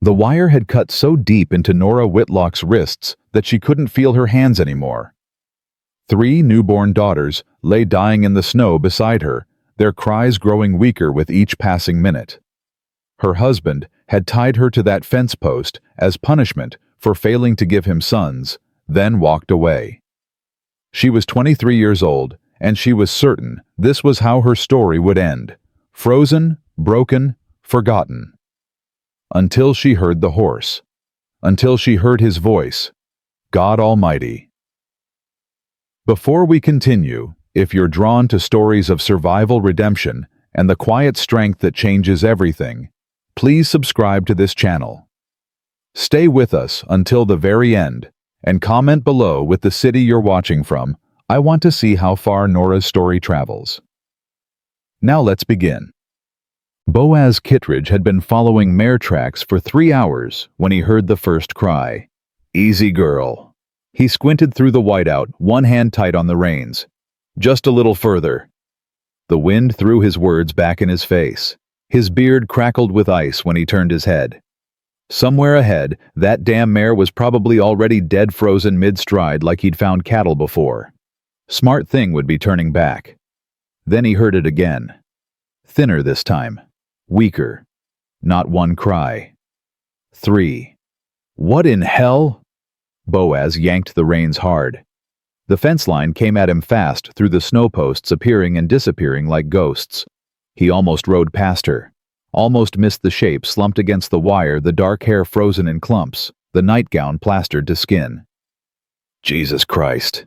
The wire had cut so deep into Norah Whitlock's wrists that she couldn't feel her hands anymore. 3 newborn daughters lay dying in the snow beside her, their cries growing weaker with each passing minute. Her husband had tied her to that fence post as punishment for failing to give him sons, then walked away. She was 23 years old, and she was certain this was how her story would end: frozen, broken, forgotten. Until she heard the horse. Until she heard his voice. God Almighty. Before we continue, if you're drawn to stories of survival, redemption, and the quiet strength that changes everything, please subscribe to this channel. Stay with us until the very end, and comment below with the city you're watching from. I want to see how far Norah's story travels. Now let's begin. Boaz Kitridge had been following mare tracks for 3 hours when he heard the first cry. "Easy, girl." He squinted through the whiteout, one hand tight on the reins. "Just a little further." The wind threw his words back in his face. His beard crackled with ice when he turned his head. Somewhere ahead, that damn mare was probably already dead, frozen mid-stride like he'd found cattle before. Smart thing would be turning back. Then he heard it again. Thinner this time. Weaker. Not one cry. 3. What in hell? Boaz yanked the reins hard. The fence line came at him fast through the snow posts, appearing and disappearing like ghosts. He almost rode past her. Almost missed the shape slumped against the wire, the dark hair frozen in clumps, the nightgown plastered to skin. Jesus Christ.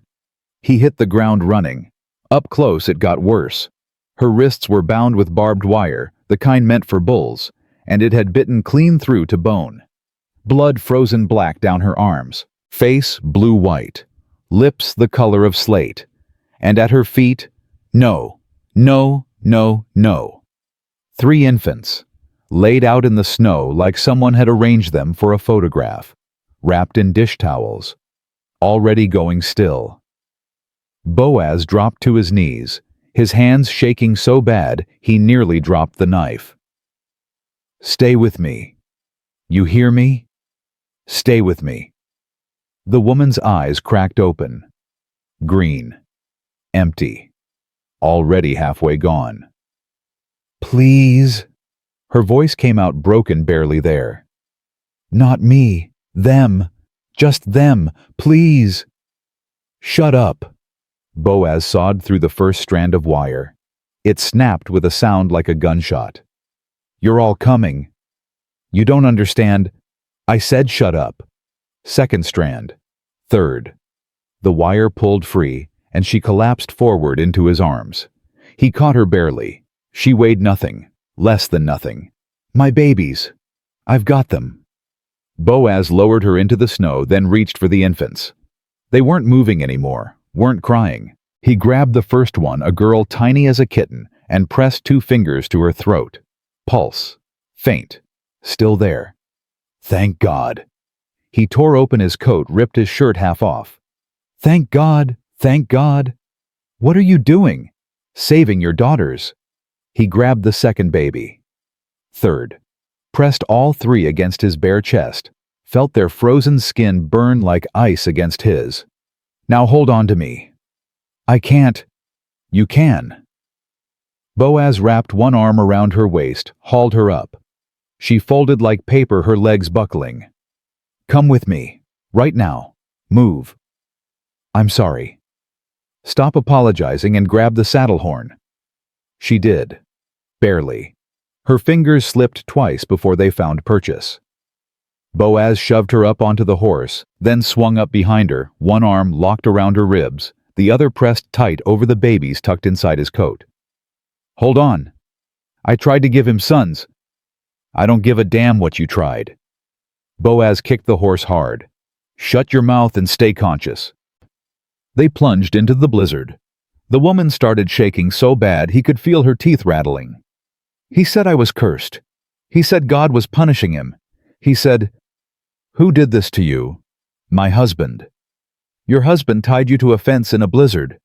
He hit the ground running. Up close it got worse. Her wrists were bound with barbed wire, the kind meant for bulls, and it had bitten clean through to bone. Blood frozen black down her arms, face blue-white, lips the color of slate, and at her feet, no, no, no, no. 3 infants, laid out in the snow like someone had arranged them for a photograph, wrapped in dish towels, already going still. Boaz dropped to his knees, his hands shaking so bad he nearly dropped the knife. "Stay with me. You hear me? Stay with me." The woman's eyes cracked open. Green. Empty. Already halfway gone. "Please." Her voice came out broken, barely there. "Not me. Them. Just them. Please." "Shut up." Boaz sawed through the first strand of wire. It snapped with a sound like a gunshot. "You're all coming. You don't understand. I said shut up." Second strand. Third. The wire pulled free, and she collapsed forward into his arms. He caught her barely. She weighed nothing. Less than nothing. "My babies. I've got them." Boaz lowered her into the snow, then reached for the infants. They weren't moving anymore. Weren't crying. He grabbed the first one, a girl tiny as a kitten, and pressed 2 fingers to her throat. Pulse. Faint. Still there. Thank God. He tore open his coat, ripped his shirt half off. Thank God. Thank God. What are you doing? Saving your daughters. He grabbed the second baby. Third. Pressed all 3 against his bare chest. Felt their frozen skin burn like ice against his. Now hold on to me. I can't. You can. Boaz wrapped one arm around her waist, hauled her up. She folded like paper, her legs buckling. Come with me. Right now. Move. I'm sorry. Stop apologizing and grab the saddle horn. She did. Barely. Her fingers slipped twice before they found purchase. Boaz shoved her up onto the horse, then swung up behind her, one arm locked around her ribs, the other pressed tight over the babies tucked inside his coat. Hold on. I tried to give him sons. I don't give a damn what you tried. Boaz kicked the horse hard. Shut your mouth and stay conscious. They plunged into the blizzard. The woman started shaking so bad he could feel her teeth rattling. He said I was cursed. He said God was punishing him. He said, "Who did this to you?" My husband. Your husband tied you to a fence in a blizzard.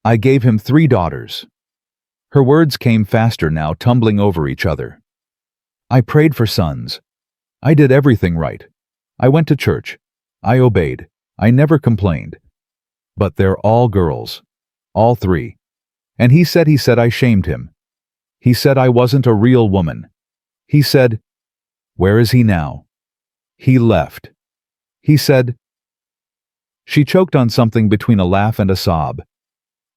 I gave him 3 daughters. Her words came faster now, tumbling over each other. I prayed for sons. I did everything right. I went to church. I obeyed. I never complained. But they're all girls. All three. And he said I shamed him. He said I wasn't a real woman. He said, where is he now? He left. He said, she choked on something between a laugh and a sob.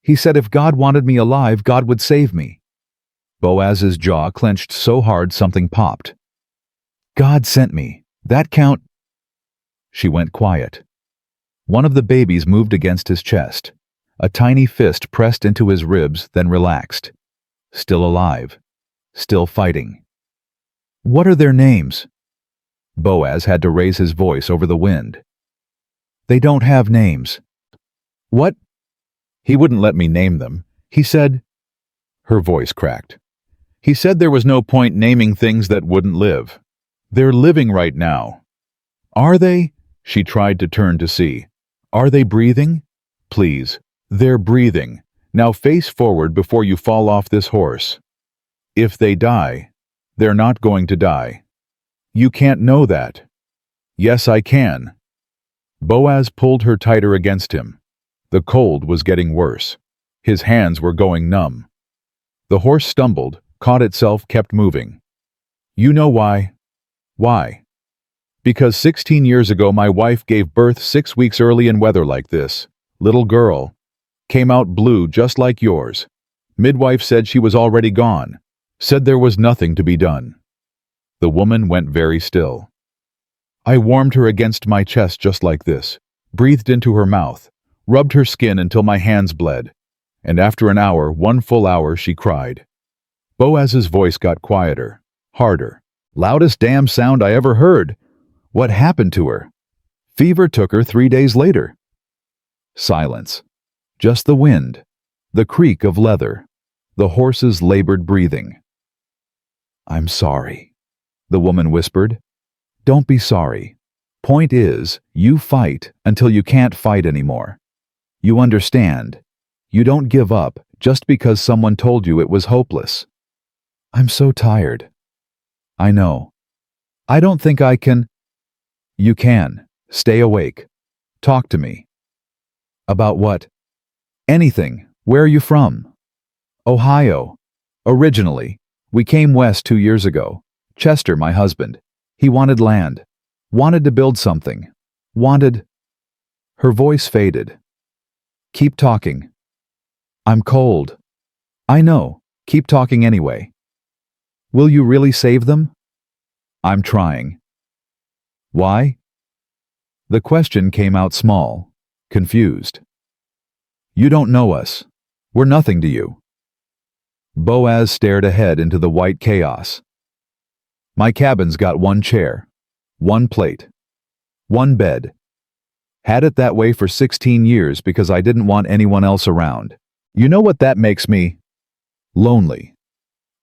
He said if God wanted me alive, God would save me. Boaz's jaw clenched so hard something popped. God sent me. That count. She went quiet. One of the babies moved against his chest. A tiny fist pressed into his ribs, then relaxed. Still alive. Still fighting. What are their names? Boaz had to raise his voice over the wind. They don't have names. What? He wouldn't let me name them. He said... Her voice cracked. He said there was no point naming things that wouldn't live. They're living right now. Are they? She tried to turn to see. Are they breathing? Please. They're breathing. Now face forward before you fall off this horse. If they die, they're not going to die. You can't know that. Yes, I can. Boaz pulled her tighter against him. The cold was getting worse. His hands were going numb. The horse stumbled, caught itself, kept moving. You know why? Why? Because 16 years ago my wife gave birth 6 weeks early in weather like this. Little girl. Came out blue just like yours. Midwife said she was already gone. Said there was nothing to be done. The woman went very still. I warmed her against my chest just like this, breathed into her mouth, rubbed her skin until my hands bled, and after an hour, 1 full hour, she cried. Boaz's voice got quieter, harder. Loudest damn sound I ever heard. What happened to her? Fever took her 3 days later. Silence. Just the wind, the creak of leather, the horse's labored breathing. I'm sorry, the woman whispered. Don't be sorry. Point is, you fight until you can't fight anymore. You understand. You don't give up just because someone told you it was hopeless. I'm so tired. I know. I don't think I can. You can. Stay awake. Talk to me. About what? Anything. Where are you from? Ohio. Originally. We came west 2 years ago. Chester, my husband. He wanted land. Wanted to build something. Wanted... Her voice faded. Keep talking. I'm cold. I know. Keep talking anyway. Will you really save them? I'm trying. Why? The question came out small, confused. You don't know us. We're nothing to you. Boaz stared ahead into the white chaos. My cabin's got 1 chair, 1 plate, 1 bed. Had it that way for 16 years because I didn't want anyone else around. You know what that makes me? Lonely.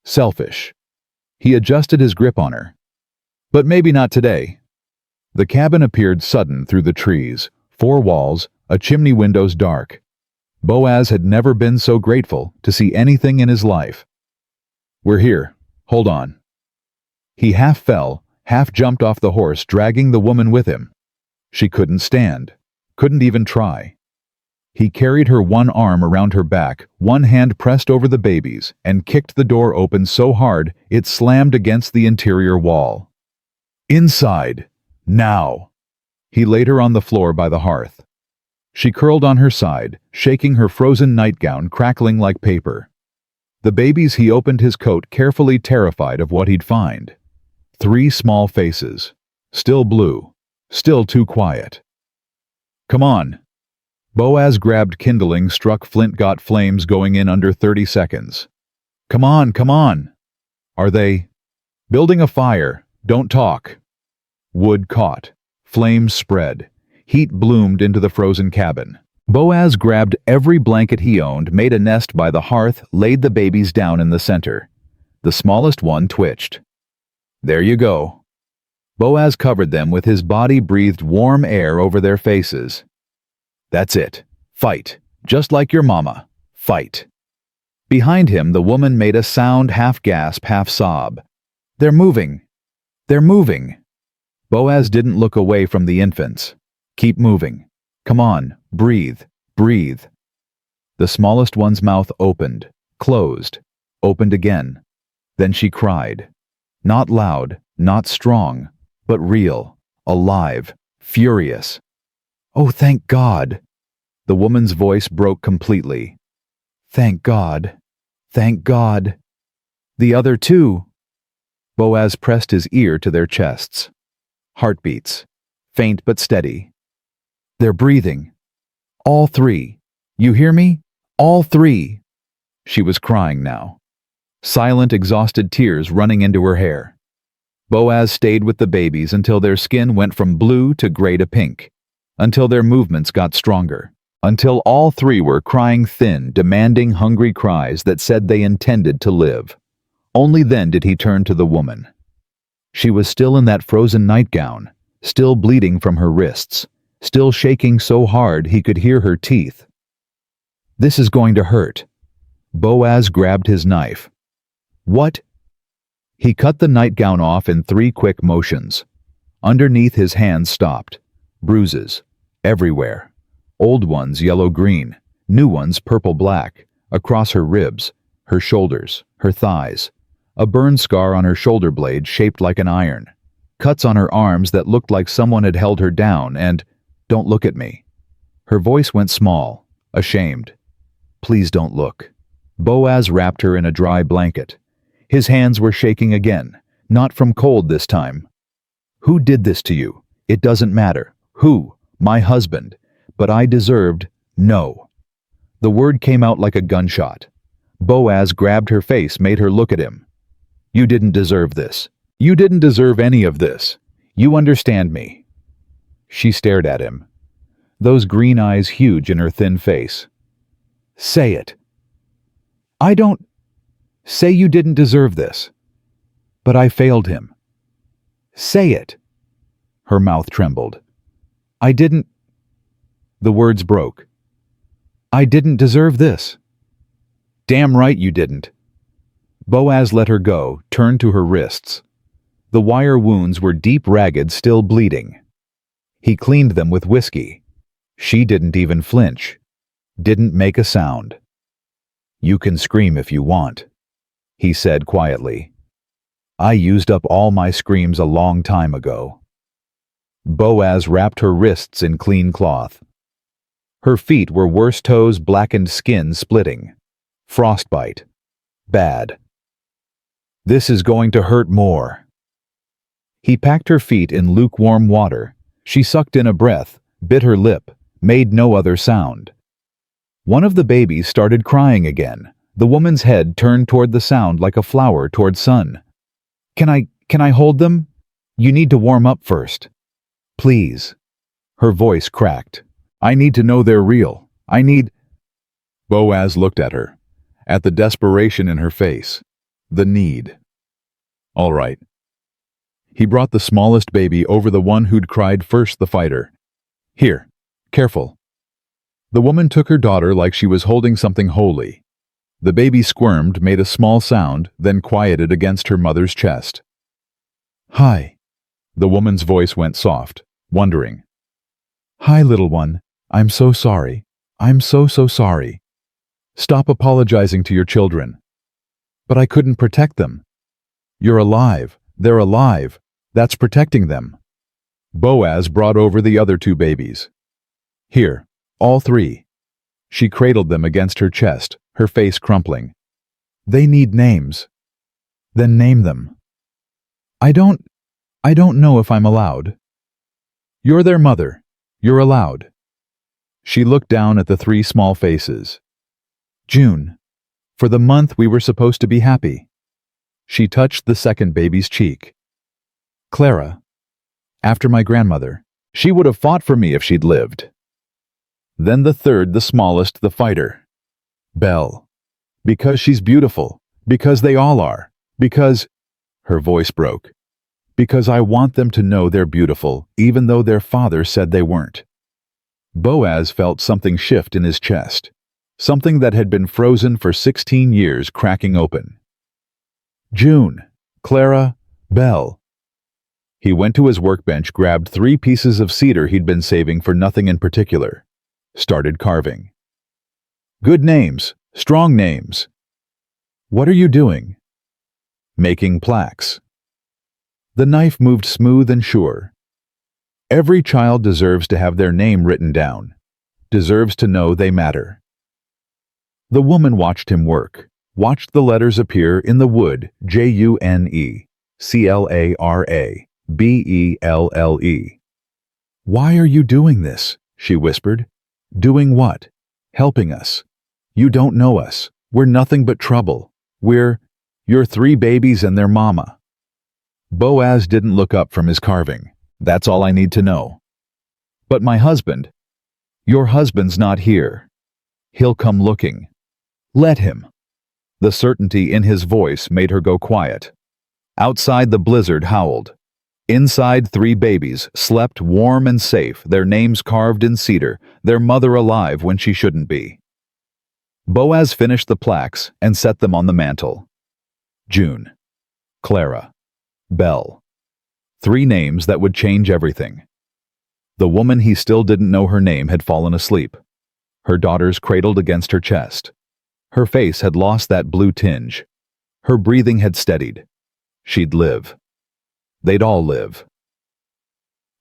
Selfish. He adjusted his grip on her. But maybe not today. The cabin appeared sudden through the trees, 4 walls, a chimney windows dark. Boaz had never been so grateful to see anything in his life. We're here. Hold on. He half fell, half jumped off the horse, dragging the woman with him. She couldn't stand, couldn't even try. He carried her 1 arm around her back, 1 hand pressed over the baby's, and kicked the door open so hard it slammed against the interior wall. Inside. Now. He laid her on the floor by the hearth. She curled on her side, shaking her frozen nightgown, crackling like paper. The babies, he opened his coat carefully, terrified of what he'd find. 3 small faces. Still blue. Still too quiet. Come on. Boaz grabbed kindling, struck flint, got flames going in under 30 seconds. Come on, come on. Are they? Building a fire. Don't talk. Wood caught. Flames spread. Heat bloomed into the frozen cabin. Boaz grabbed every blanket he owned, made a nest by the hearth, laid the babies down in the center. The smallest one twitched. There you go. Boaz covered them with his body, breathed warm air over their faces. That's it. Fight. Just like your mama. Fight. Behind him, the woman made a sound, half gasp, half sob. They're moving. They're moving. Boaz didn't look away from the infants. Keep moving. Come on, breathe, breathe. The smallest one's mouth opened, closed, opened again. Then she cried. Not loud, not strong, but real, alive, furious. Oh, thank God! The woman's voice broke completely. Thank God. Thank God. The other two. Boaz pressed his ear to their chests. Heartbeats, faint but steady. They're breathing. All three. You hear me? All three. She was crying now. Silent, exhausted tears running into her hair. Boaz stayed with the babies until their skin went from blue to gray to pink, until their movements got stronger, until all three were crying thin, demanding hungry cries that said they intended to live. Only then did he turn to the woman. She was still in that frozen nightgown, still bleeding from her wrists, still shaking so hard he could hear her teeth. This is going to hurt. Boaz grabbed his knife. What? He cut the nightgown off in 3 quick motions. Underneath his hands stopped. Bruises. Everywhere. Old ones yellow-green, new ones purple-black, across her ribs, her shoulders, her thighs. A burn scar on her shoulder blade shaped like an iron. Cuts on her arms that looked like someone had held her down and, "Don't look at me." Her voice went small, ashamed. "Please don't look." Boaz wrapped her in a dry blanket. His hands were shaking again, not from cold this time. "Who did this to you? It doesn't matter. Who? My husband. But I deserved no." The word came out like a gunshot. Boaz grabbed her face, made her look at him. "You didn't deserve this. You didn't deserve any of this. You understand me." She stared at him, those green eyes huge in her thin face. "Say it." "I don't... Say you didn't deserve this." "But I failed him." "Say it." Her mouth trembled. "I didn't..." The words broke. "I didn't deserve this." "Damn right you didn't." Boaz let her go, turned to her wrists. The wire wounds were deep, ragged, still bleeding. He cleaned them with whiskey. She didn't even flinch. Didn't make a sound. "You can scream if you want," he said quietly. "I used up all my screams a long time ago." Boaz wrapped her wrists in clean cloth. Her feet were worse, toes, blackened skin splitting. Frostbite. Bad. "This is going to hurt more." He packed her feet in lukewarm water. She sucked in a breath, bit her lip, made no other sound. One of the babies started crying again. The woman's head turned toward the sound like a flower toward sun. Can I hold them? You need to warm up first." "Please." Her voice cracked. "I need to know they're real. I need..." Boaz looked at her, at the desperation in her face, the need. "All right." He brought the smallest baby over the one who'd cried first, the fighter. "Here, careful." The woman took her daughter like she was holding something holy. The baby squirmed, made a small sound, then quieted against her mother's chest. "Hi." The woman's voice went soft, wondering. "Hi, little one. I'm so sorry. I'm so sorry. Stop apologizing to your children." "But I couldn't protect them." "You're alive. They're alive. That's protecting them." Boaz brought over the other 2 babies. "Here, all 3. She cradled them against her chest, her face crumpling. "They need names." "Then name them." I don't know if I'm allowed." "You're their mother. You're allowed." She looked down at the 3 small faces. "June. For the month we were supposed to be happy." She touched the second baby's cheek. "Clara. After my grandmother. She would have fought for me if she'd lived." Then the third, the smallest, the fighter. "Belle. Because she's beautiful. Because they all are. Because..." Her voice broke. "Because I want them to know they're beautiful, even though their father said they weren't." Boaz felt something shift in his chest. Something that had been frozen for 16 years cracking open. "June. Clara. Belle." He went to his workbench, grabbed 3 pieces of cedar he'd been saving for nothing in particular. Started carving. Good names, strong names. What are you doing? Making plaques. The knife moved smooth and sure. Every child deserves to have their name written down, deserves to know they matter. The woman watched him work, watched the letters appear in the wood, June, Clara, Belle. Why are you doing this? She whispered. Doing what? Helping us. You don't know us. We're nothing but trouble. We're your 3 babies and their mama. Boaz didn't look up from his carving. That's all I need to know. But my husband. Your husband's not here. He'll come looking. Let him. The certainty in his voice made her go quiet. Outside, the blizzard howled. Inside, 3 babies slept warm and safe, their names carved in cedar, their mother alive when she shouldn't be. Boaz finished the plaques and set them on the mantel. June, Clara, Belle. 3 names that would change everything. The woman he still didn't know her name had fallen asleep. Her daughters cradled against her chest. Her face had lost that blue tinge. Her breathing had steadied. She'd live. They'd all live.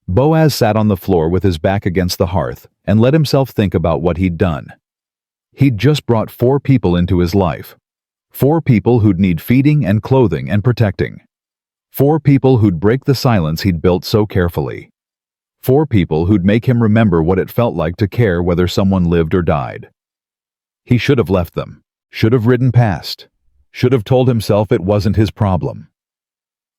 Boaz sat on the floor with his back against the hearth and let himself think about what he'd done. He'd just brought 4 people into his life. 4 people who'd need feeding and clothing and protecting. 4 people who'd break the silence he'd built so carefully. 4 people who'd make him remember what it felt like to care whether someone lived or died. He should have left them, should have ridden past, should have told himself it wasn't his problem.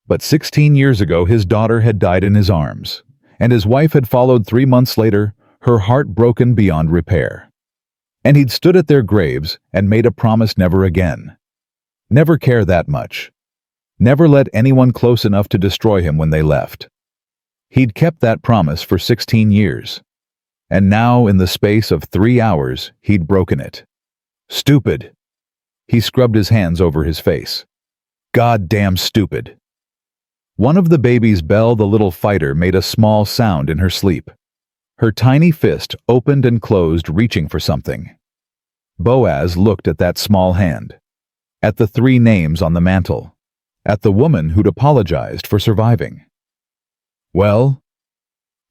But 16 years ago, his daughter had died in his arms, and his wife had followed 3 months later, her heart broken beyond repair. And he'd stood at their graves and made a promise never again. Never care that much. Never let anyone close enough to destroy him when they left. He'd kept that promise for 16 years. And now, in the space of 3 hours, he'd broken it. Stupid. He scrubbed his hands over his face. Goddamn stupid. One of the babies, Belle the little fighter, made a small sound in her sleep. Her tiny fist opened and closed, reaching for something. Boaz looked at that small hand, at the 3 names on the mantel, at the woman who'd apologized for surviving. Well,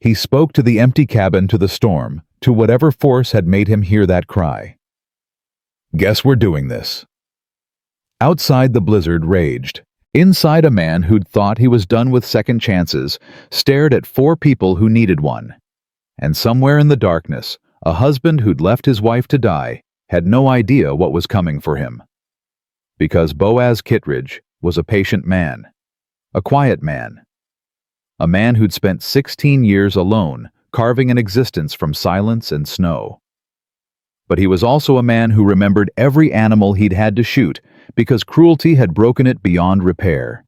he spoke to the empty cabin, to the storm, to whatever force had made him hear that cry. Guess we're doing this. Outside, the blizzard raged. Inside, a man who'd thought he was done with second chances stared at 4 people who needed one. And somewhere in the darkness, a husband who'd left his wife to die had no idea what was coming for him. Because Boaz Kitridge was a patient man, a quiet man, a man who'd spent 16 years alone, carving an existence from silence and snow. But he was also a man who remembered every animal he'd had to shoot because cruelty had broken it beyond repair.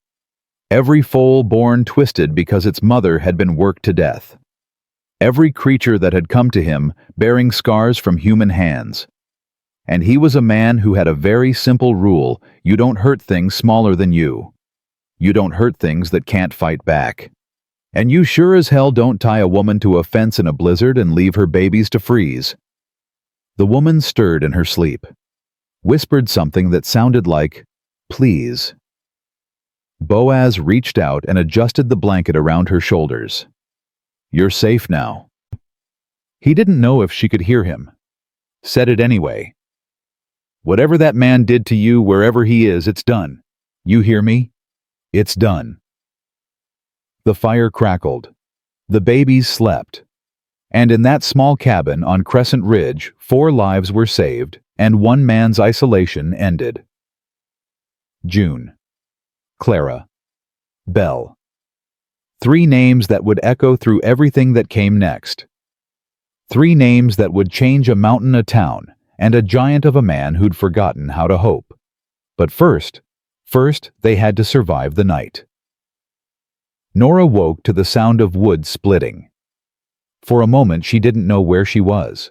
Every foal born twisted because its mother had been worked to death. Every creature that had come to him bearing scars from human hands. And he was a man who had a very simple rule: you don't hurt things smaller than you. You don't hurt things that can't fight back. And you sure as hell don't tie a woman to a fence in a blizzard and leave her babies to freeze. The woman stirred in her sleep, whispered something that sounded like, please. Boaz reached out and adjusted the blanket around her shoulders. You're safe now. He didn't know if she could hear him. Said it anyway. Whatever that man did to you, wherever he is, it's done. You hear me? It's done. The fire crackled. The babies slept. And in that small cabin on Crescent Ridge, 4 lives were saved, and 1 man's isolation ended. June, Clara, Belle. 3 names that would echo through everything that came next. 3 names that would change a mountain, a town, and a giant of a man who'd forgotten how to hope. But first, they had to survive the night. Norah woke to the sound of wood splitting. For a moment, she didn't know where she was.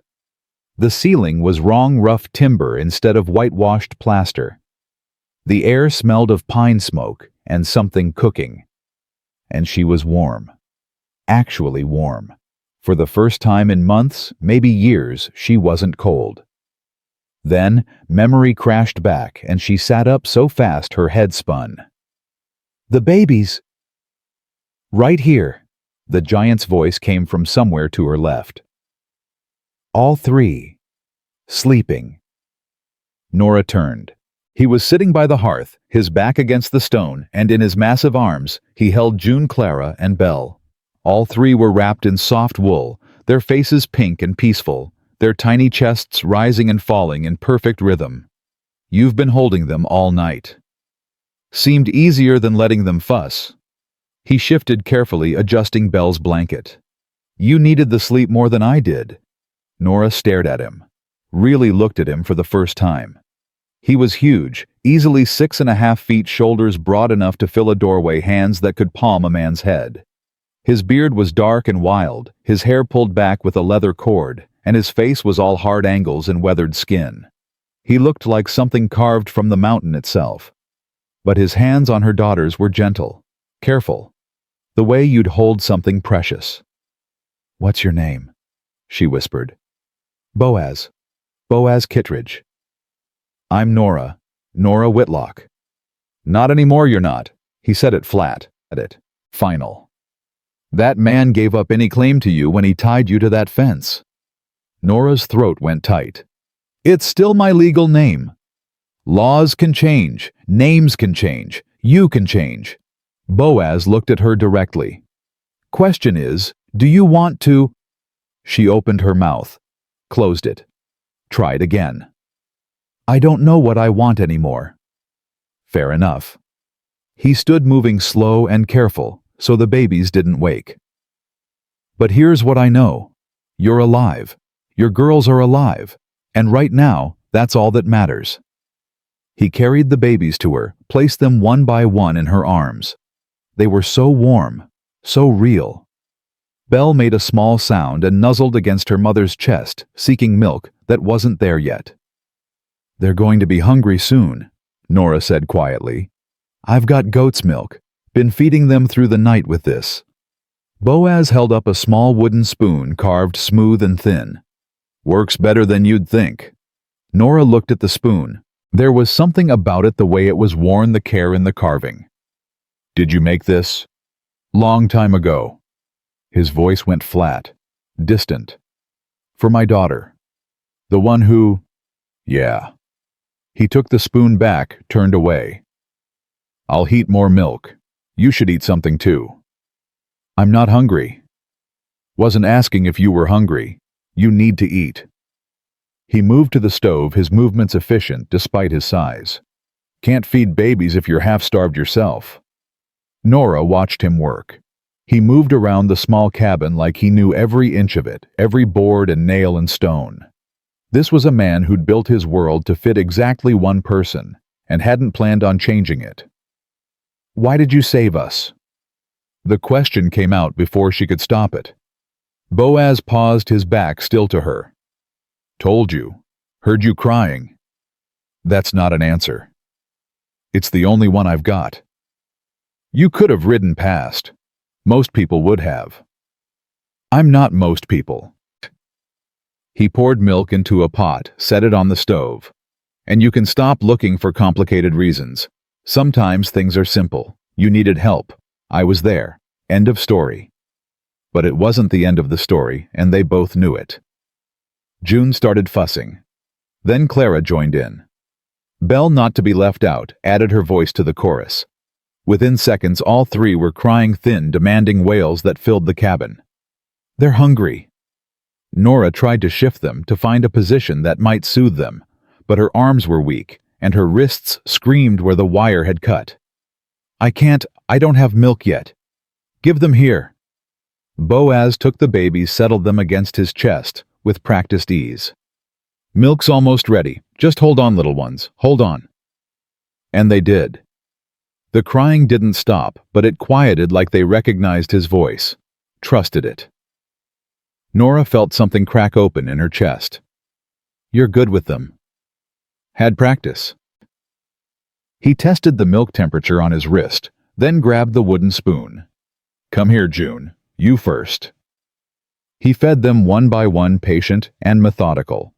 The ceiling was wrong, rough timber instead of whitewashed plaster. The air smelled of pine smoke and something cooking. And she was warm. Actually warm. For the first time in months, maybe years, she wasn't cold. Then, memory crashed back, and she sat up so fast her head spun. "The babies!" "Right here." The giant's voice came from somewhere to her left. "All three. Sleeping." Norah turned. He was sitting by the hearth, his back against the stone, and in his massive arms, he held June, Clara, and Belle. All three were wrapped in soft wool, their faces pink and peaceful, their tiny chests rising and falling in perfect rhythm. "You've been holding them all night." Seemed easier than letting them fuss. He shifted carefully, adjusting Belle's blanket. "You needed the sleep more than I did." Norah stared at him. Really looked at him for the first time. He was huge, easily 6.5 feet, shoulders broad enough to fill a doorway, hands that could palm a man's head. His beard was dark and wild, his hair pulled back with a leather cord, and his face was all hard angles and weathered skin. He looked like something carved from the mountain itself. But his hands on her daughters were gentle, careful, the way you'd hold something precious. "What's your name?" she whispered. "Boaz. Boaz Kitridge." "I'm Norah. Norah Whitlock." "Not anymore, you're not." He said it flat. Final. "That man gave up any claim to you when he tied you to that fence." Norah's throat went tight. "It's still my legal name. Laws can change, names can change, you can change." Boaz looked at her directly. "Question is, do you want to—" She opened her mouth, closed it, tried again. "I don't know what I want anymore." Fair enough. He stood, moving slow and careful, so the babies didn't wake. "But here's what I know. You're alive. Your girls are alive. And right now, that's all that matters." He carried the babies to her, placed them one by one in her arms. They were so warm, so real. Belle made a small sound and nuzzled against her mother's chest, seeking milk that wasn't there yet. "They're going to be hungry soon," Norah said quietly. "I've got goat's milk. Been feeding them through the night with this." Boaz held up a small wooden spoon carved smooth and thin. "Works better than you'd think." Norah looked at the spoon. There was something about it, the way it was worn, the care in the carving. "Did you make this?" "Long time ago." His voice went flat, distant. "For my daughter. The one who—" "Yeah." He took the spoon back, turned away. "I'll heat more milk. You should eat something too." "I'm not hungry." "Wasn't asking if you were hungry. You need to eat." He moved to the stove, his movements efficient despite his size. "Can't feed babies if you're half-starved yourself." Norah watched him work. He moved around the small cabin like he knew every inch of it, every board and nail and stone. This was a man who'd built his world to fit exactly one person, and hadn't planned on changing it. "Why did you save us?" The question came out before she could stop it. Boaz paused, his back still to her. "Told you. Heard you crying." "That's not an answer." "It's the only one I've got." "You could have ridden past. Most people would have." "I'm not most people." He poured milk into a pot, set it on the stove. "And you can stop looking for complicated reasons. Sometimes things are simple. You needed help. I was there. End of story." But it wasn't the end of the story, and they both knew it. June started fussing. Then Clara joined in. Belle, not to be left out, added her voice to the chorus. Within seconds, all three were crying thin, demanding wails that filled the cabin. "They're hungry." Norah tried to shift them, to find a position that might soothe them, but her arms were weak, and her wrists screamed where the wire had cut. I don't have milk yet." "Give them here." Boaz took the babies, settled them against his chest, with practiced ease. "Milk's almost ready. Just hold on, little ones, hold on." And they did. The crying didn't stop, but it quieted like they recognized his voice, trusted it. Norah felt something crack open in her chest. "You're good with them." "Had practice." He tested the milk temperature on his wrist, then grabbed the wooden spoon. Come here, June. You first. He fed them one by one, patient and methodical.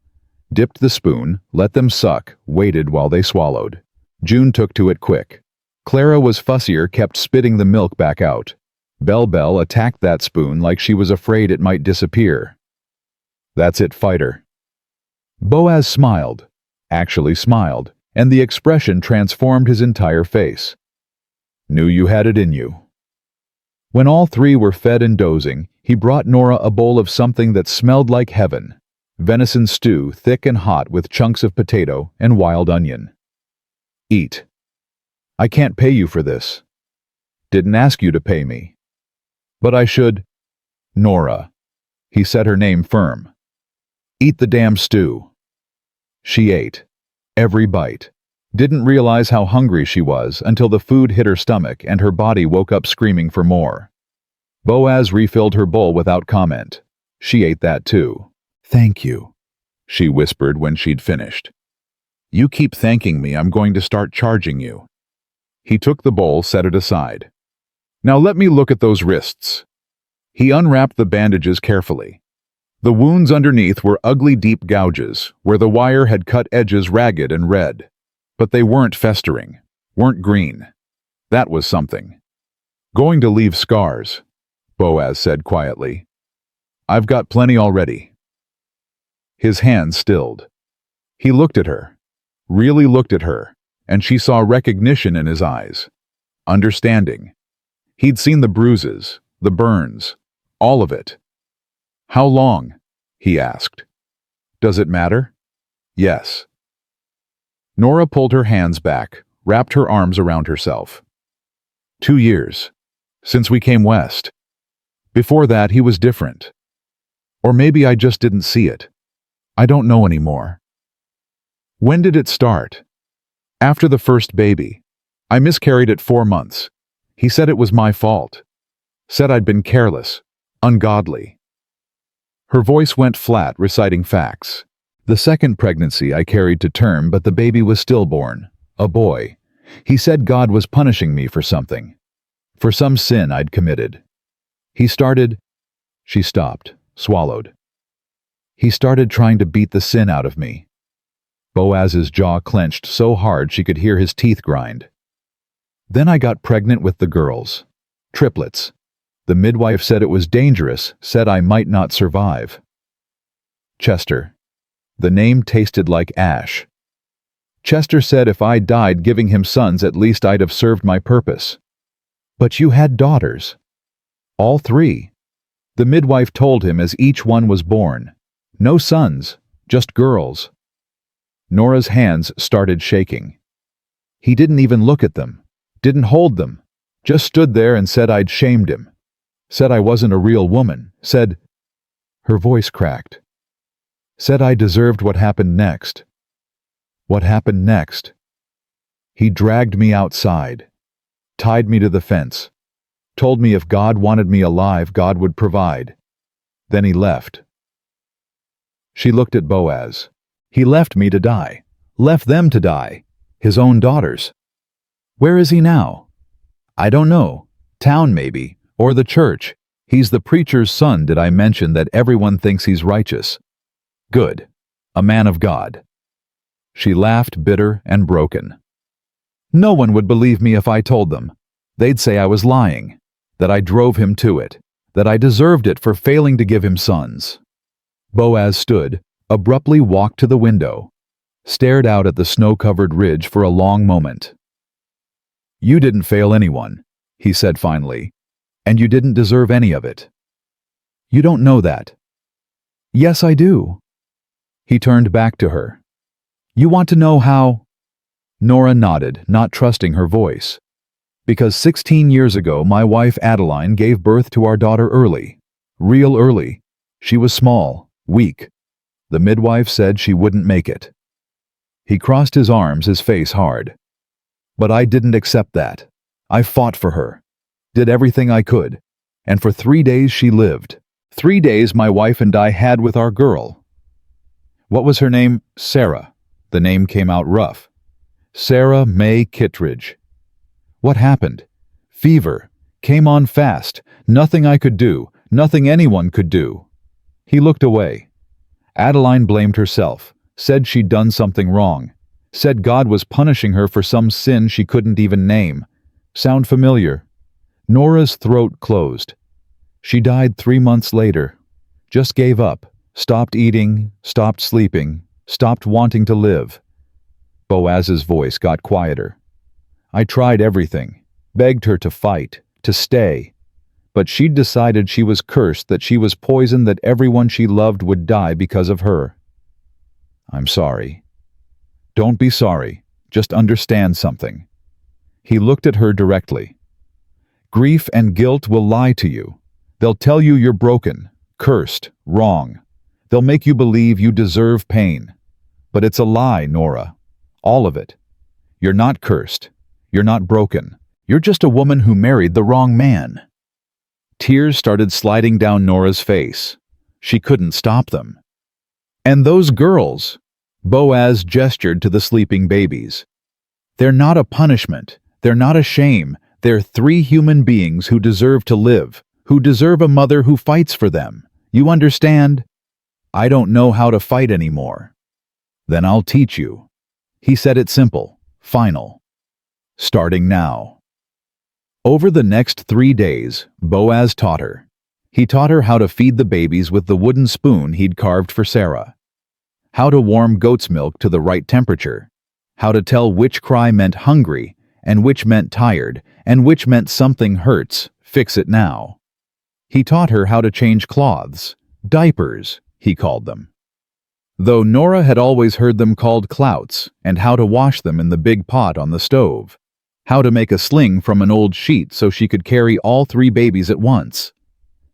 Dipped the spoon, let them suck, waited while they swallowed. June took to it quick. Clara was fussier, kept spitting the milk back out. Belle attacked that spoon like she was afraid it might disappear. That's it, fighter. Boaz smiled, actually smiled, and the expression transformed his entire face. Knew you had it in you. When all three were fed and dozing, he brought Norah a bowl of something that smelled like heaven. Venison stew, thick and hot with chunks of potato and wild onion. Eat. I can't pay you for this. Didn't ask you to pay me. But I should. Norah. He said her name firm. Eat the damn stew. She ate. Every bite. Didn't realize how hungry she was until the food hit her stomach and her body woke up screaming for more. Boaz refilled her bowl without comment. She ate that too. Thank you, she whispered when she'd finished. You keep thanking me, I'm going to start charging you. He took the bowl, set it aside. Now let me look at those wrists. He unwrapped the bandages carefully. The wounds underneath were ugly deep gouges, where the wire had cut edges ragged and red. But they weren't festering, weren't green. That was something. Going to leave scars, Boaz said quietly. I've got plenty already. His hand stilled. He looked at her, really looked at her, and she saw recognition in his eyes. Understanding. He'd seen the bruises, the burns, all of it. How long? He asked. Does it matter? Yes. Norah pulled her hands back, wrapped her arms around herself. 2 years. Since we came west. Before that, he was different. Or maybe I just didn't see it. I don't know anymore. When did it start? After the first baby. I miscarried at 4 months. He said it was my fault. Said I'd been careless, ungodly. Her voice went flat, reciting facts. The second pregnancy I carried to term, but the baby was stillborn, a boy. He said God was punishing me for something. For some sin I'd committed. He started. She stopped, swallowed. He started trying to beat the sin out of me. Boaz's jaw clenched so hard she could hear his teeth grind. Then I got pregnant with the girls. Triplets. The midwife said it was dangerous, said I might not survive. Chester. The name tasted like ash. Chester said if I died giving him sons, at least I'd have served my purpose. But you had daughters. All 3. The midwife told him as each one was born. No sons, just girls. Norah's hands started shaking. He didn't even look at them, didn't hold them, just stood there and said I'd shamed him. Said I wasn't a real woman, said... Her voice cracked. Said I deserved what happened next. What happened next? He dragged me outside, tied me to the fence, told me if God wanted me alive, God would provide. Then he left. She looked at Boaz. He left me to die, left them to die, his own daughters. Where is he now? I don't know. Town maybe, or the church. He's the preacher's son. Did I mention that everyone thinks he's righteous? Good. A man of God. She laughed, bitter and broken. No one would believe me if I told them. They'd say I was lying, that I drove him to it, that I deserved it for failing to give him sons. Boaz stood, abruptly walked to the window, stared out at the snow-covered ridge for a long moment. You didn't fail anyone, he said finally, and you didn't deserve any of it. You don't know that. Yes, I do. He turned back to her. You want to know how? Norah nodded, not trusting her voice. Because 16 years ago, my wife Adeline gave birth to our daughter early. Real early. She was small, weak. The midwife said she wouldn't make it. He crossed his arms, his face hard. But I didn't accept that. I fought for her. Did everything I could. And for 3 days she lived. 3 days my wife and I had with our girl. What was her name? Sarah. The name came out rough. Sarah May Kitridge. What happened? Fever. Came on fast. Nothing I could do. Nothing anyone could do. He looked away. Adeline blamed herself, said she'd done something wrong, said God was punishing her for some sin she couldn't even name. Sound familiar? Norah's throat closed. She died 3 months later. Just gave up, stopped eating, stopped sleeping, stopped wanting to live. Boaz's voice got quieter. I tried everything, begged her to fight, to stay. But she'd decided she was cursed, that she was poison, that everyone she loved would die because of her. I'm sorry. Don't be sorry. Just understand something. He looked at her directly. Grief and guilt will lie to you. They'll tell you you're broken, cursed, wrong. They'll make you believe you deserve pain. But it's a lie, Norah. All of it. You're not cursed. You're not broken. You're just a woman who married the wrong man. Tears started sliding down Norah's face. She couldn't stop them. And those girls, Boaz gestured to the sleeping babies. They're not a punishment. They're not a shame. They're 3 human beings who deserve to live, who deserve a mother who fights for them. You understand? I don't know how to fight anymore. Then I'll teach you. He said it simple, final. Starting now. Over the next 3 days, Boaz taught her. He taught her how to feed the babies with the wooden spoon he'd carved for Sarah, how to warm goat's milk to the right temperature, how to tell which cry meant hungry and which meant tired and which meant something hurts, fix it now. He taught her how to change cloths, diapers, he called them. Though Norah had always heard them called clouts, and how to wash them in the big pot on the stove, how to make a sling from an old sheet so she could carry all 3 babies at once.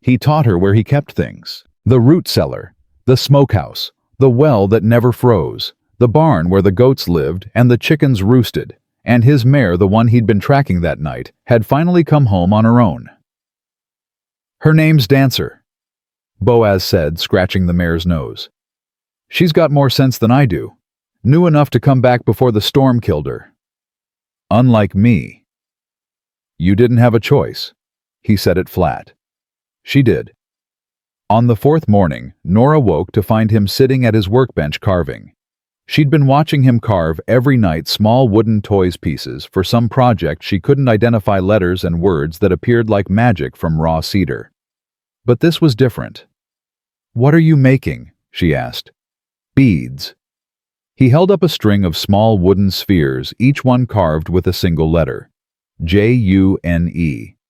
He taught her where he kept things: the root cellar, the smokehouse, the well that never froze, the barn where the goats lived and the chickens roosted, and his mare, the one he'd been tracking that night, had finally come home on her own. Her name's Dancer, Boaz said, scratching the mare's nose. She's got more sense than I do. Knew enough to come back before the storm killed her. Unlike me. You didn't have a choice. He said it flat. She did. On the 4th morning, Norah woke to find him sitting at his workbench carving. She'd been watching him carve every night small wooden toys pieces for some project she couldn't identify letters and words that appeared like magic from raw cedar. But this was different. What are you making? She asked. Beads. He held up a string of small wooden spheres, each one carved with a single letter. June, Clara,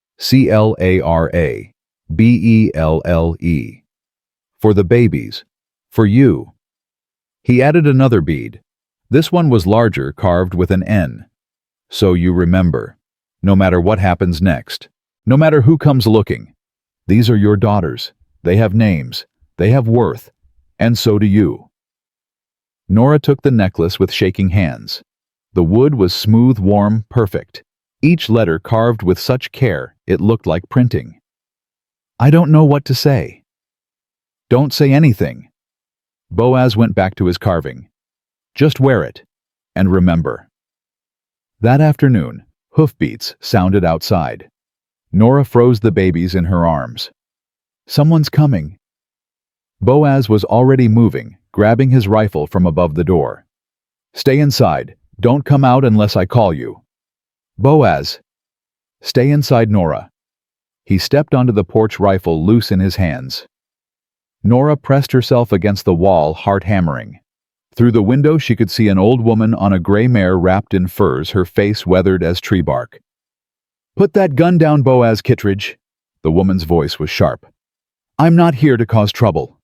Belle. For the babies. For you. He added another bead. This one was larger, carved with an N. So you remember. No matter what happens next. No matter who comes looking. These are your daughters. They have names. They have worth. And so do you. Norah took the necklace with shaking hands. The wood was smooth, warm, perfect. Each letter carved with such care it looked like printing. I don't know what to say. Don't say anything. Boaz went back to his carving. Just wear it. And remember. That afternoon, hoofbeats sounded outside. Norah froze the babies in her arms. Someone's coming. Boaz was already moving, grabbing his rifle from above the door. Stay inside. Don't come out unless I call you. Boaz. Stay inside, Norah. He stepped onto the porch, rifle loose in his hands. Norah pressed herself against the wall, heart hammering. Through the window she could see an old woman on a gray mare wrapped in furs, her face weathered as tree bark. Put that gun down, Boaz Kitridge. The woman's voice was sharp. I'm not here to cause trouble.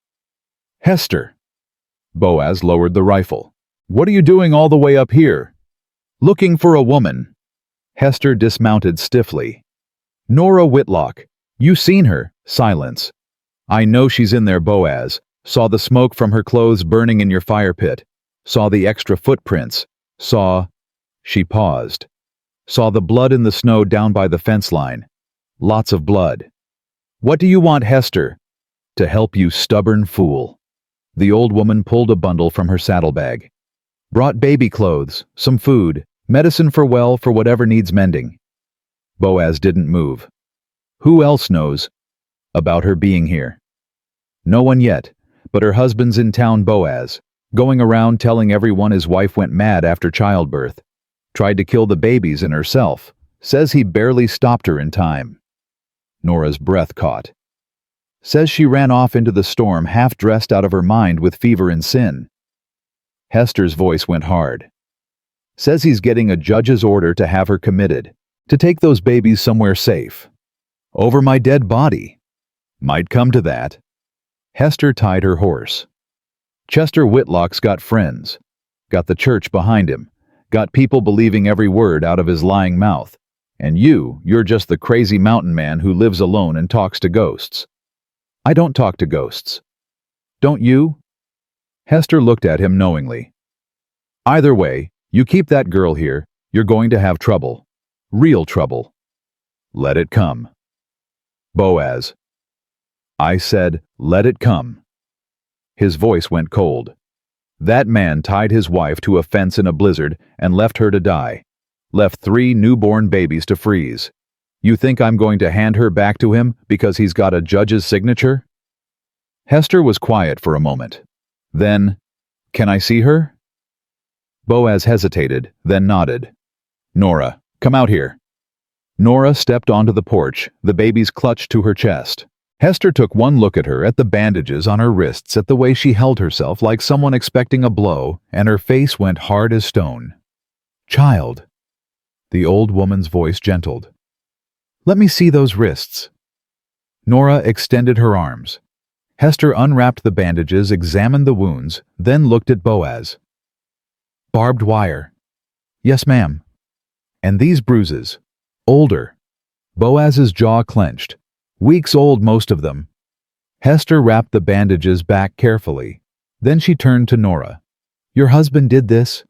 Hester. Boaz lowered the rifle. What are you doing all the way up here? Looking for a woman. Hester dismounted stiffly. Norah Whitlock. You seen her? Silence. I know she's in there, Boaz. Saw the smoke from her clothes burning in your fire pit. Saw the extra footprints. Saw... She paused. Saw the blood in the snow down by the fence line. Lots of blood. What do you want, Hester? To help, you stubborn fool. The old woman pulled a bundle from her saddlebag. Brought baby clothes, some food, medicine for whatever needs mending. Boaz didn't move. Who else knows about her being here? No one yet, but her husband's in town, Boaz, going around telling everyone his wife went mad after childbirth, tried to kill the babies and herself, says he barely stopped her in time. Norah's breath caught. Says she ran off into the storm half-dressed out of her mind with fever and sin. Hester's voice went hard. Says he's getting a judge's order to have her committed, to take those babies somewhere safe. Over my dead body. Might come to that. Hester tied her horse. Chester Whitlock's got friends. Got the church behind him. Got people believing every word out of his lying mouth. And you're just the crazy mountain man who lives alone and talks to ghosts. I don't talk to ghosts. Don't you? Hester looked at him knowingly. Either way, you keep that girl here, you're going to have trouble. Real trouble. Let it come. Boaz. I said, let it come. His voice went cold. That man tied his wife to a fence in a blizzard and left her to die. Left 3 newborn babies to freeze. You think I'm going to hand her back to him because he's got a judge's signature? Hester was quiet for a moment. Then, can I see her? Boaz hesitated, then nodded. Norah, come out here. Norah stepped onto the porch, the babies clutched to her chest. Hester took one look at her, at the bandages on her wrists, at the way she held herself like someone expecting a blow, and her face went hard as stone. Child. The old woman's voice gentled. Let me see those wrists. Norah extended her arms. Hester unwrapped the bandages, examined the wounds, then looked at Boaz. Barbed wire. Yes, ma'am. And these bruises. Older. Boaz's jaw clenched. Weeks old, most of them. Hester wrapped the bandages back carefully. Then she turned to Norah. Your husband did this?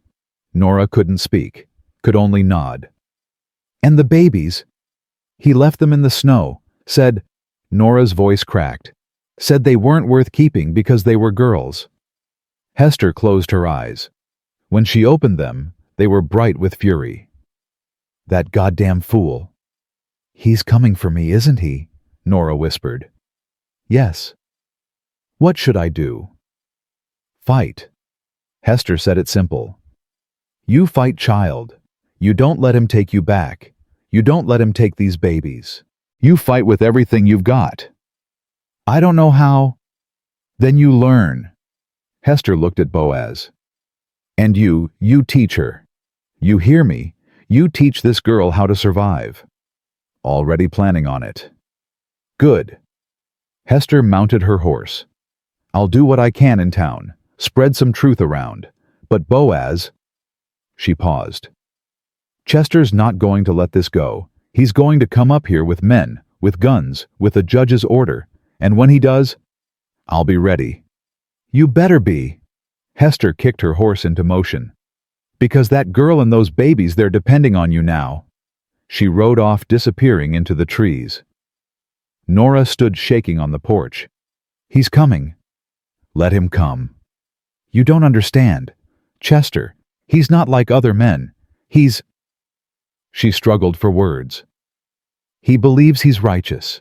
Norah couldn't speak, could only nod. And the babies? He left them in the snow, said, Norah's voice cracked, said they weren't worth keeping because they were girls. Hester closed her eyes. When she opened them, they were bright with fury. That goddamn fool. He's coming for me, isn't he? Norah whispered. Yes. What should I do? Fight. Hester said it simple. You fight, child. You don't let him take you back. You don't let him take these babies. You fight with everything you've got. I don't know how. Then you learn. Hester looked at Boaz. And you teach her. You hear me? You teach this girl how to survive. Already planning on it. Good. Hester mounted her horse. I'll do what I can in town, spread some truth around. But Boaz... She paused. Chester's not going to let this go. He's going to come up here with men, with guns, with a judge's order. And when he does, I'll be ready. You better be. Hester kicked her horse into motion. Because that girl and those babies, they're depending on you now. She rode off, disappearing into the trees. Norah stood shaking on the porch. He's coming. Let him come. You don't understand. Chester, he's not like other men. He's... She struggled for words. He believes he's righteous.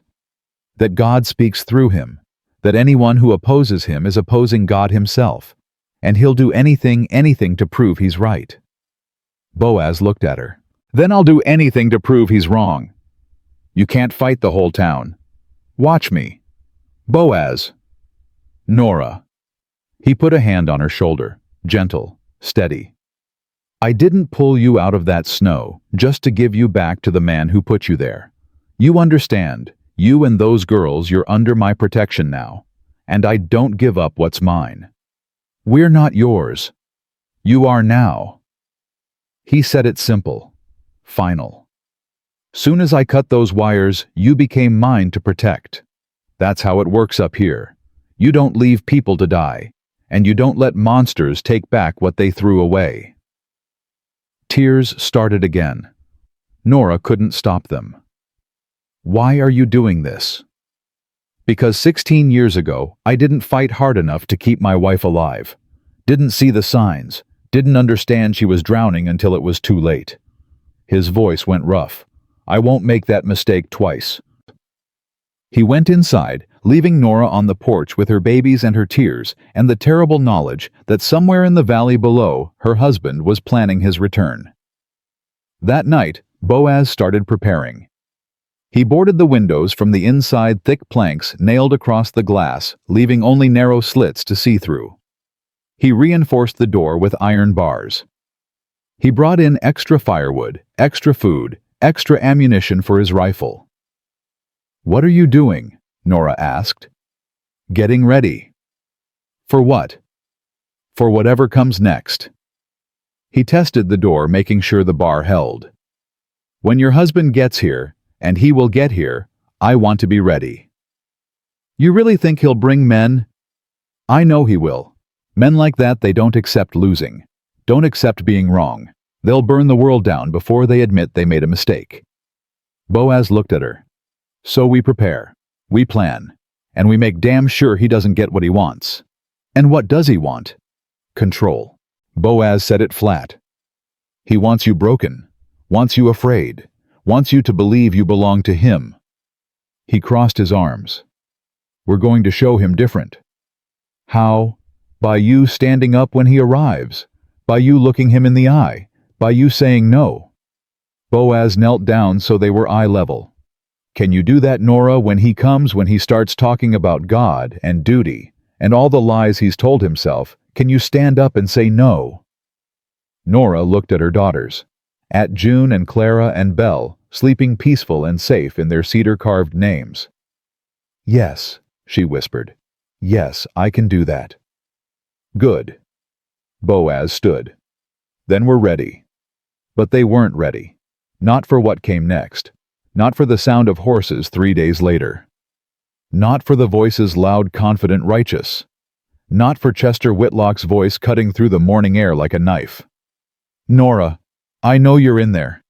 That God speaks through him. That anyone who opposes him is opposing God himself. And he'll do anything to prove he's right. Boaz looked at her. Then I'll do anything to prove he's wrong. You can't fight the whole town. Watch me. Boaz. Norah. He put a hand on her shoulder, gentle, steady. I didn't pull you out of that snow just to give you back to the man who put you there. You understand, you and those girls, you're under my protection now, and I don't give up what's mine. We're not yours. You are now. He said it simple, final. Soon as I cut those wires, you became mine to protect. That's how it works up here. You don't leave people to die, and you don't let monsters take back what they threw away. Tears started again. Norah couldn't stop them. Why are you doing this? Because 16 years ago, I didn't fight hard enough to keep my wife alive. Didn't see the signs. Didn't understand she was drowning until it was too late. His voice went rough. I won't make that mistake twice. He went inside, leaving Norah on the porch with her babies and her tears, and the terrible knowledge that somewhere in the valley below, her husband was planning his return. That night, Boaz started preparing. He boarded the windows from the inside, thick planks nailed across the glass, leaving only narrow slits to see through. He reinforced the door with iron bars. He brought in extra firewood, extra food, extra ammunition for his rifle. "What are you doing?" Norah asked. "Getting ready." "For what?" "For whatever comes next." He tested the door, making sure the bar held. "When your husband gets here, and he will get here, I want to be ready." "You really think he'll bring men?" "I know he will. Men like that, they don't accept losing. Don't accept being wrong. They'll burn the world down before they admit they made a mistake." Boaz looked at her. "So we prepare, we plan, and we make damn sure he doesn't get what he wants." "And what does he want?" "Control." Boaz said it flat. "He wants you broken, wants you afraid, wants you to believe you belong to him." He crossed his arms. "We're going to show him different." "How?" "By you standing up when he arrives, by you looking him in the eye, by you saying no." Boaz knelt down so they were eye level. "Can you do that, Norah, when he comes, when he starts talking about God and duty and all the lies he's told himself? Can you stand up and say no?" Norah looked at her daughters, at June and Clara and Belle, sleeping peaceful and safe in their cedar-carved names. "Yes," she whispered. "Yes, I can do that." "Good." Boaz stood. "Then we're ready." But they weren't ready. Not for what came next. Not for the sound of horses 3 days later. Not for the voices loud, confident, righteous. Not for Chester Whitlock's voice cutting through the morning air like a knife. "Norah, I know you're in there.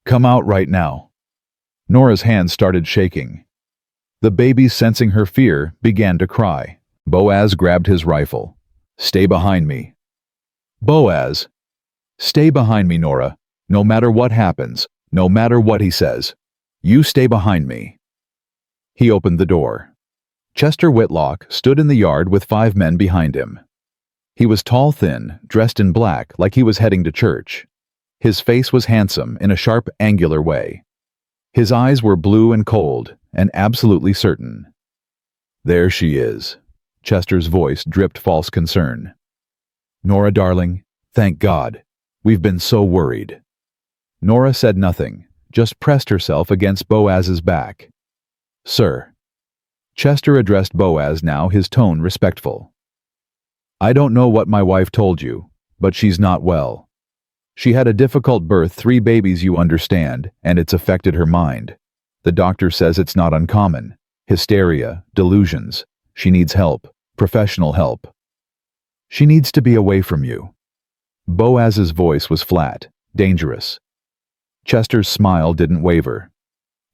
Come out right now." Norah's hands started shaking. The babies, sensing her fear, began to cry. Boaz grabbed his rifle. "Stay behind me." "Boaz!" "Stay behind me, Norah. No matter what happens, no matter what he says. You stay behind me." He opened the door. Chester Whitlock stood in the yard with 5 men behind him. He was tall, thin, dressed in black like he was heading to church. His face was handsome in a sharp, angular way. His eyes were blue and cold, and absolutely certain. "There she is." Chester's voice dripped false concern. "Norah, darling, thank God. We've been so worried." Norah said nothing, just pressed herself against Boaz's back. "Sir." Chester addressed Boaz now, his tone respectful. "I don't know what my wife told you, but she's not well. She had a difficult birth, 3 babies, you understand, and it's affected her mind. The doctor says it's not uncommon. Hysteria, delusions. She needs help, professional help. She needs to be away from you." Boaz's voice was flat, dangerous. Chester's smile didn't waver.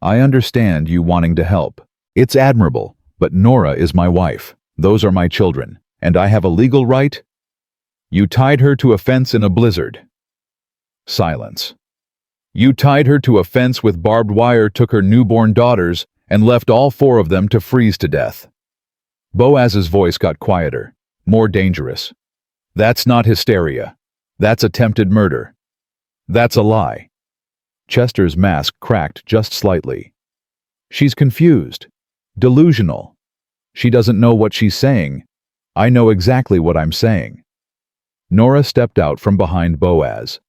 "I understand you wanting to help. It's admirable, but Norah is my wife. Those are my children, and I have a legal right." "You tied her to a fence in a blizzard." Silence. "You tied her to a fence with barbed wire, took her newborn daughters, and left all 4 of them to freeze to death." Boaz's voice got quieter, more dangerous. "That's not hysteria. That's attempted murder. That's a lie." Chester's mask cracked just slightly. "She's confused. Delusional. She doesn't know what she's saying. I know exactly what I'm saying." Norah stepped out from behind Boaz.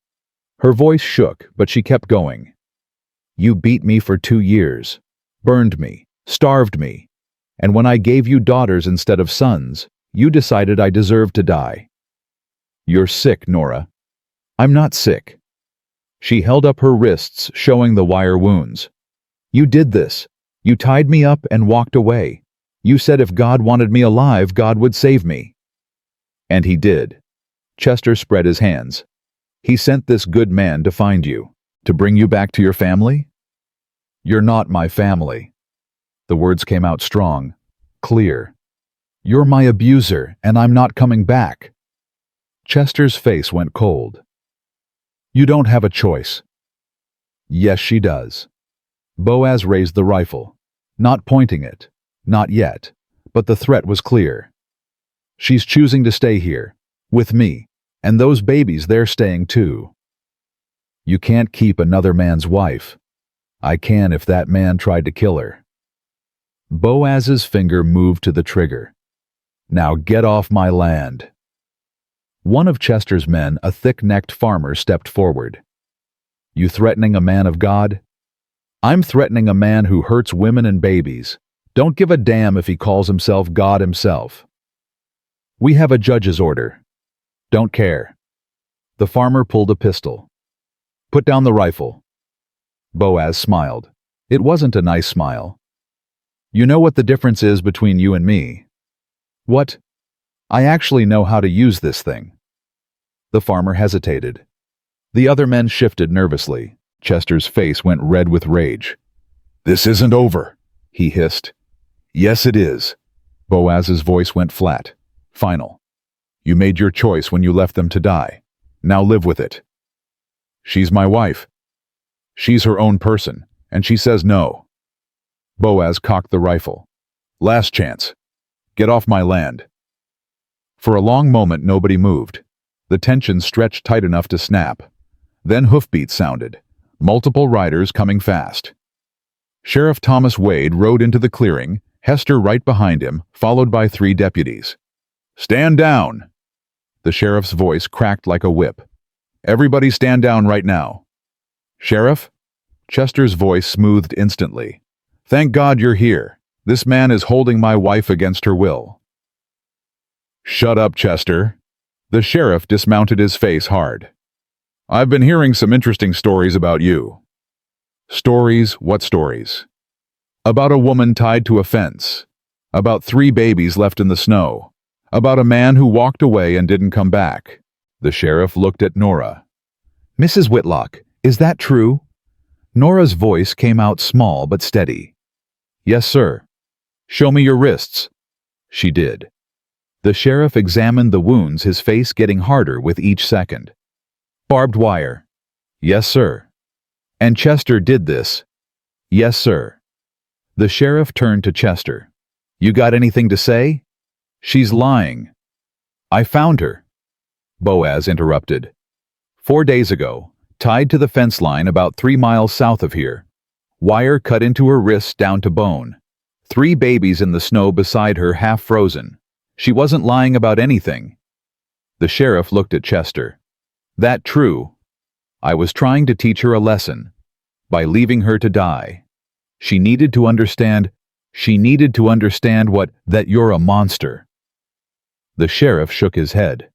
Her voice shook, but she kept going. "You beat me for 2 years, burned me, starved me, and when I gave you daughters instead of sons, you decided I deserved to die. You're sick, Norah." "I'm not sick." She held up her wrists, showing the wire wounds. "You did this. You tied me up and walked away. You said if God wanted me alive, God would save me." "And he did." Chester spread his hands. "He sent this good man to find you, to bring you back to your family?" "You're not my family." The words came out strong, clear. "You're my abuser, and I'm not coming back." Chester's face went cold. "You don't have a choice." "Yes, she does." Boaz raised the rifle. not pointing it. Not yet. But the threat was clear. She's choosing to stay here, with me, and those babies, they're staying too. You can't keep another man's wife. I can if that man tried to kill her. Boaz's finger moved to the trigger. Now get off my land. One of Chester's men, a thick-necked farmer, stepped forward. You threatening a man of God? I'm threatening a man who hurts women and babies. Don't give a damn if he calls himself God himself. We have a judge's order. Don't care. The farmer pulled a pistol. Put down the rifle. Boaz smiled. It wasn't a nice smile. You know what the difference is between you and me? What? I actually know how to use this thing. The farmer hesitated. The other men shifted nervously. Chester's face went red with rage. This isn't over, he hissed. Yes, it is. Boaz's voice went flat. Final. You made your choice when you left them to die. Now live with it. She's my wife. She's her own person, and she says no. Boaz cocked the rifle. Last chance. Get off my land. For a long moment nobody moved. The tension stretched tight enough to snap. Then hoofbeats sounded. Multiple riders coming fast. Sheriff Thomas Wade rode into the clearing, Hester right behind him, followed by 3 deputies. Stand down! The sheriff's voice cracked like a whip. Everybody stand down right now. Sheriff? Chester's voice smoothed instantly. Thank God you're here. This man is holding my wife against her will. Shut up, Chester. The sheriff dismounted, his face hard. I've been hearing some interesting stories about you. Stories? What stories? About a woman tied to a fence. About 3 babies left in the snow. About a man who walked away and didn't come back. The sheriff looked at Norah. Mrs. Whitlock, is that true? Norah's voice came out small but steady. Yes, sir. Show me your wrists. She did. The sheriff examined the wounds, his face getting harder with each second. Barbed wire. Yes, sir. And Chester did this. Yes, sir. The sheriff turned to Chester. You got anything to say? She's lying. I found her. Boaz interrupted. 4 days ago, tied to the fence line about 3 miles south of here. Wire cut into her wrists down to bone. 3 babies in the snow beside her, half frozen. She wasn't lying about anything. The sheriff looked at Chester. That true? I was trying to teach her a lesson. By leaving her to die. She needed to understand that you're a monster. The sheriff shook his head.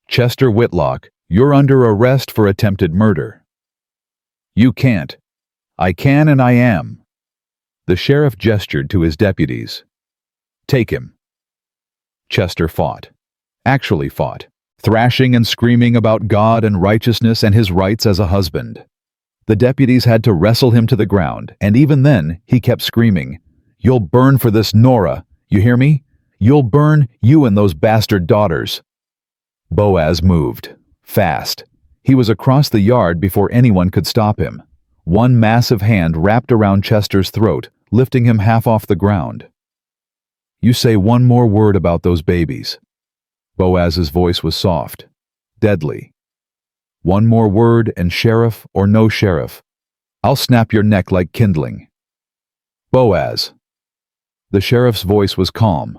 Chester Whitlock, you're under arrest for attempted murder. You can't. I can and I am. The sheriff gestured to his deputies. Take him. Chester fought. Actually fought. Thrashing and screaming about God and righteousness and his rights as a husband. The deputies had to wrestle him to the ground, and even then, he kept screaming, You'll burn for this, Norah. You hear me? You'll burn, you and those bastard daughters. Boaz moved. Fast. He was across the yard before anyone could stop him. One massive hand wrapped around Chester's throat, lifting him half off the ground. You say one more word about those babies. Boaz's voice was soft, deadly. One more word, and sheriff or no sheriff, I'll snap your neck like kindling. Boaz. The sheriff's voice was calm.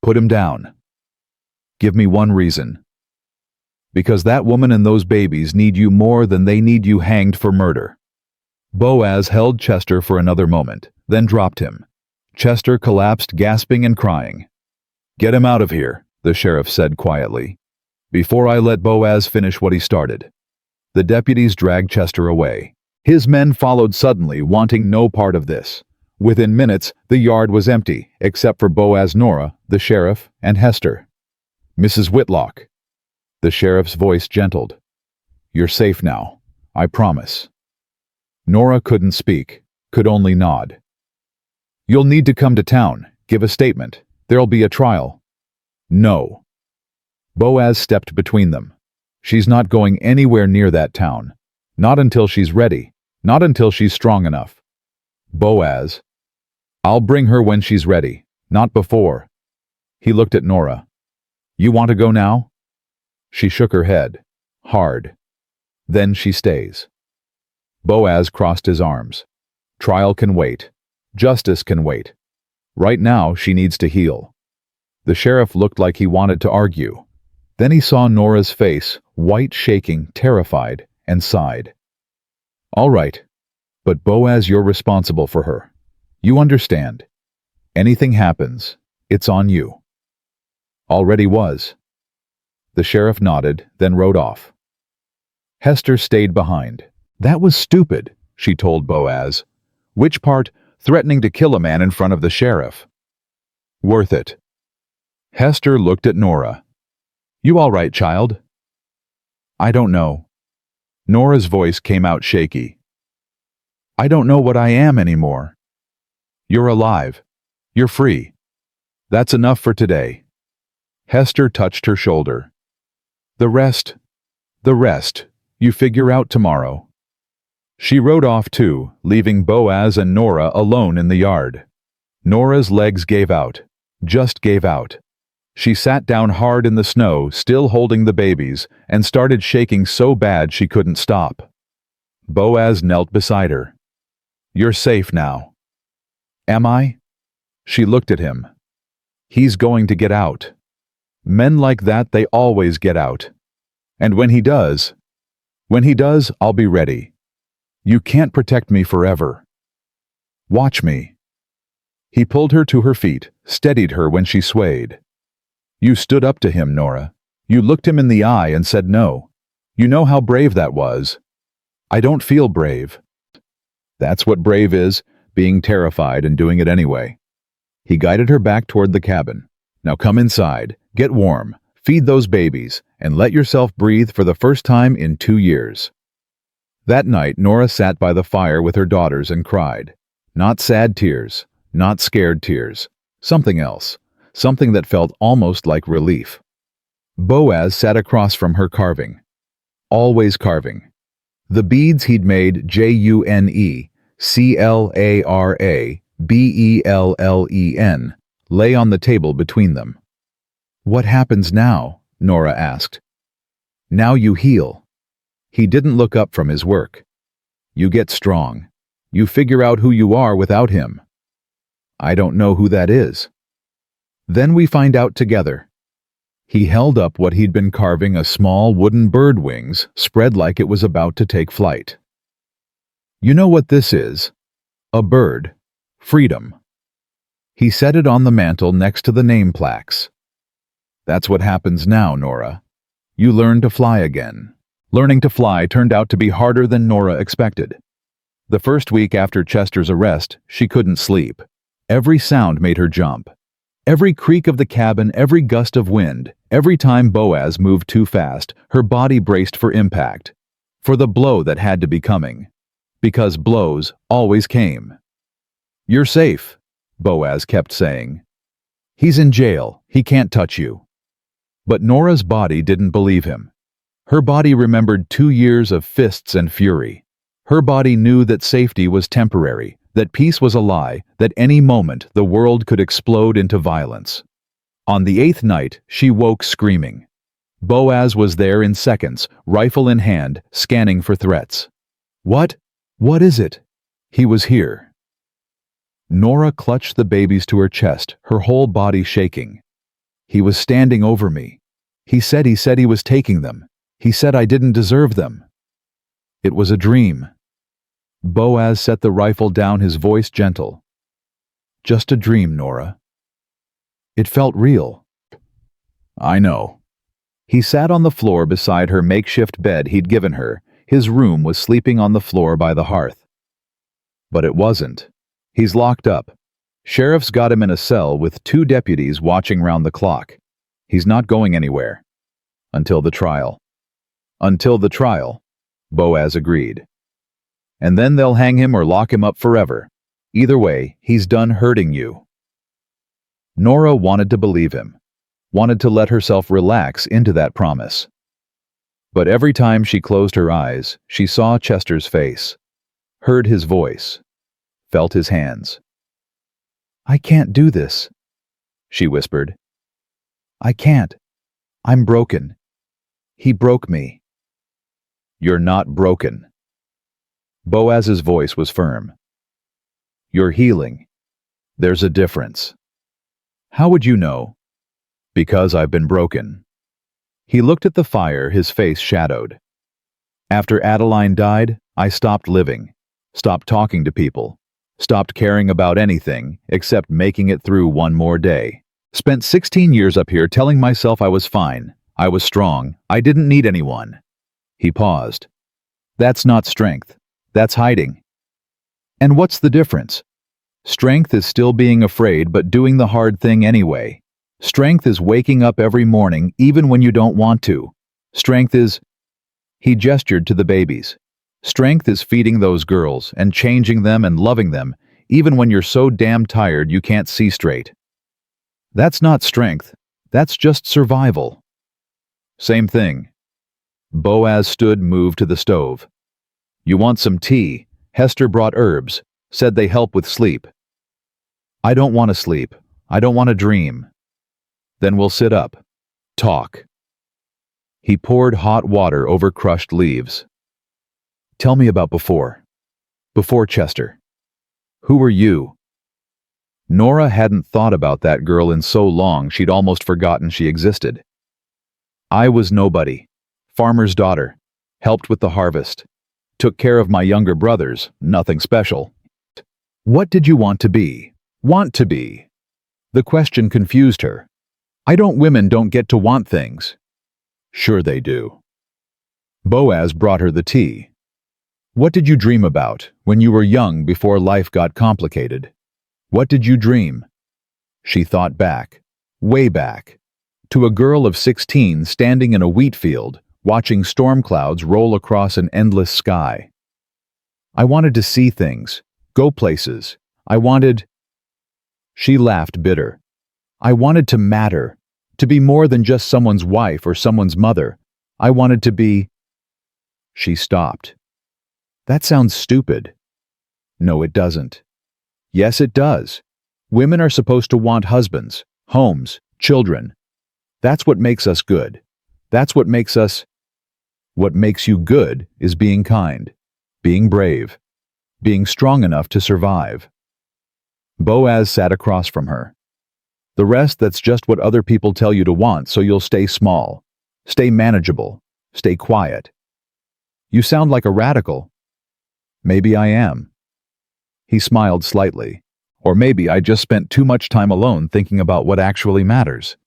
Put him down. Give me one reason. Because that woman and those babies need you more than they need you hanged for murder. Boaz held Chester for another moment, then dropped him. Chester collapsed, gasping and crying. Get him out of here, the sheriff said quietly, before I let Boaz finish what he started. The deputies dragged Chester away. His men followed suddenly, wanting no part of this. Within minutes, the yard was empty, except for Boaz, Norah, the sheriff, and Hester. Mrs. Whitlock. The sheriff's voice gentled. You're safe now. I promise. Norah couldn't speak, could only nod. You'll need to come to town, give a statement. There'll be a trial. No. Boaz stepped between them. She's not going anywhere near that town. Not until she's ready. Not until she's strong enough. Boaz. I'll bring her when she's ready, not before. He looked at Norah. You want to go now? She shook her head. Hard. Then she stays. Boaz crossed his arms. Trial can wait. Justice can wait. Right now, she needs to heal. The sheriff looked like he wanted to argue. Then he saw Norah's face, white, shaking, terrified, and sighed. All right. But Boaz, you're responsible for her. You understand. Anything happens, it's on you. Already was. The sheriff nodded, then rode off. Hester stayed behind. That was stupid, she told Boaz. Which part? Threatening to kill a man in front of the sheriff. Worth it. Hester looked at Norah. You all right, child? I don't know. Norah's voice came out shaky. I don't know what I am anymore. You're alive. You're free. That's enough for today. Hester touched her shoulder. The rest, you figure out tomorrow. She rode off too, leaving Boaz and Norah alone in the yard. Norah's legs gave out, just gave out. She sat down hard in the snow, still holding the babies, and started shaking so bad she couldn't stop. Boaz knelt beside her. You're safe now. Am I? She looked at him. He's going to get out. Men like that, they always get out. And when he does, I'll be ready. You can't protect me forever. Watch me. He pulled her to her feet, steadied her when she swayed. You stood up to him, Norah. You looked him in the eye and said no. You know how brave that was. I don't feel brave. That's what brave is, being terrified and doing it anyway. He guided her back toward the cabin. Now come inside, get warm, feed those babies, and let yourself breathe for the first time in 2 years. That night, Norah sat by the fire with her daughters and cried. Not sad tears, not scared tears. Something else. Something that felt almost like relief. Boaz sat across from her carving. Always carving. The beads he'd made JUNECLARABELLEN lay on the table between them. What happens now? Norah asked. Now you heal. He didn't look up from his work. You get strong. You figure out who you are without him. I don't know who that is. Then we find out together. He held up what he'd been carving, a small wooden bird wings spread like it was about to take flight. You know what this is? A bird. Freedom. He set it on the mantel next to the name plaques. That's what happens now, Norah. You learn to fly again. Learning to fly turned out to be harder than Norah expected. The first week after Chester's arrest, she couldn't sleep. Every sound made her jump. Every creak of the cabin, every gust of wind, every time Boaz moved too fast, her body braced for impact. For the blow that had to be coming. Because blows always came. You're safe, Boaz kept saying. He's in jail. He can't touch you. But Norah's body didn't believe him. Her body remembered 2 years of fists and fury. Her body knew that safety was temporary, that peace was a lie, that any moment the world could explode into violence. On the 8th night, she woke screaming. Boaz was there in seconds, rifle in hand, scanning for threats. What? What is it? He was here. Norah clutched the babies to her chest, her whole body shaking. He was standing over me. He said he was taking them. He said I didn't deserve them. It was a dream. Boaz set the rifle down, his voice gentle. Just a dream, Norah. It felt real. I know. He sat on the floor beside her makeshift bed he'd given her. His room was sleeping on the floor by the hearth. But it wasn't. He's locked up. Sheriff's got him in a cell with 2 deputies watching round the clock. He's not going anywhere. Until the trial. Until the trial, Boaz agreed. And then they'll hang him or lock him up forever. Either way, he's done hurting you. Norah wanted to believe him, wanted to let herself relax into that promise. But every time she closed her eyes, she saw Chester's face, heard his voice, felt his hands. I can't do this, she whispered. I can't. I'm broken. He broke me. You're not broken. Boaz's voice was firm. You're healing. There's a difference. How would you know? Because I've been broken. He looked at the fire, his face shadowed. After Adeline died, I stopped living, stopped talking to people, stopped caring about anything except making it through one more day. Spent 16 years up here telling myself I was fine, I was strong, I didn't need anyone. He paused. That's not strength. That's hiding. And what's the difference? Strength is still being afraid but doing the hard thing anyway. Strength is waking up every morning even when you don't want to. Strength is... He gestured to the babies. Strength is feeding those girls and changing them and loving them even when you're so damn tired you can't see straight. That's not strength. That's just survival. Same thing. Boaz stood, moved to the stove. You want some tea? Hester brought herbs, said they help with sleep. I don't want to sleep. I don't want to dream. Then we'll sit up. Talk. He poured hot water over crushed leaves. Tell me about before. Before Chester. Who were you? Norah hadn't thought about that girl in so long she'd almost forgotten she existed. I was nobody. Farmer's daughter. Helped with the harvest. Took care of my younger brothers. Nothing special. What did you want to be? Want to be? The question confused her. Women don't get to want things. Sure they do. Boaz brought her the tea. What did you dream about when you were young before life got complicated? What did you dream? She thought back, way back, to a girl of 16 standing in a wheat field, watching storm clouds roll across an endless sky. I wanted to see things, go places. She laughed bitter. I wanted to matter, to be more than just someone's wife or someone's mother. I wanted to be... She stopped. That sounds stupid. No, it doesn't. Yes, it does. Women are supposed to want husbands, homes, children. That's what makes us good. That's what makes us... What makes you good is being kind, being brave, being strong enough to survive. Boaz sat across from her. The rest, that's just what other people tell you to want, so you'll stay small, stay manageable, stay quiet. You sound like a radical. Maybe I am. He smiled slightly. Or maybe I just spent too much time alone thinking about what actually matters.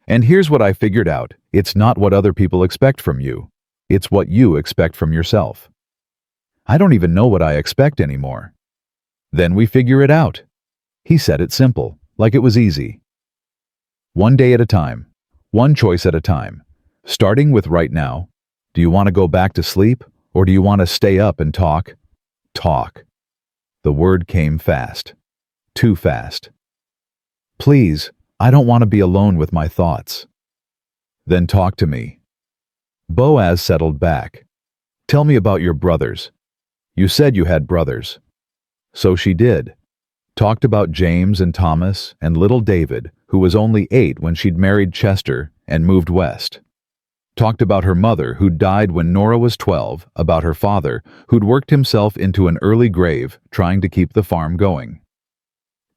And here's what I figured out. It's not what other people expect from you. It's what you expect from yourself. I don't even know what I expect anymore. Then we figure it out. He said it simple, like it was easy. One day at a time, one choice at a time. Starting with right now, do you want to go back to sleep, or do you want to stay up and talk? Talk. The word came fast. Too fast. Please, I don't want to be alone with my thoughts. Then talk to me. Boaz settled back. Tell me about your brothers. You said you had brothers. So she did. Talked about James and Thomas and little David, who was only 8 when she'd married Chester and moved west. Talked about her mother, who died when Norah was 12, about her father, who'd worked himself into an early grave trying to keep the farm going.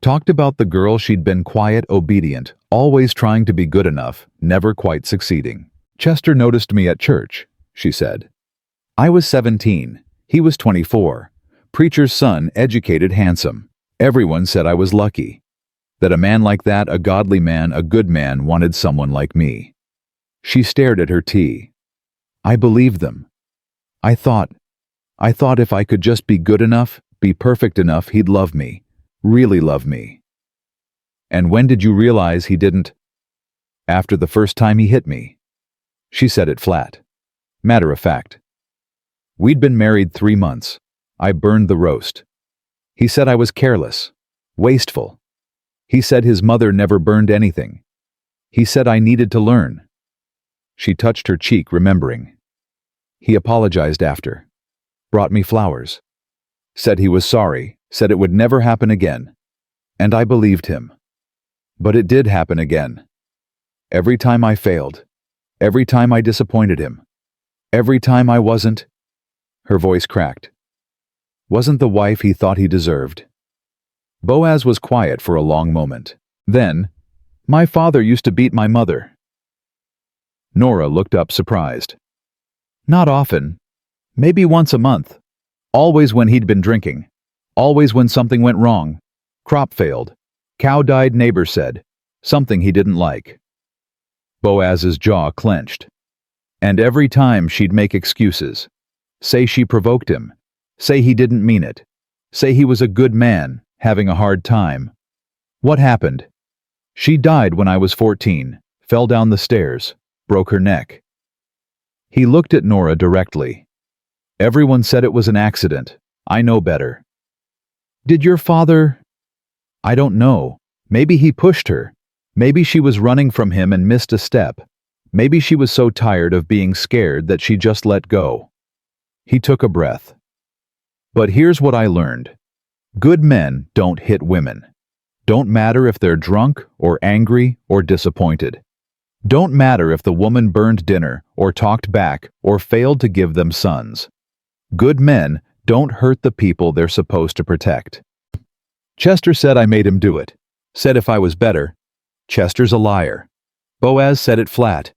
Talked about the girl she'd been quiet, obedient, always trying to be good enough, never quite succeeding. Chester noticed me at church, she said. I was 17. He was 24. Preacher's son, educated, handsome. Everyone said I was lucky. That a man like that, a godly man, a good man, wanted someone like me. She stared at her tea. I believed them. I thought if I could just be good enough, be perfect enough, he'd love me. Really love me. And when did you realize he didn't? After the first time he hit me. She said it flat. Matter of fact. We'd been married 3 months. I burned the roast. He said I was careless, wasteful. He said his mother never burned anything. He said I needed to learn. She touched her cheek, remembering. He apologized after. Brought me flowers. Said he was sorry, said it would never happen again. And I believed him. But it did happen again. Every time I failed. Every time I disappointed him. Every time I wasn't. Her voice cracked. Wasn't the wife he thought he deserved. Boaz was quiet for a long moment. Then, my father used to beat my mother. Norah looked up surprised. Not often. Maybe once a month. Always when he'd been drinking. Always when something went wrong. Crop failed. Cow died, neighbor said. Something he didn't like. Boaz's jaw clenched. And every time she'd make excuses. Say she provoked him. Say he didn't mean it. Say he was a good man, having a hard time. What happened? She died when I was 14, fell down the stairs, broke her neck. He looked at Norah directly. Everyone said it was an accident. I know better. Did your father? I don't know. Maybe he pushed her. Maybe she was running from him and missed a step. Maybe she was so tired of being scared that she just let go. He took a breath. But here's what I learned. Good men don't hit women. Don't matter if they're drunk or angry or disappointed. Don't matter if the woman burned dinner or talked back or failed to give them sons. Good men don't hurt the people they're supposed to protect. Chester said I made him do it. Said if I was better. Chester's a liar. Boaz said it flat.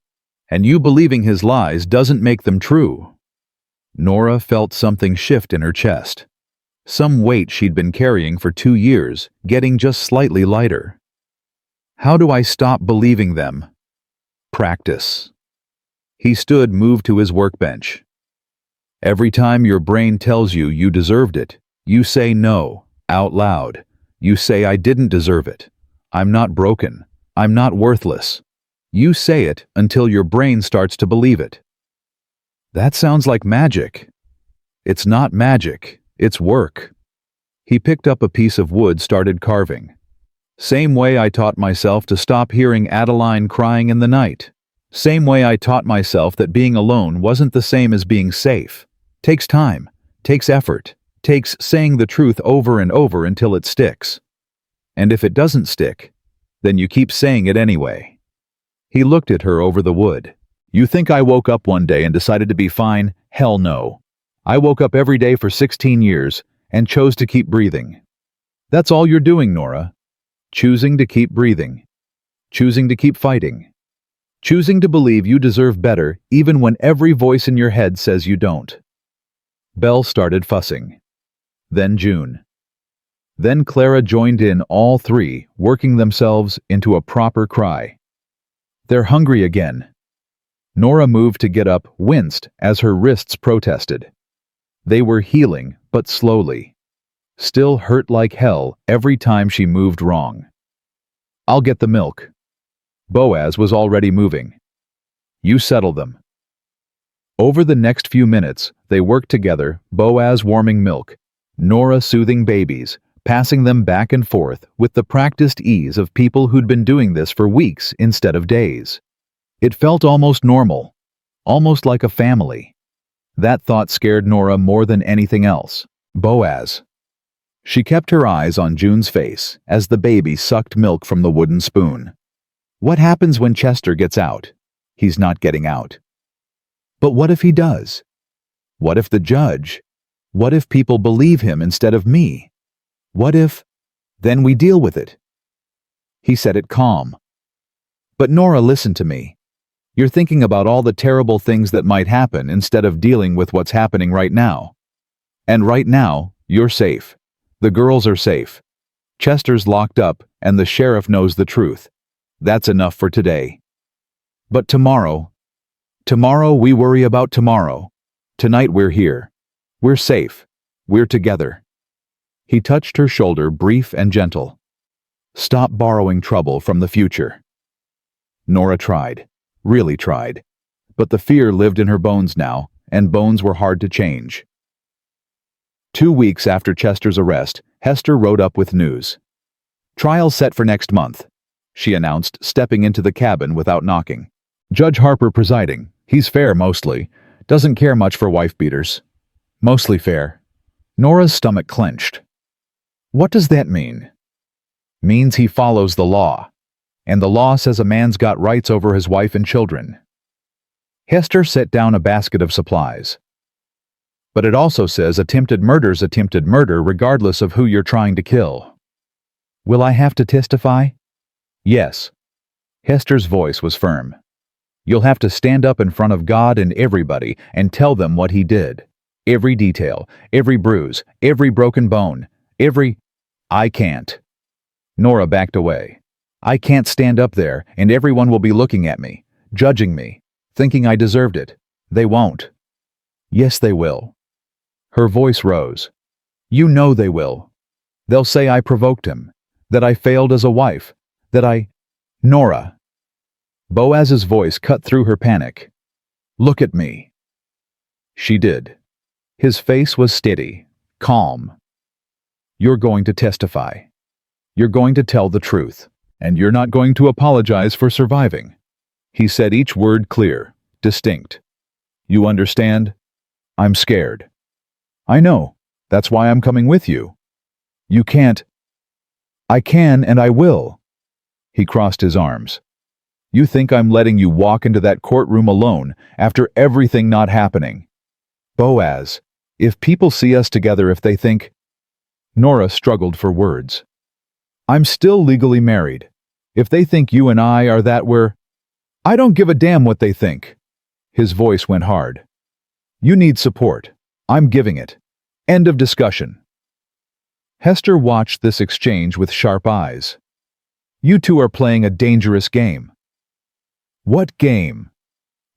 And you believing his lies doesn't make them true. Norah felt something shift in her chest. Some weight she'd been carrying for 2 years, getting just slightly lighter. How do I stop believing them? Practice. He stood, moved to his workbench. Every time your brain tells you you deserved it, you say no, out loud. You say I didn't deserve it. I'm not broken. I'm not worthless. You say it until your brain starts to believe it. That sounds like magic. It's not magic, it's work. He picked up a piece of wood, started carving. Same way I taught myself to stop hearing Adeline crying in the night. Same way I taught myself that being alone wasn't the same as being safe. Takes time, takes effort, takes saying the truth over and over until it sticks. And if it doesn't stick, then you keep saying it anyway. He looked at her over the wood. You think I woke up one day and decided to be fine? Hell no. I woke up every day for 16 years and chose to keep breathing. That's all you're doing, Norah. Choosing to keep breathing. Choosing to keep fighting. Choosing to believe you deserve better even when every voice in your head says you don't. Belle started fussing. Then June. Then Clara joined in, all three working themselves into a proper cry. They're hungry again. Norah moved to get up, winced as her wrists protested. They were healing, but slowly. Still hurt like hell every time she moved wrong. I'll get the milk. Boaz was already moving. You settle them. Over the next few minutes, they worked together, Boaz warming milk, Norah soothing babies, passing them back and forth with the practiced ease of people who'd been doing this for weeks instead of days. It felt almost normal, almost like a family. That thought scared Norah more than anything else. Boaz. She kept her eyes on June's face as the baby sucked milk from the wooden spoon. What happens when Chester gets out? He's not getting out. But what if he does? What if the judge? What if people believe him instead of me? What if? Then we deal with it. He said it calm. But Norah, listen to me. You're thinking about all the terrible things that might happen instead of dealing with what's happening right now. And right now, you're safe. The girls are safe. Chester's locked up and the sheriff knows the truth. That's enough for today. But tomorrow we worry about tomorrow. Tonight we're here. We're safe. We're together. He touched her shoulder, brief and gentle. Stop borrowing trouble from the future. Norah tried, really tried. But the fear lived in her bones now, and bones were hard to change. 2 weeks after Chester's arrest, Hester rode up with news. Trial set for next month, she announced, stepping into the cabin without knocking. Judge Harper presiding. He's fair mostly. Doesn't care much for wife beaters. Mostly fair. Norah's stomach clenched. What does that mean? means he follows the law. And the law says a man's got rights over his wife and children. Hester set down a basket of supplies. But it also says attempted murder's attempted murder regardless of who you're trying to kill. Will I have to testify? Yes. Hester's voice was firm. You'll have to stand up in front of God and everybody and tell them what he did. Every detail, every bruise, every broken bone, I can't. Norah backed away. I can't stand up there and everyone will be looking at me, judging me, thinking I deserved it. They won't. Yes, they will. Her voice rose. You know they will. They'll say I provoked him, that I failed as a wife, Norah. Boaz's voice cut through her panic. Look at me. She did. His face was steady, calm. You're going to testify. You're going to tell the truth, and you're not going to apologize for surviving. He said each word clear, distinct. You understand? I'm scared. I know. That's why I'm coming with you. You can't. I can and I will. He crossed his arms. You think I'm letting you walk into that courtroom alone after everything not happening? Boaz, if people see us together, if they think... Norah struggled for words. I'm still legally married. If they think you and I are that, I don't give a damn what they think. His voice went hard. You need support. I'm giving it. End of discussion. Hester watched this exchange with sharp eyes. You two are playing a dangerous game. What game?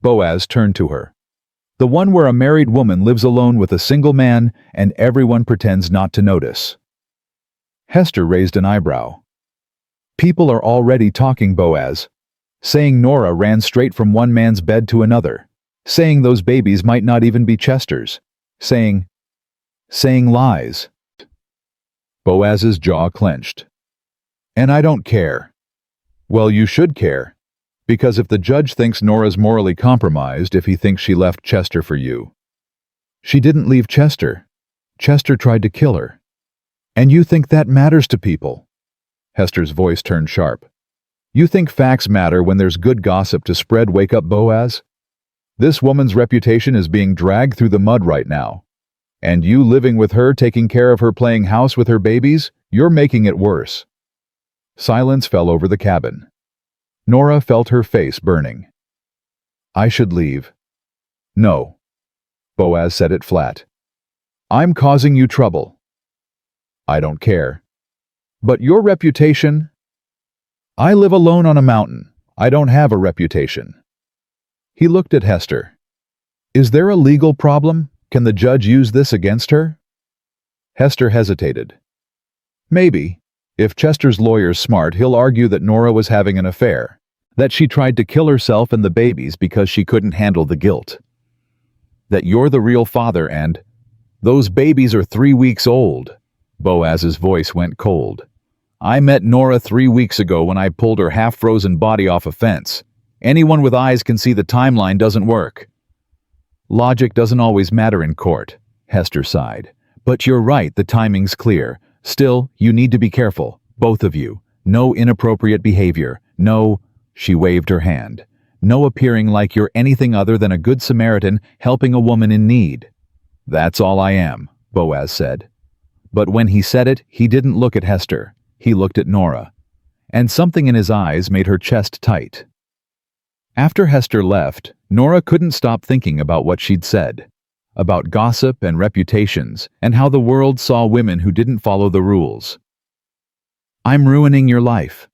Boaz turned to her. The one where a married woman lives alone with a single man and everyone pretends not to notice. Hester raised an eyebrow. People are already talking, Boaz. Saying Norah ran straight from one man's bed to another. Saying those babies might not even be Chester's. Saying lies. Boaz's jaw clenched. And I don't care. Well, you should care. Because if the judge thinks Norah's morally compromised, if he thinks she left Chester for you. She didn't leave Chester. Chester tried to kill her. And you think that matters to people? Hester's voice turned sharp. You think facts matter when there's good gossip to spread? Wake up, Boaz. This woman's reputation is being dragged through the mud right now. And you living with her, taking care of her, playing house with her babies, you're making it worse. Silence fell over the cabin. Norah felt her face burning. I should leave. No. Boaz said it flat. I'm causing you trouble. I don't care. But your reputation? I live alone on a mountain. I don't have a reputation. He looked at Hester. Is there a legal problem? Can the judge use this against her? Hester hesitated. Maybe. If Chester's lawyer's smart, he'll argue that Norah was having an affair, that she tried to kill herself and the babies because she couldn't handle the guilt. That you're the real father and... Those babies are 3 weeks old. Boaz's voice went cold. I met Norah 3 weeks ago when I pulled her half-frozen body off a fence. Anyone with eyes can see the timeline doesn't work. Logic doesn't always matter in court, Hester sighed. But you're right, the timing's clear. Still, you need to be careful, both of you. No inappropriate behavior. No, she waved her hand. No appearing like you're anything other than a good Samaritan helping a woman in need. That's all I am, Boaz said. But when he said it, he didn't look at Hester. He looked at Norah. And something in his eyes made her chest tight. After Hester left, Norah couldn't stop thinking about what she'd said. About gossip and reputations, and how the world saw women who didn't follow the rules. I'm ruining your life,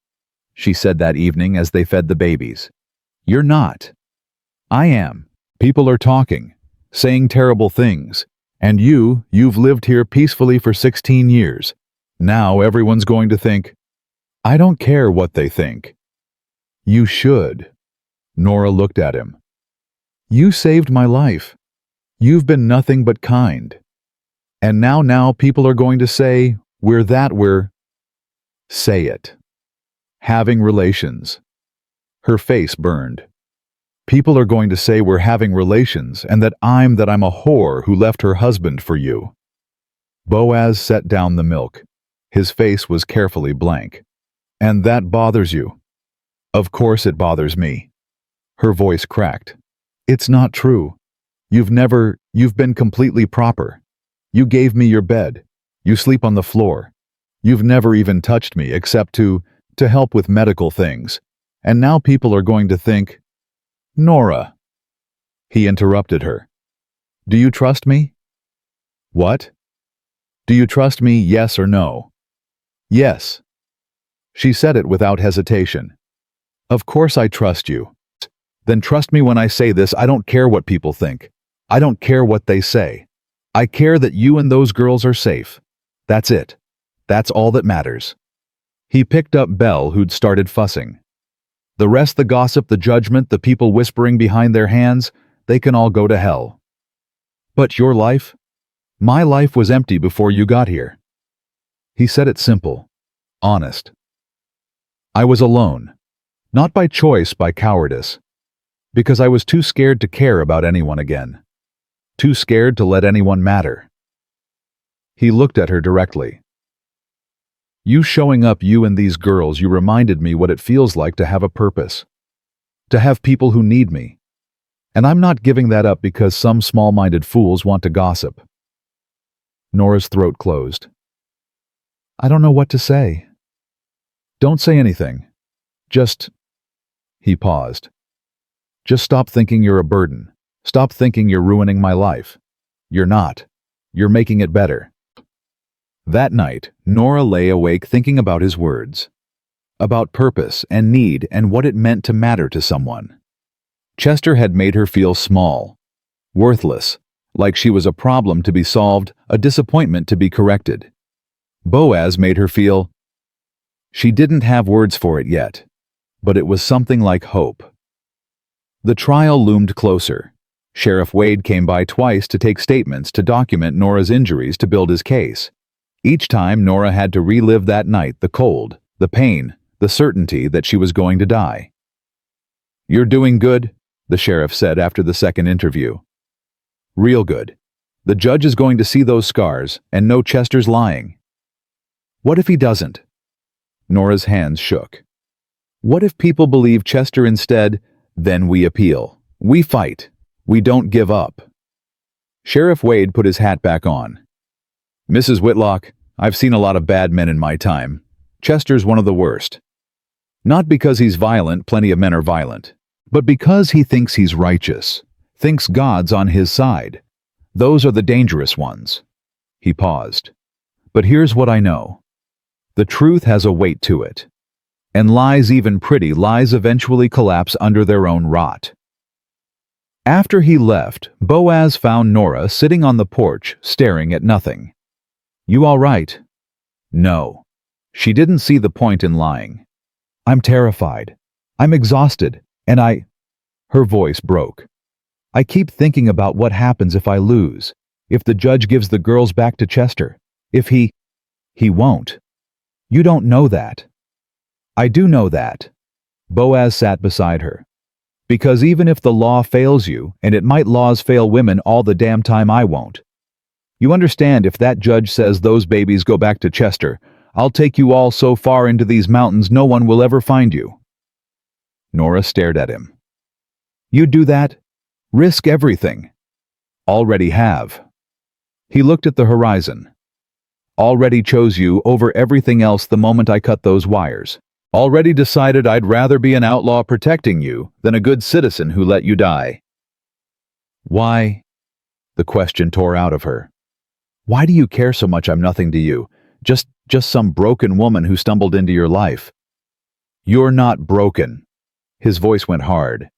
she said that evening as they fed the babies. You're not. I am. People are talking, saying terrible things. And you've lived here peacefully for 16 years. Now everyone's going to think, I don't care what they think. You should. Norah looked at him. You saved my life. You've been nothing but kind. And now people are going to say, we're... Say it. Having relations. Her face burned. People are going to say we're having relations and that I'm a whore who left her husband for you. Boaz set down the milk. His face was carefully blank. And that bothers you. Of course it bothers me. Her voice cracked. It's not true. You've been completely proper. You gave me your bed. You sleep on the floor. You've never even touched me except to help with medical things. And now people are going to think, Norah. He interrupted her. Do you trust me? What? Do you trust me, yes or no? Yes. She said it without hesitation. Of course I trust you. Then trust me when I say this. I don't care what people think. I don't care what they say. I care that you and those girls are safe. That's it. That's all that matters. He picked up Belle, who'd started fussing. The rest, the gossip, the judgment, the people whispering behind their hands, they can all go to hell. But your life? My life was empty before you got here. He said it simple, honest. I was alone. Not by choice, by cowardice. Because I was too scared to care about anyone again. Too scared to let anyone matter. He looked at her directly. You showing up, you and these girls, you reminded me what it feels like to have a purpose. To have people who need me. And I'm not giving that up because some small-minded fools want to gossip. Norah's throat closed. I don't know what to say. Don't say anything. Just... He paused. Just stop thinking you're a burden. Stop thinking you're ruining my life. You're not. You're making it better. That night, Norah lay awake thinking about his words. About purpose and need and what it meant to matter to someone. Chester had made her feel small, worthless, like she was a problem to be solved, a disappointment to be corrected. Boaz made her feel... She didn't have words for it yet, but it was something like hope. The trial loomed closer. Sheriff Wade came by twice to take statements to document Norah's injuries to build his case. Each time, Norah had to relive that night, the cold, the pain, the certainty that she was going to die. You're doing good, the sheriff said after the second interview. Real good. The judge is going to see those scars and know Chester's lying. What if he doesn't? Norah's hands shook. What if people believe Chester instead? Then we appeal. We fight. We don't give up. Sheriff Wade put his hat back on. Mrs. Whitlock, I've seen a lot of bad men in my time. Chester's one of the worst. Not because he's violent, plenty of men are violent, but because he thinks he's righteous, thinks God's on his side. Those are the dangerous ones. He paused. But here's what I know. The truth has a weight to it. And lies, even pretty lies, eventually collapse under their own rot. After he left, Boaz found Norah sitting on the porch, staring at nothing. You all right? No. She didn't see the point in lying. I'm terrified. I'm exhausted, and Her voice broke. I keep thinking about what happens if I lose, if the judge gives the girls back to Chester, if he won't. You don't know that. I do know that. Boaz sat beside her. Because even if the law fails you, and it might laws fail women all the damn time, I won't. You understand, if that judge says those babies go back to Chester, I'll take you all so far into these mountains no one will ever find you. Norah stared at him. You'd do that? Risk everything? Already have. He looked at the horizon. Already chose you over everything else the moment I cut those wires. Already decided I'd rather be an outlaw protecting you than a good citizen who let you die. Why? The question tore out of her. Why do you care so much I'm nothing to you? Just some broken woman who stumbled into your life. You're not broken. His voice went hard.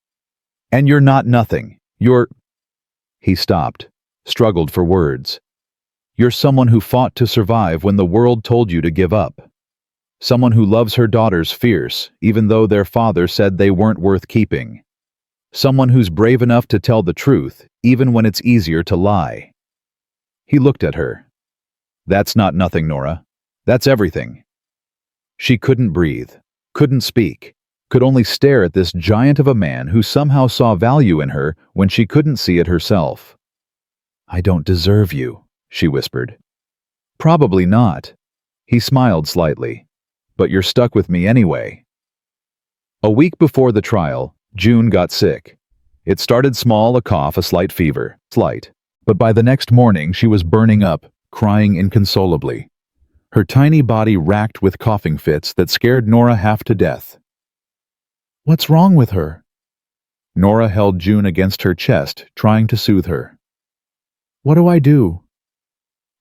And you're not nothing. You're... He stopped, struggled for words. You're someone who fought to survive when the world told you to give up. Someone who loves her daughters fierce, even though their father said they weren't worth keeping. Someone who's brave enough to tell the truth, even when it's easier to lie. He looked at her. That's not nothing, Norah. That's everything. She couldn't breathe, couldn't speak, could only stare at this giant of a man who somehow saw value in her when she couldn't see it herself. I don't deserve you, she whispered. Probably not. He smiled slightly. but you're stuck with me anyway." A week before the trial, June got sick. It started small, a cough, a slight fever. Slight. But by the next morning, she was burning up, crying inconsolably. Her tiny body racked with coughing fits that scared Norah half to death. "What's wrong with her?" Norah held June against her chest, trying to soothe her. "What do I do?"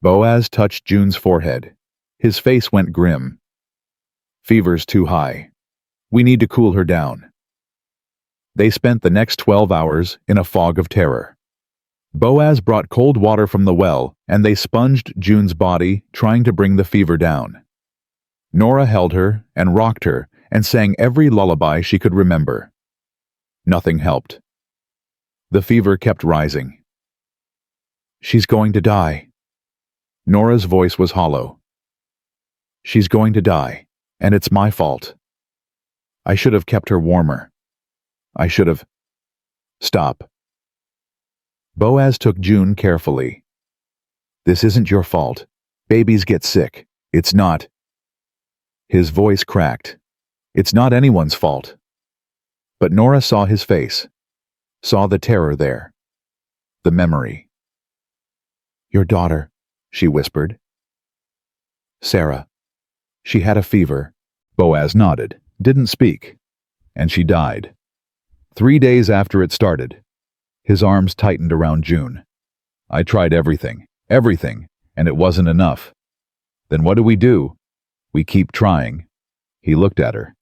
Boaz touched June's forehead. His face went grim. "Fever's too high. We need to cool her down." They spent the next 12 hours in a fog of terror. Boaz brought cold water from the well, and they sponged June's body, trying to bring the fever down. Norah held her and rocked her and sang every lullaby she could remember. Nothing helped. The fever kept rising. "She's going to die." Norah's voice was hollow. "She's going to die, and it's my fault. I should have kept her warmer. I should have—" "Stop." Boaz took June carefully. "This isn't your fault. Babies get sick. It's not." His voice cracked. "It's not anyone's fault." But Norah saw his face, saw the terror there, the memory. "Your daughter," she whispered. "Sarah. She had a fever." Boaz nodded, didn't speak, and she died. 3 days after it started. His arms tightened around June. "I tried everything, and it wasn't enough." "Then what do? We keep trying." He looked at her.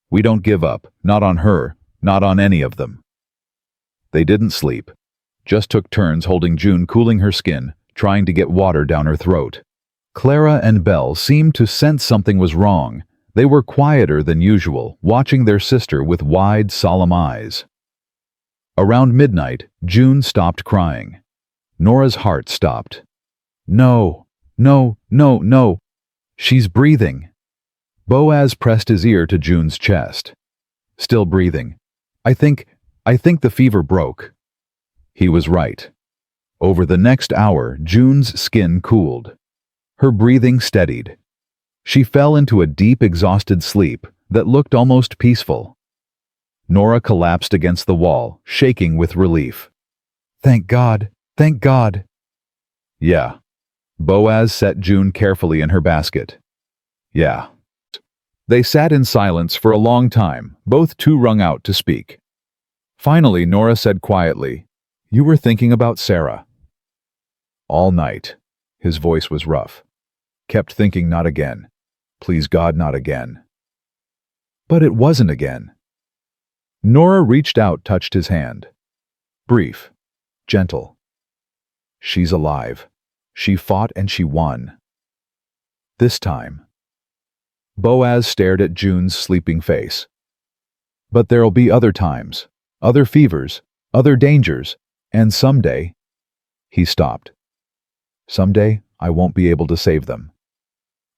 "We don't give up, not on her, not on any of them." They didn't sleep, just took turns holding June, cooling her skin, trying to get water down her throat. Clara and Belle seemed to sense something was wrong. They were quieter than usual, watching their sister with wide, solemn eyes. Around midnight, June stopped crying. Norah's heart stopped. "No, no, no, no. She's breathing." Boaz pressed his ear to June's chest. "Still breathing. I think the fever broke." He was right. Over the next hour, June's skin cooled. Her breathing steadied. She fell into a deep, exhausted sleep that looked almost peaceful. Norah collapsed against the wall, shaking with relief. "Thank God, thank God." "Yeah." Boaz set June carefully in her basket. "Yeah." They sat in silence for a long time, both too wrung out to speak. Finally, Norah said quietly, "You were thinking about Sarah." "All night." His voice was rough. "Kept thinking not again. Please God, not again." But it wasn't again. Norah reached out, touched his hand. Brief, gentle. "She's alive. She fought and she won. This time." Boaz stared at June's sleeping face. "But there'll be other times, other fevers, other dangers, and someday—" He stopped. "Someday, I won't be able to save them."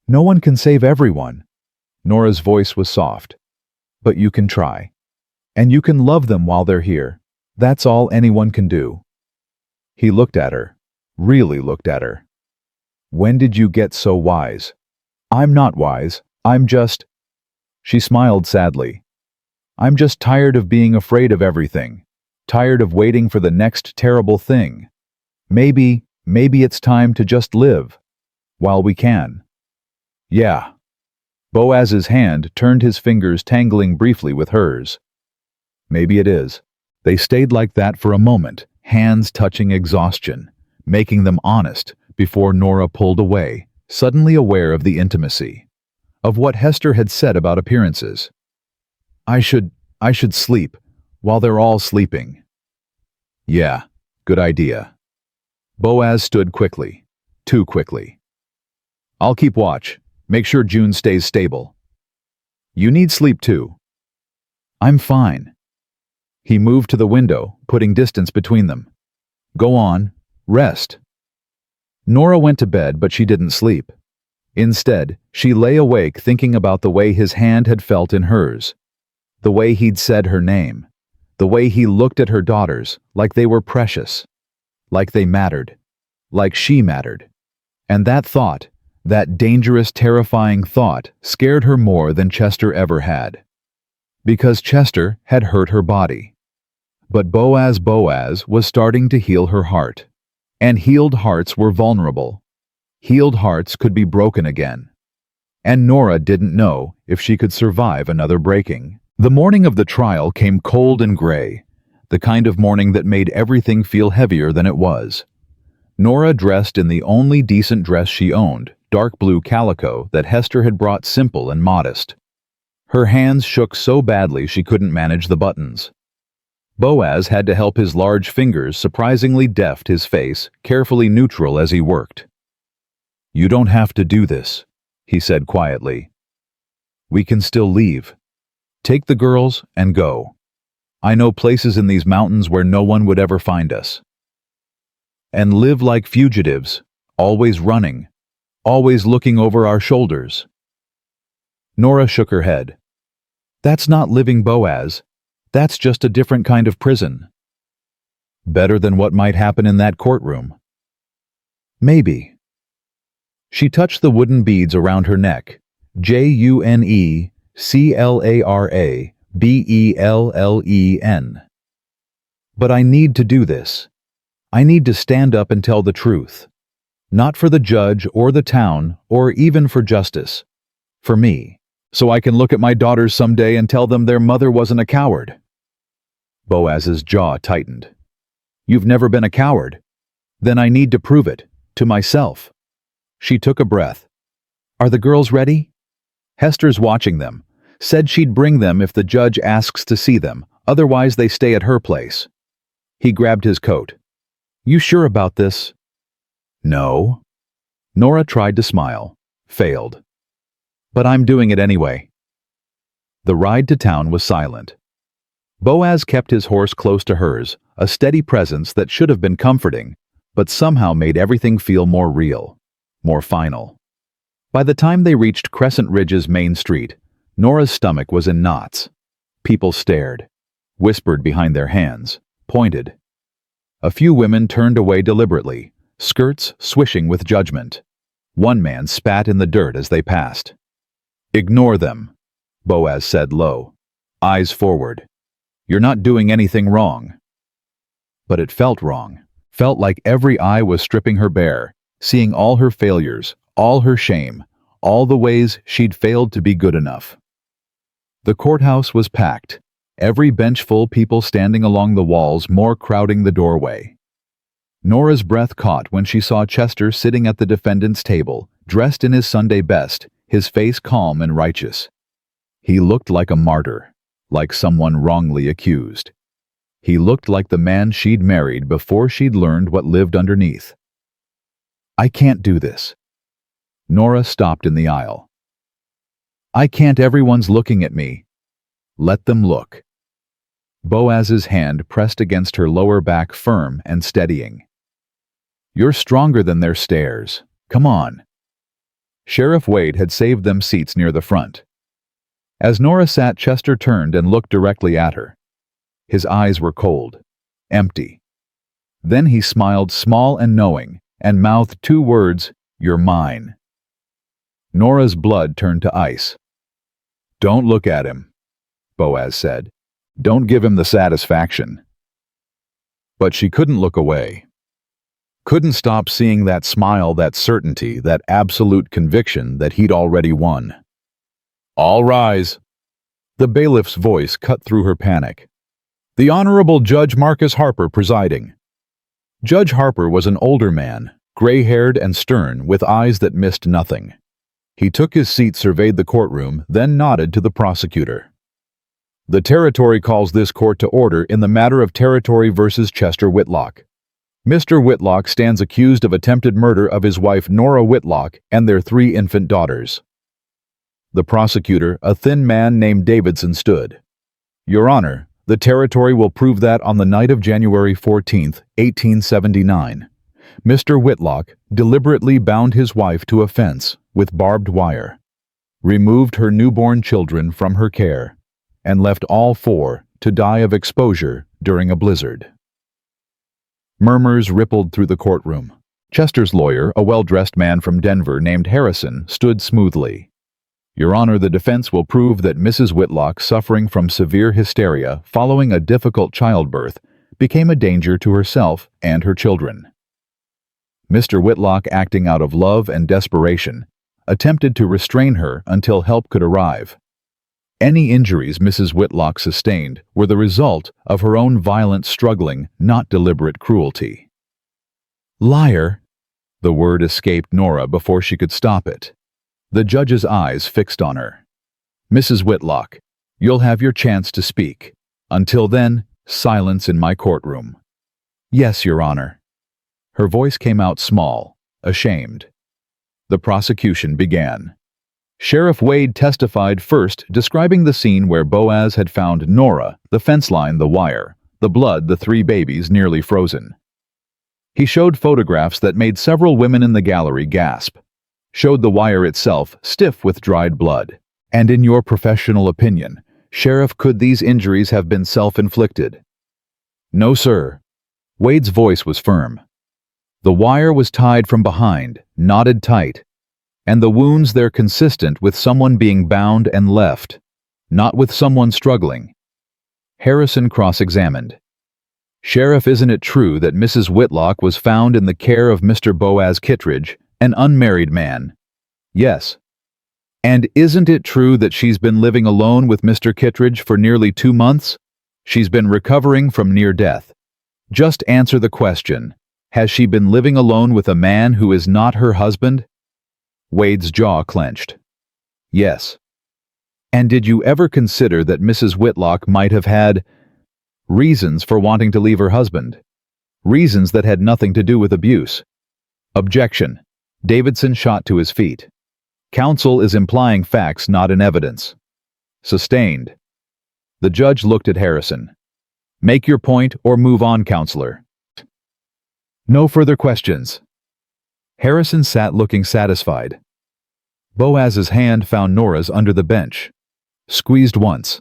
"No one can save everyone." Norah's voice was soft. "But you can try. And you can love them while they're here. That's all anyone can do." He looked at her, really looked at her. "When did you get so wise?" "I'm not wise. I'm just—" She smiled sadly. "I'm just tired of being afraid of everything. Tired of waiting for the next terrible thing. Maybe it's time to just live. While we can." "Yeah." Boaz's hand turned, his fingers tangling briefly with hers. "Maybe it is." They stayed like that for a moment, hands touching exhaustion, making them honest, before Norah pulled away, suddenly aware of the intimacy. Of what Hester had said about appearances. I should sleep, while they're all sleeping." "Yeah, good idea." Boaz stood quickly, too quickly. "I'll keep watch. Make sure June stays stable." "You need sleep too." "I'm fine." He moved to the window, putting distance between them. "Go on, rest." Norah went to bed, but she didn't sleep. Instead, she lay awake thinking about the way his hand had felt in hers, the way he'd said her name, the way he looked at her daughters like they were precious, like they mattered, like she mattered. And that thought, That dangerous, terrifying thought scared her more than Chester ever had. Because Chester had hurt her body. But Boaz was starting to heal her heart. And healed hearts were vulnerable. Healed hearts could be broken again. And Norah didn't know if she could survive another breaking. The morning of the trial came cold and gray, the kind of morning that made everything feel heavier than it was. Norah dressed in the only decent dress she owned, dark blue calico that Hester had brought simple and modest. Her hands shook so badly she couldn't manage the buttons. Boaz had to help his large fingers surprisingly deft his face, carefully neutral as he worked. "You don't have to do this," he said quietly. "We can still leave. Take the girls and go. I know places in these mountains where no one would ever find us. And live like fugitives, always running, always looking over our shoulders." Norah shook her head. "That's not living, Boaz. That's just a different kind of prison." "Better than what might happen in that courtroom." "Maybe." She touched the wooden beads around her neck. JUNECLARABELLEN. "But I need to do this. I need to stand up and tell the truth. Not for the judge or the town or even for justice. For me. So I can look at my daughters someday and tell them their mother wasn't a coward." Boaz's jaw tightened. "You've never been a coward. Then I need to prove it, to myself." She took a breath. "Are the girls ready?" "Hester's watching them. Said she'd bring them if the judge asks to see them, otherwise they stay at her place." He grabbed his coat. "You sure about this?" "No." Norah tried to smile. Failed. "But I'm doing it anyway." The ride to town was silent. Boaz kept his horse close to hers, a steady presence that should have been comforting, but somehow made everything feel more real, more final. By the time they reached Crescent Ridge's main street, Norah's stomach was in knots. People stared, whispered behind their hands, pointed. A few women turned away deliberately, skirts swishing with judgment. One man spat in the dirt as they passed. "Ignore them," Boaz said low, eyes forward. "You're not doing anything wrong." But it felt wrong. Felt like every eye was stripping her bare, seeing all her failures, all her shame, all the ways she'd failed to be good enough. The courthouse was packed, every bench full, people standing along the walls, more crowding the doorway. Norah's breath caught when she saw Chester sitting at the defendant's table, dressed in his Sunday best, his face calm and righteous. He looked like a martyr, like someone wrongly accused. He looked like the man she'd married before she'd learned what lived underneath. "I can't do this." Norah stopped in the aisle. "I can't, everyone's looking at me." "Let them look." Boaz's hand pressed against her lower back, firm and steadying. "You're stronger than their stares. Come on." Sheriff Wade had saved them seats near the front. As Norah sat, Chester turned and looked directly at her. His eyes were cold, empty. Then he smiled, small and knowing, and mouthed two words, "You're mine." Norah's blood turned to ice. "Don't look at him," Boaz said. "Don't give him the satisfaction." But she couldn't look away. Couldn't stop seeing that smile, that certainty, that absolute conviction that he'd already won. "All rise." The bailiff's voice cut through her panic. "The Honorable Judge Marcus Harper presiding." Judge Harper was an older man, gray-haired and stern, with eyes that missed nothing. He took his seat, surveyed the courtroom, then nodded to the prosecutor. "The Territory calls this court to order in the matter of Territory versus Chester Whitlock. Mr. Whitlock stands accused of attempted murder of his wife Norah Whitlock and their 3 infant daughters." The prosecutor, a thin man named Davidson, stood. "Your Honor, the Territory will prove that on the night of January 14th, 1879, Mr. Whitlock deliberately bound his wife to a fence with barbed wire, removed her newborn children from her care, and left all 4 to die of exposure during a blizzard." Murmurs rippled through the courtroom. Chester's lawyer, a well-dressed man from Denver named Harrison, stood smoothly. Your Honor, the defense will prove that Mrs. Whitlock, suffering from severe hysteria following a difficult childbirth, became a danger to herself and her children. Mr. Whitlock, acting out of love and desperation, attempted to restrain her until help could arrive. Any injuries Mrs. Whitlock sustained were the result of her own violent struggling, not deliberate cruelty. Liar! The word escaped Norah before she could stop it. The judge's eyes fixed on her. Mrs. Whitlock, you'll have your chance to speak. Until then, silence in my courtroom. Yes, Your Honor. Her voice came out small, ashamed. The prosecution began. Sheriff Wade testified first, describing the scene where Boaz had found Norah, the fence line, the wire, the blood, the 3 babies nearly frozen. He showed photographs that made several women in the gallery gasp, showed the wire itself stiff with dried blood. And in your professional opinion, Sheriff, could these injuries have been self-inflicted? No, sir. Wade's voice was firm. The wire was tied from behind, knotted tight, and the wounds there consistent with someone being bound and left, not with someone struggling. Harrison cross-examined. Sheriff, isn't it true that Mrs. Whitlock was found in the care of Mr. Boaz Kitridge, an unmarried man? Yes. And isn't it true that she's been living alone with Mr. Kitridge for nearly 2 months? She's been recovering from near death. Just answer the question. Has she been living alone with a man who is not her husband? Wade's jaw clenched. Yes. And did you ever consider that Mrs. Whitlock might have had reasons for wanting to leave her husband? Reasons that had nothing to do with abuse. Objection. Davidson shot to his feet. Counsel is implying facts, not in evidence. Sustained. The judge looked at Harrison. Make your point or move on, counselor. No further questions. Harrison sat looking satisfied. Boaz's hand found Norah's under the bench. Squeezed once.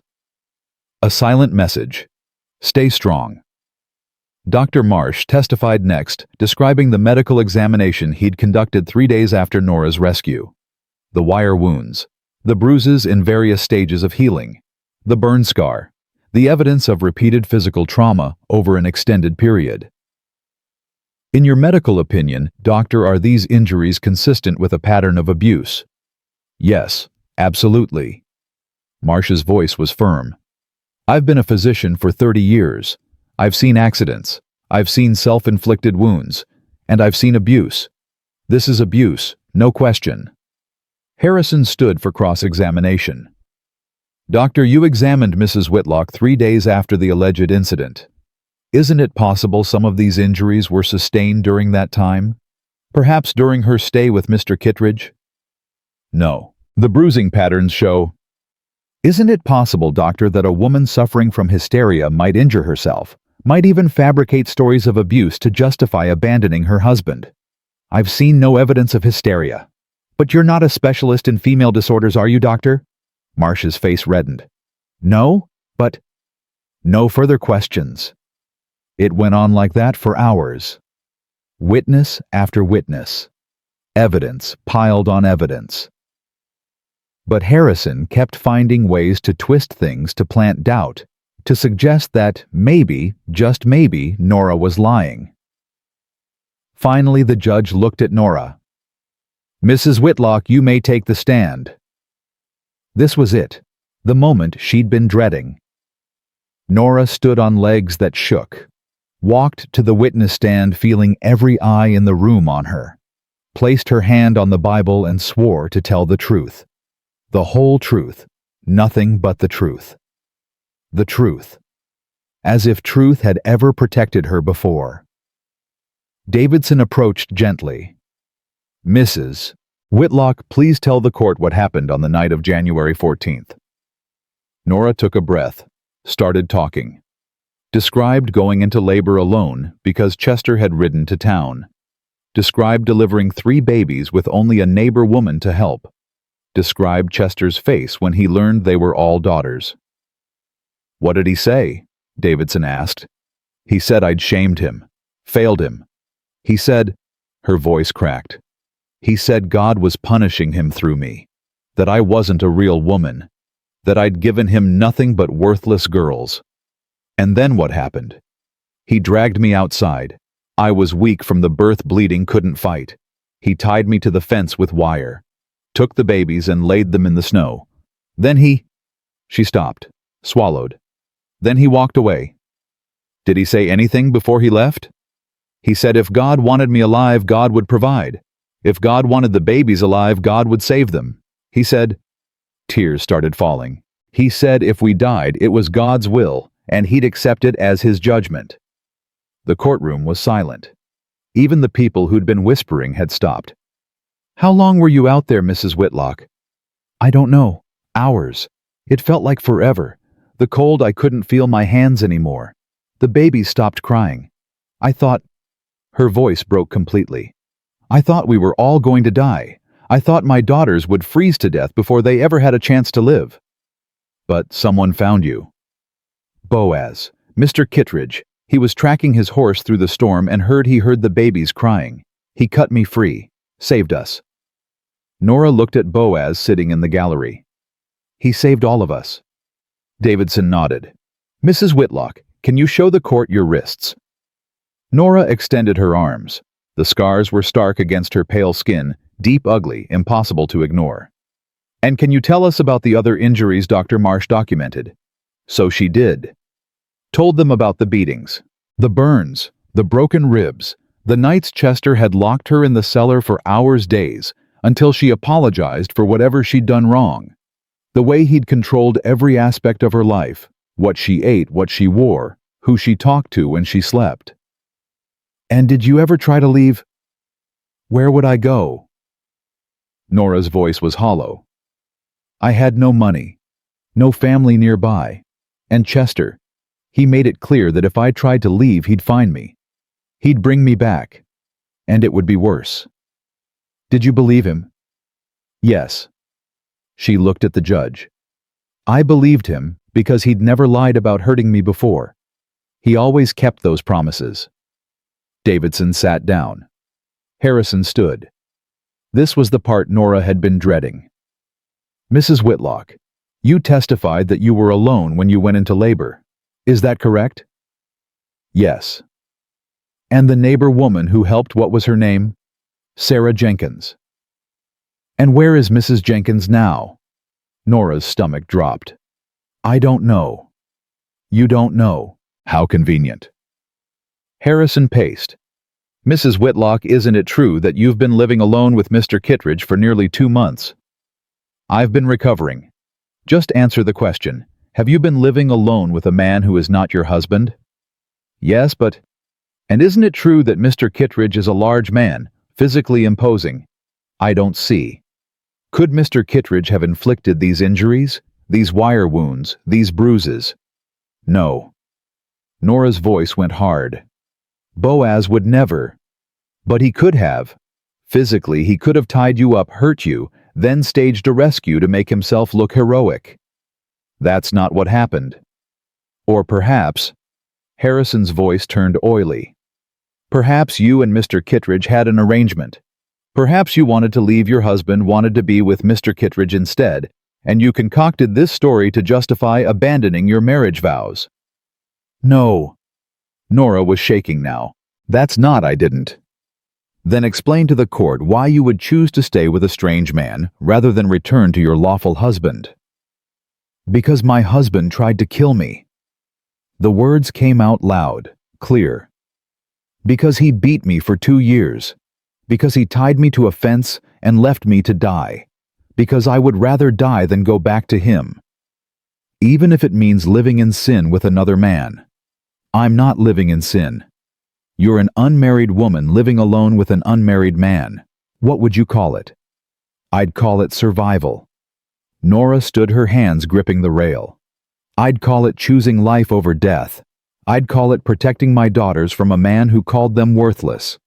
A silent message. Stay strong. Dr. Marsh testified next, describing the medical examination he'd conducted 3 days after Norah's rescue. The wire wounds, the bruises in various stages of healing, the burn scar, the evidence of repeated physical trauma over an extended period. In your medical opinion, doctor, are these injuries consistent with a pattern of abuse? Yes, absolutely. Marsh's voice was firm. I've been a physician for 30 years. I've seen accidents. I've seen self-inflicted wounds. And I've seen abuse. This is abuse, no question. Harrison stood for cross-examination. Doctor, you examined Mrs. Whitlock 3 days after the alleged incident. Isn't it possible some of these injuries were sustained during that time? Perhaps during her stay with Mr. Kitridge? No. The bruising patterns show. Isn't it possible, doctor, that a woman suffering from hysteria might injure herself, might even fabricate stories of abuse to justify abandoning her husband? I've seen no evidence of hysteria. But you're not a specialist in female disorders, are you, doctor? Marsh's face reddened. No, but... No further questions. It went on like that for hours. Witness after witness. Evidence piled on evidence. But Harrison kept finding ways to twist things to plant doubt, to suggest that maybe, just maybe, Norah was lying. Finally, the judge looked at Norah. Mrs. Whitlock, you may take the stand. This was it, the moment she'd been dreading. Norah stood on legs that shook, walked to the witness stand feeling every eye in the room on her, placed her hand on the Bible and swore to tell the truth. The whole truth, nothing but the truth. The truth. As if truth had ever protected her before. Davidson approached gently. Mrs. Whitlock, please tell the court what happened on the night of January 14th. Norah took a breath, started talking. Described going into labor alone because Chester had ridden to town. Described delivering 3 babies with only a neighbor woman to help. Described Chester's face when he learned they were all daughters. What did he say? Davidson asked. He said I'd shamed him, failed him. He said, Her voice cracked. He said God was punishing him through me, that I wasn't a real woman, that I'd given him nothing but worthless girls. And then what happened? He dragged me outside. I was weak from the birth, bleeding, couldn't fight. He tied me to the fence with wire, took the babies and laid them in the snow. Then She stopped, swallowed. Then he walked away. Did he say anything before he left? He said if God wanted me alive, God would provide. If God wanted the babies alive, God would save them. He said, tears started falling. He said if we died, it was God's will, and he'd accept it as his judgment. The courtroom was silent. Even the people who'd been whispering had stopped. How long were you out there, Mrs. Whitlock? I don't know. Hours. It felt like forever. The cold, I couldn't feel my hands anymore. The babies stopped crying. I thought... Her voice broke completely. I thought we were all going to die. I thought my daughters would freeze to death before they ever had a chance to live. But someone found you. Boaz, Mr. Kitridge. He was tracking his horse through the storm and he heard the babies crying. He cut me free, saved us. Norah looked at Boaz sitting in the gallery. He saved all of us. Davidson nodded. Mrs. Whitlock, can you show the court your wrists? Norah extended her arms. The scars were stark against her pale skin, deep, ugly, impossible to ignore. And can you tell us about the other injuries Dr. Marsh documented? So she did. Told them about the beatings, the burns, the broken ribs, the nights Chester had locked her in the cellar for hours, days, until she apologized for whatever she'd done wrong. The way he'd controlled every aspect of her life, what she ate, what she wore, who she talked to when she slept. And did you ever try to leave? Where would I go? Norah's voice was hollow. I had no money, no family nearby, and Chester, he made it clear that if I tried to leave, he'd find me. He'd bring me back, and it would be worse. Did you believe him? Yes. She looked at the judge. I believed him because he'd never lied about hurting me before. He always kept those promises. Davidson sat down. Harrison stood. This was the part Norah had been dreading. Mrs. Whitlock, you testified that you were alone when you went into labor. Is that correct? Yes. And the neighbor woman who helped, what was her name? Sarah Jenkins. And where is Mrs. Jenkins now? Norah's stomach dropped. I don't know. You don't know. How convenient. Harrison paced. Mrs. Whitlock, isn't it true that you've been living alone with Mr. Kitridge for nearly 2 months? I've been recovering. Just answer the question. Have you been living alone with a man who is not your husband? Yes, but... And isn't it true that Mr. Kitridge is a large man, physically imposing? I don't see. Could Mr. Kitridge have inflicted these injuries, these wire wounds, these bruises? No. Norah's voice went hard. Boaz would never. But he could have. Physically, he could have tied you up, hurt you, then staged a rescue to make himself look heroic. That's not what happened. Or perhaps... Harrison's voice turned oily. Perhaps you and Mr. Kitridge had an arrangement. Perhaps you wanted to leave your husband, wanted to be with Mr. Kitridge instead, and you concocted this story to justify abandoning your marriage vows. No. Norah was shaking now. That's not, I didn't. Then explain to the court why you would choose to stay with a strange man rather than return to your lawful husband. Because my husband tried to kill me. The words came out loud, clear. Because he beat me for 2 years. Because he tied me to a fence and left me to die. Because I would rather die than go back to him. Even if it means living in sin with another man. I'm not living in sin. You're an unmarried woman living alone with an unmarried man. What would you call it? I'd call it survival. Norah stood, her hands gripping the rail. I'd call it choosing life over death. I'd call it protecting my daughters from a man who called them worthless.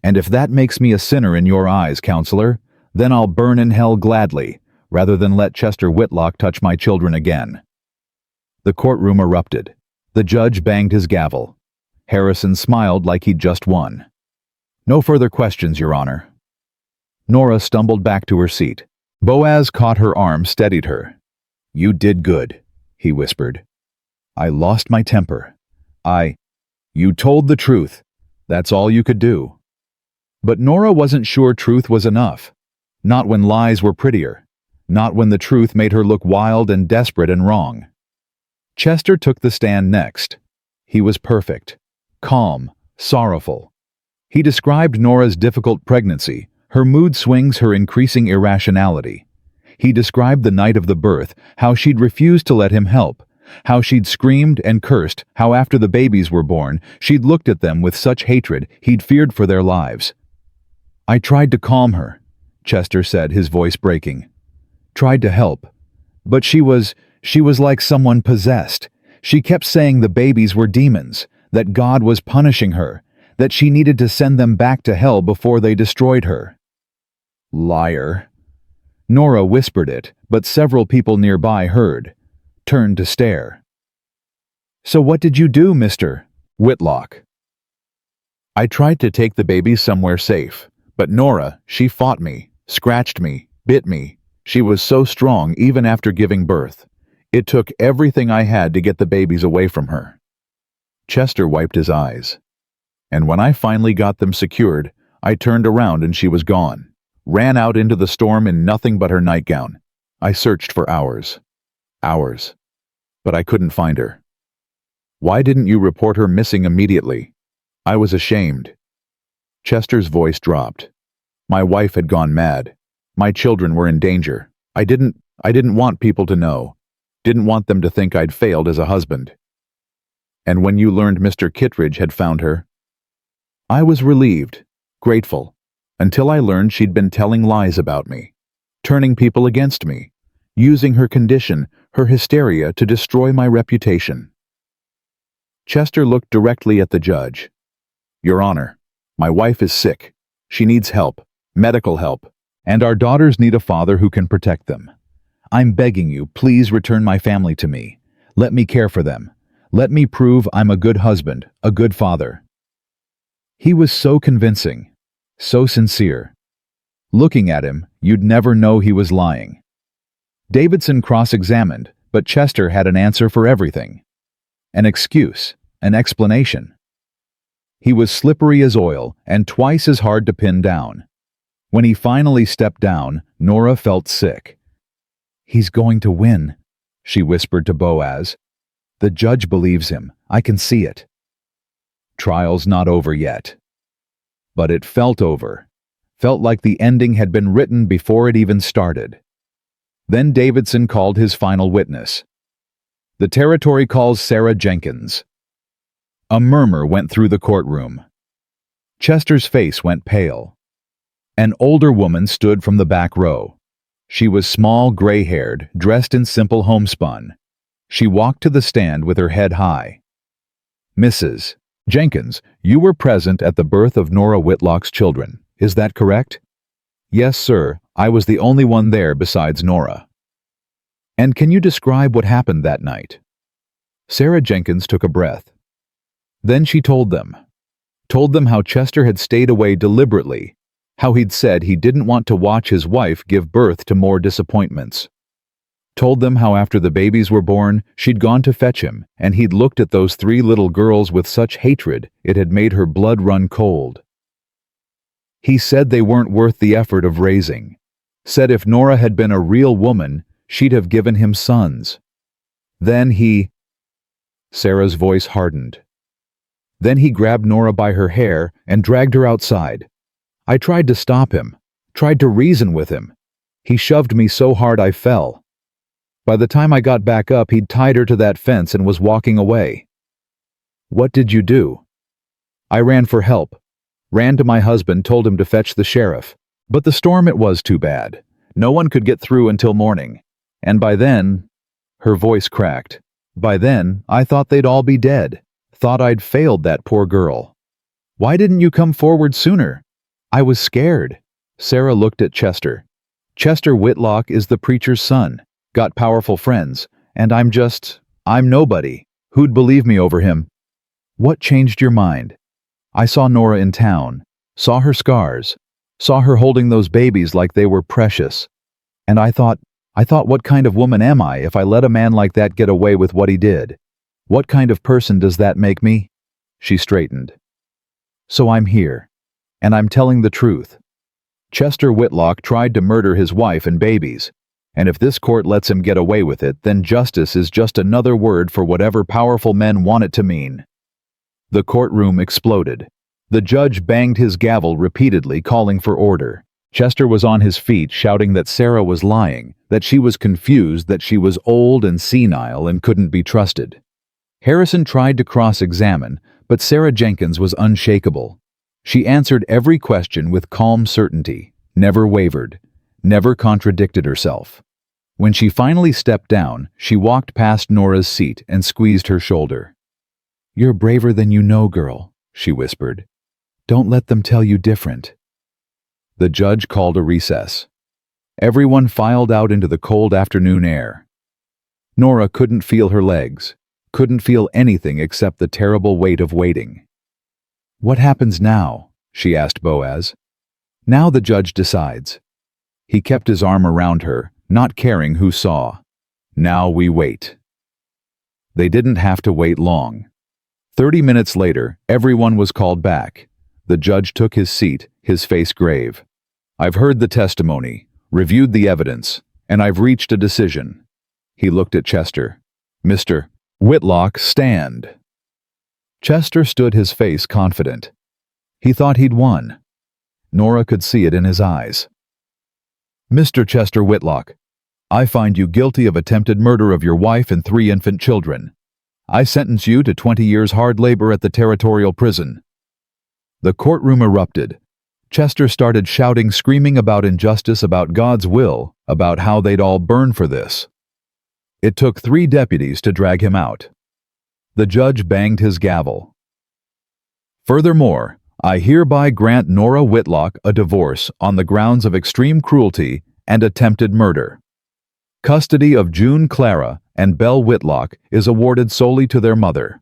And if that makes me a sinner in your eyes, counselor, then I'll burn in hell gladly, rather than let Chester Whitlock touch my children again. The courtroom erupted. The judge banged his gavel. Harrison smiled like he'd just won. No further questions, Your Honor. Norah stumbled back to her seat. Boaz caught her arm, steadied her. You did good, he whispered. I lost my temper. You told the truth. That's all you could do. But Norah wasn't sure truth was enough. Not when lies were prettier. Not when the truth made her look wild and desperate and wrong. Chester took the stand next. He was perfect. Calm. Sorrowful. He described Norah's difficult pregnancy, her mood swings, her increasing irrationality. He described the night of the birth, how she'd refused to let him help, how she'd screamed and cursed, how after the babies were born, she'd looked at them with such hatred he'd feared for their lives. I tried to calm her, Chester said, his voice breaking. Tried to help. But she was like someone possessed. She kept saying the babies were demons, that God was punishing her, that she needed to send them back to hell before they destroyed her. Liar. Norah whispered it, but several people nearby heard, turned to stare. So what did you do, Mr. Whitlock? I tried to take the babies somewhere safe, but Norah, she fought me, scratched me, bit me. She was so strong even after giving birth. It took everything I had to get the babies away from her. Chester wiped his eyes. And when I finally got them secured, I turned around and she was gone. Ran out into the storm in nothing but her nightgown. I searched for hours. Hours. But I couldn't find her. Why didn't you report her missing immediately? I was ashamed. Chester's voice dropped. My wife had gone mad. My children were in danger. I didn't want people to know. Didn't want them to think I'd failed as a husband. And when you learned Mr. Kitridge had found her, I was relieved, grateful, until I learned she'd been telling lies about me, turning people against me, using her condition, her hysteria to destroy my reputation. Chester looked directly at the judge. Your Honor, my wife is sick. She needs help, medical help, and our daughters need a father who can protect them. I'm begging you, please return my family to me. Let me care for them. Let me prove I'm a good husband, a good father. He was so convincing, so sincere. Looking at him, you'd never know he was lying. Davidson cross-examined, but Chester had an answer for everything. An excuse, an explanation. He was slippery as oil and twice as hard to pin down. When he finally stepped down, Norah felt sick. He's going to win, she whispered to Boaz. The judge believes him. I can see it. Trial's not over yet. But it felt over. Felt like the ending had been written before it even started. Then Davidson called his final witness. The territory calls Sarah Jenkins. A murmur went through the courtroom. Chester's face went pale. An older woman stood from the back row. She was small, gray-haired, dressed in simple homespun. She walked to the stand with her head high. Mrs. Jenkins, you were present at the birth of Norah Whitlock's children. Is that correct? Yes, sir. I was the only one there besides Norah. And can you describe what happened that night? Sarah Jenkins took a breath. Then she told them how Chester had stayed away deliberately, how he'd said he didn't want to watch his wife give birth to more disappointments. Told them how after the babies were born, she'd gone to fetch him, and he'd looked at those 3 little girls with such hatred it had made her blood run cold. He said they weren't worth the effort of raising. Said if Norah had been a real woman, she'd have given him sons. Then Sarah's voice hardened. Then he grabbed Norah by her hair and dragged her outside. I tried to stop him, tried to reason with him. He shoved me so hard I fell. By the time I got back up, he'd tied her to that fence and was walking away. What did you do? I ran for help. Ran to my husband, told him to fetch the sheriff. But the storm, it was too bad. No one could get through until morning. And by then, her voice cracked. By then, I thought they'd all be dead. Thought I'd failed that poor girl. Why didn't you come forward sooner? I was scared. Sarah looked at Chester. Chester Whitlock is the preacher's son. Got powerful friends. And I'm nobody. Who'd believe me over him? What changed your mind? I saw Norah in town. saw her scars, saw her holding those babies like they were precious. And I thought, what kind of woman am I if I let a man like that get away with what he did? What kind of person does that make me? She straightened. So I'm here, and I'm telling the truth. Chester Whitlock tried to murder his wife and babies, and if this court lets him get away with it, then justice is just another word for whatever powerful men want it to mean. The courtroom exploded. The judge banged his gavel repeatedly, calling for order. Chester was on his feet, shouting that Sarah was lying, that she was confused, that she was old and senile and couldn't be trusted. Harrison tried to cross-examine, but Sarah Jenkins was unshakable. She answered every question with calm certainty, never wavered, never contradicted herself. When she finally stepped down, she walked past Norah's seat and squeezed her shoulder. "You're braver than you know, girl," she whispered. "Don't let them tell you different." The judge called a recess. Everyone filed out into the cold afternoon air. Norah couldn't feel her legs, couldn't feel anything except the terrible weight of waiting. "What happens now?" she asked Boaz. "Now the judge decides." He kept his arm around her, not caring who saw. "Now we wait." They didn't have to wait long. 30 minutes later, everyone was called back. The judge took his seat, his face grave. "I've heard the testimony, reviewed the evidence, and I've reached a decision." He looked at Chester. "Mr. Whitlock, stand." Chester stood, his face confident. He thought he'd won. Norah could see it in his eyes. "Mr. Chester Whitlock, I find you guilty of attempted murder of your wife and 3 infant children. I sentence you to 20 years hard labor at the territorial prison." The courtroom erupted. Chester started shouting, screaming about injustice, about God's will, about how they'd all burn for this. It took 3 deputies to drag him out. The judge banged his gavel. "Furthermore, I hereby grant Norah Whitlock a divorce on the grounds of extreme cruelty and attempted murder. Custody of June Clara and Belle Whitlock is awarded solely to their mother.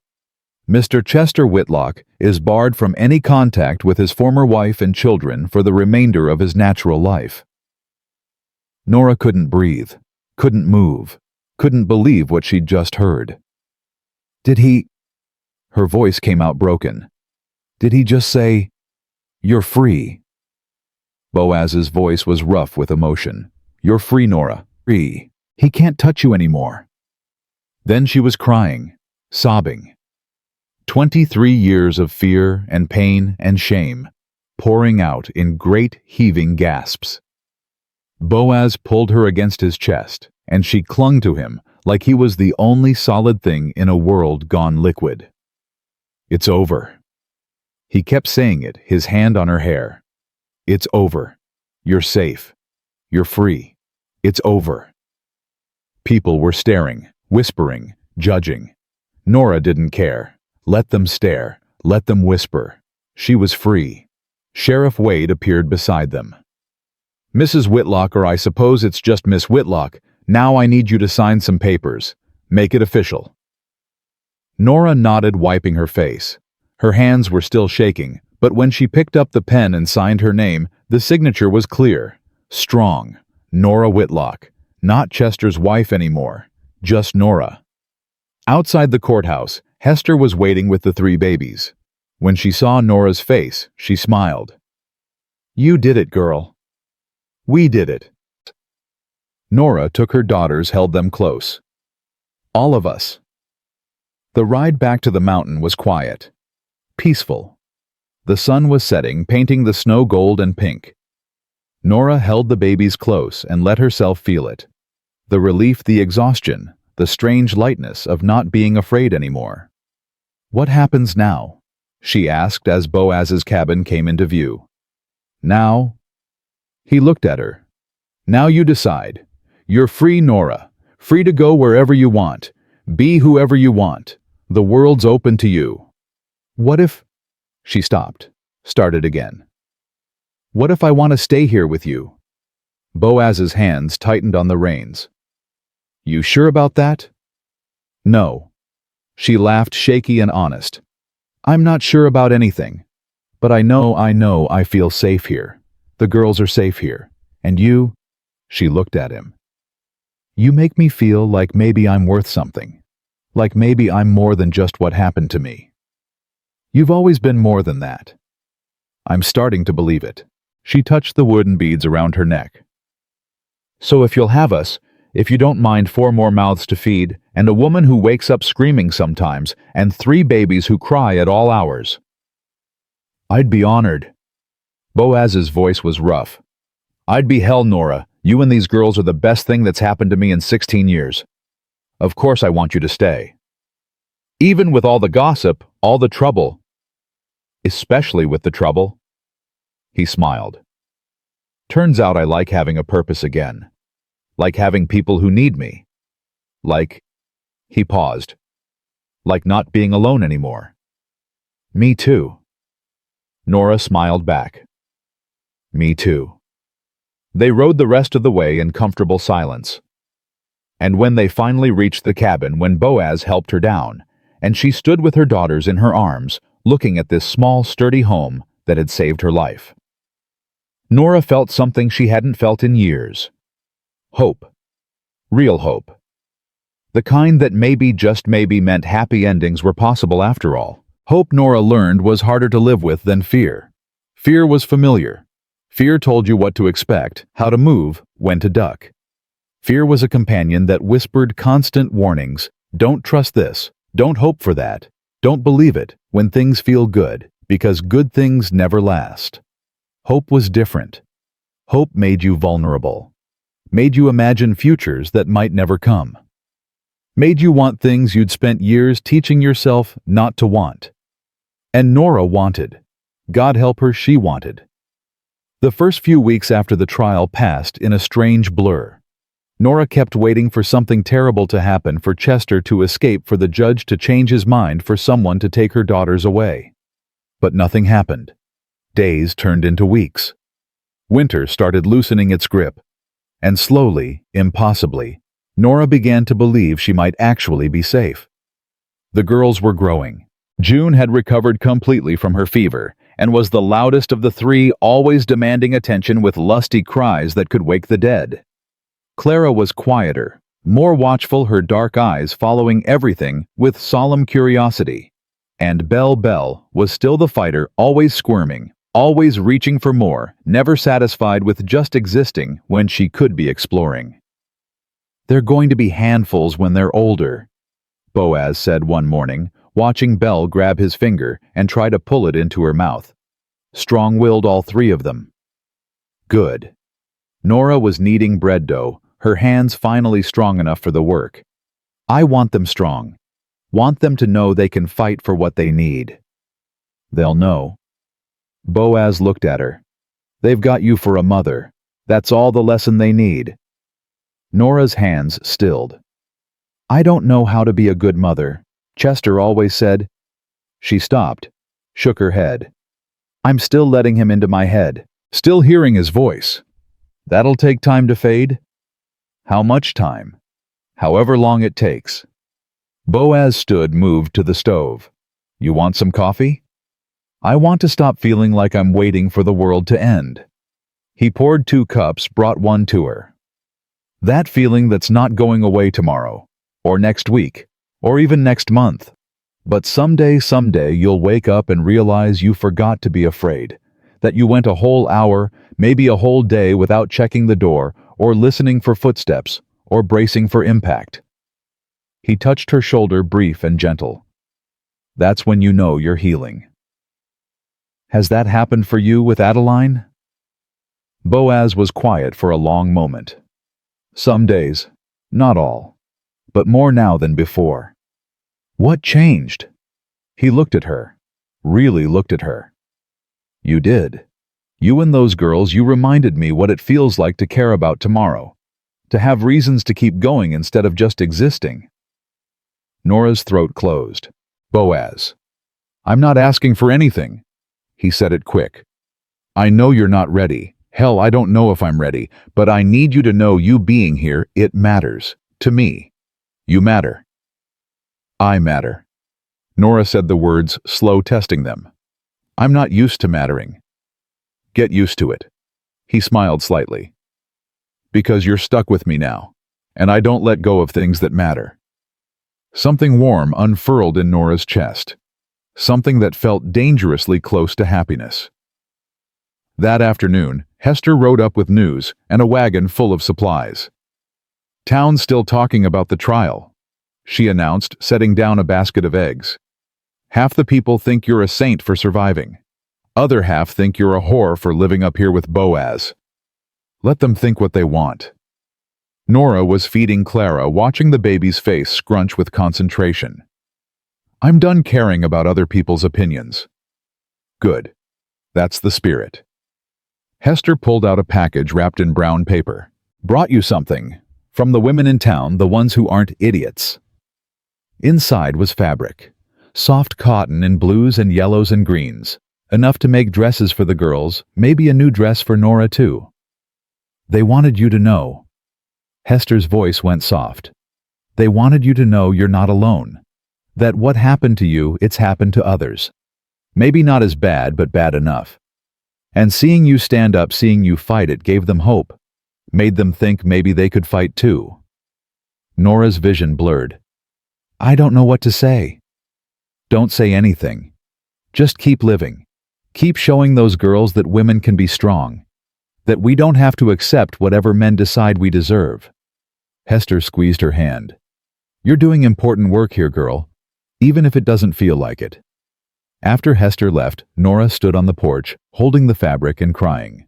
Mr. Chester Whitlock is barred from any contact with his former wife and children for the remainder of his natural life." Norah couldn't breathe, couldn't move, couldn't believe what she'd just heard. "Did he—" Her voice came out broken. "Did he just say, 'You're free'?" Boaz's voice was rough with emotion. "You're free, Norah. Free. He can't touch you anymore." Then she was crying, sobbing. 23 years of fear and pain and shame, pouring out in great heaving gasps. Boaz pulled her against his chest, and she clung to him like he was the only solid thing in a world gone liquid. "It's over." He kept saying it, his hand on her hair. "It's over. You're safe. You're free. It's over." People were staring, whispering, judging. Norah didn't care. Let them stare, let them whisper. She was free. Sheriff Wade appeared beside them. "Mrs. Whitlock, or I suppose it's just Miss Whitlock, now I need you to sign some papers. Make it official." Norah nodded, wiping her face. Her hands were still shaking, but when she picked up the pen and signed her name, the signature was clear, strong. Norah Whitlock, not Chester's wife anymore, just Norah. Outside the courthouse, Hester was waiting with the 3 babies. When she saw Norah's face, she smiled. "You did it, girl. We did it." Norah took her daughters, held them close. "All of us." The ride back to the mountain was quiet, peaceful. The sun was setting, painting the snow gold and pink. Norah held the babies close and let herself feel it. The relief, the exhaustion, the strange lightness of not being afraid anymore. "What happens now?" she asked as Boaz's cabin came into view. "Now?" He looked at her. "Now you decide. You're free, Norah. Free to go wherever you want. Be whoever you want. The world's open to you." "What if—" She stopped, started again. "What if I want to stay here with you?" Boaz's hands tightened on the reins. "You sure about that?" "No." She laughed, shaky and honest. "I'm not sure about anything. But I feel safe here. The girls are safe here. And you?" She looked at him. "You make me feel like maybe I'm worth something. Like maybe I'm more than just what happened to me. You've always been more than that." "I'm starting to believe it." She touched the wooden beads around her neck. "So if you'll have us, if you don't mind 4 more mouths to feed, and a woman who wakes up screaming sometimes, and 3 babies who cry at all hours." "I'd be honored." Boaz's voice was rough. "I'd be hell, Norah. You and these girls are the best thing that's happened to me in 16 years. Of course I want you to stay. Even with all the gossip, all the trouble. Especially with the trouble." He smiled. "Turns out I like having a purpose again. Like having people who need me. Like..." He paused. "Like not being alone anymore." "Me too." Norah smiled back. "Me too." They rode the rest of the way in comfortable silence. And when they finally reached the cabin, when Boaz helped her down, and she stood with her daughters in her arms, looking at this small, sturdy home that had saved her life, Norah felt something she hadn't felt in years. Hope. Real hope. The kind that maybe, just maybe, meant happy endings were possible after all. Hope, Norah learned, was harder to live with than fear. Fear was familiar. Fear told you what to expect, how to move, when to duck. Fear was a companion that whispered constant warnings: don't trust this, don't hope for that, don't believe it when things feel good, because good things never last. Hope was different. Hope made you vulnerable. Made you imagine futures that might never come. Made you want things you'd spent years teaching yourself not to want. And Norah wanted. God help her, she wanted. The first few weeks after the trial passed in a strange blur. Norah kept waiting for something terrible to happen, for Chester to escape, for the judge to change his mind, for someone to take her daughters away. But nothing happened. Days turned into weeks. Winter started loosening its grip. And slowly, impossibly, Norah began to believe she might actually be safe. The girls were growing. June had recovered completely from her fever and was the loudest of the 3, always demanding attention with lusty cries that could wake the dead. Clara was quieter, more watchful, her dark eyes following everything with solemn curiosity. And Belle was still the fighter, always squirming, always reaching for more, never satisfied with just existing when she could be exploring. "They're going to be handfuls when they're older," Boaz said one morning, watching Belle grab his finger and try to pull it into her mouth. Strong-willed, all 3 of them. Good. Norah was kneading bread dough, her hands finally strong enough for the work. "I want them strong. Want them to know they can fight for what they need." "They'll know." Boaz looked at her. "They've got you for a mother. That's all the lesson they need." Norah's hands stilled. "I don't know how to be a good mother. Chester always said..." She stopped, shook her head. "I'm still letting him into my head, still hearing his voice. That'll take time to fade." "How much time?" "However long it takes." Boaz stood, moved to the stove. "You want some coffee?" "I want to stop feeling like I'm waiting for the world to end." He poured 2 cups, brought one to her. "That feeling that's not going away tomorrow, or next week, or even next month. But someday you'll wake up and realize you forgot to be afraid, that you went a whole hour, maybe a whole day without checking the door, or listening for footsteps, or bracing for impact." He touched her shoulder, brief and gentle. "That's when you know you're healing." "Has that happened for you with Adeline?" Boaz was quiet for a long moment. "Some days, not all, but more now than before." "What changed?" He looked at her, really looked at her. "You did. You and those girls, you reminded me what it feels like to care about tomorrow, to have reasons to keep going instead of just existing." Norah's throat closed. "Boaz, I'm not asking for anything." He said it quick. "I know you're not ready. Hell, I don't know if I'm ready, but I need you to know you being here, it matters. To me. You matter." "I matter." Norah said the words, slow testing them. I'm not used to mattering. Get used to it. He smiled slightly. Because you're stuck with me now, and I don't let go of things that matter. Something warm unfurled in Norah's chest. Something that felt dangerously close to happiness. That afternoon, Hester rode up with news and a wagon full of supplies. Town's still talking about the trial, she announced, setting down a basket of eggs. Half the people think you're a saint for surviving. Other half think you're a whore for living up here with Boaz. Let them think what they want. Norah was feeding Clara, watching the baby's face scrunch with concentration. I'm done caring about other people's opinions. Good. That's the spirit. Hester pulled out a package wrapped in brown paper. Brought you something. From the women in town, the ones who aren't idiots. Inside was fabric. Soft cotton in blues and yellows and greens. Enough to make dresses for the girls, maybe a new dress for Norah too. They wanted you to know. Hester's voice went soft. They wanted you to know you're not alone. That what happened to you, it's happened to others. Maybe not as bad, but bad enough. And seeing you stand up, seeing you fight it gave them hope. Made them think maybe they could fight too. Norah's vision blurred. I don't know what to say. Don't say anything. Just keep living. Keep showing those girls that women can be strong. That we don't have to accept whatever men decide we deserve. Hester squeezed her hand. You're doing important work here, girl. Even if it doesn't feel like it. After Hester left, Norah stood on the porch, holding the fabric and crying.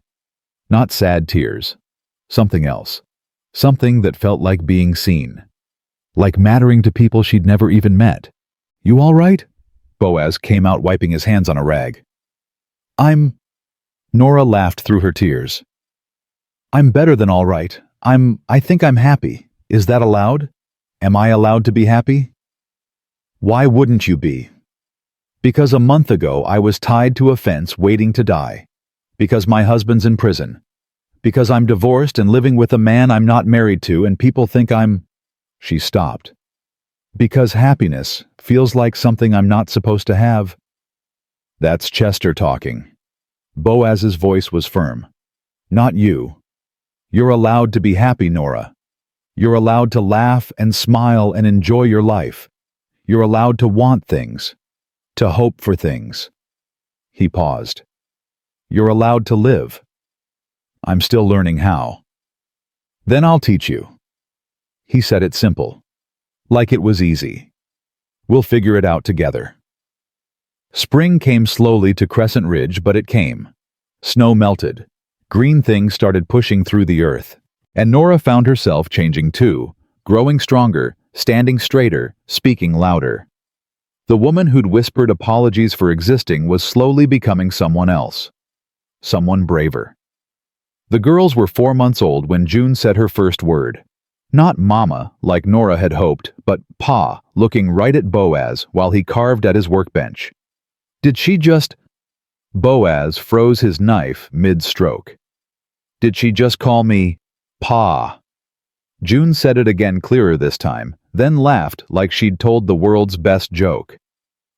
Not sad tears. Something else. Something that felt like being seen. Like mattering to people she'd never even met. You all right? Boaz came out wiping his hands on a rag. Norah laughed through her tears. I'm better than all right. I think I'm happy. Is that allowed? Am I allowed to be happy? Why wouldn't you be? Because a month ago I was tied to a fence waiting to die. Because my husband's in prison. Because I'm divorced and living with a man I'm not married to and people think I'm... She stopped. Because happiness feels like something I'm not supposed to have. That's Chester talking. Boaz's voice was firm. Not you. You're allowed to be happy, Norah. You're allowed to laugh and smile and enjoy your life. You're allowed to want things. To hope for things. He paused. You're allowed to live. I'm still learning how. Then I'll teach you. He said it simple. Like it was easy. We'll figure it out together. Spring came slowly to Crescent Ridge, but it came. Snow melted. Green things started pushing through the earth. And Norah found herself changing too, growing stronger, standing straighter, speaking louder. The woman who'd whispered apologies for existing was slowly becoming someone else. Someone braver. The girls were 4 months old when June said her first word. Not Mama, like Norah had hoped, but Pa, looking right at Boaz while he carved at his workbench. Did she just... Boaz froze his knife mid-stroke. Did she just call me Pa? June said it again clearer this time, then laughed like she'd told the world's best joke.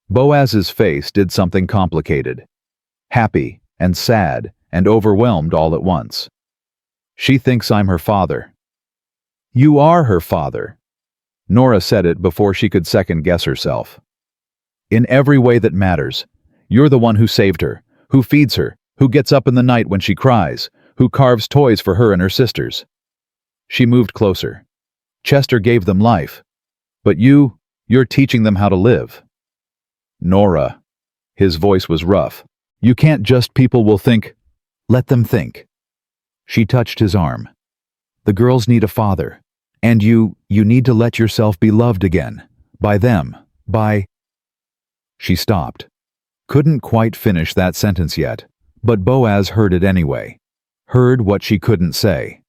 Boaz's face did something complicated. Happy and sad and overwhelmed all at once. She thinks I'm her father. You are her father. Norah said it before she could second-guess herself. In every way that matters. You're the one who saved her, who feeds her, who gets up in the night when she cries, who carves toys for her and her sisters. She moved closer. Chester gave them life. But you're teaching them how to live. Norah. His voice was rough. You can't just people will think. Let them think. She touched his arm. The girls need a father. And you need to let yourself be loved again. By them. By... She stopped. Couldn't quite finish that sentence yet, but Boaz heard it anyway. Heard what she couldn't say.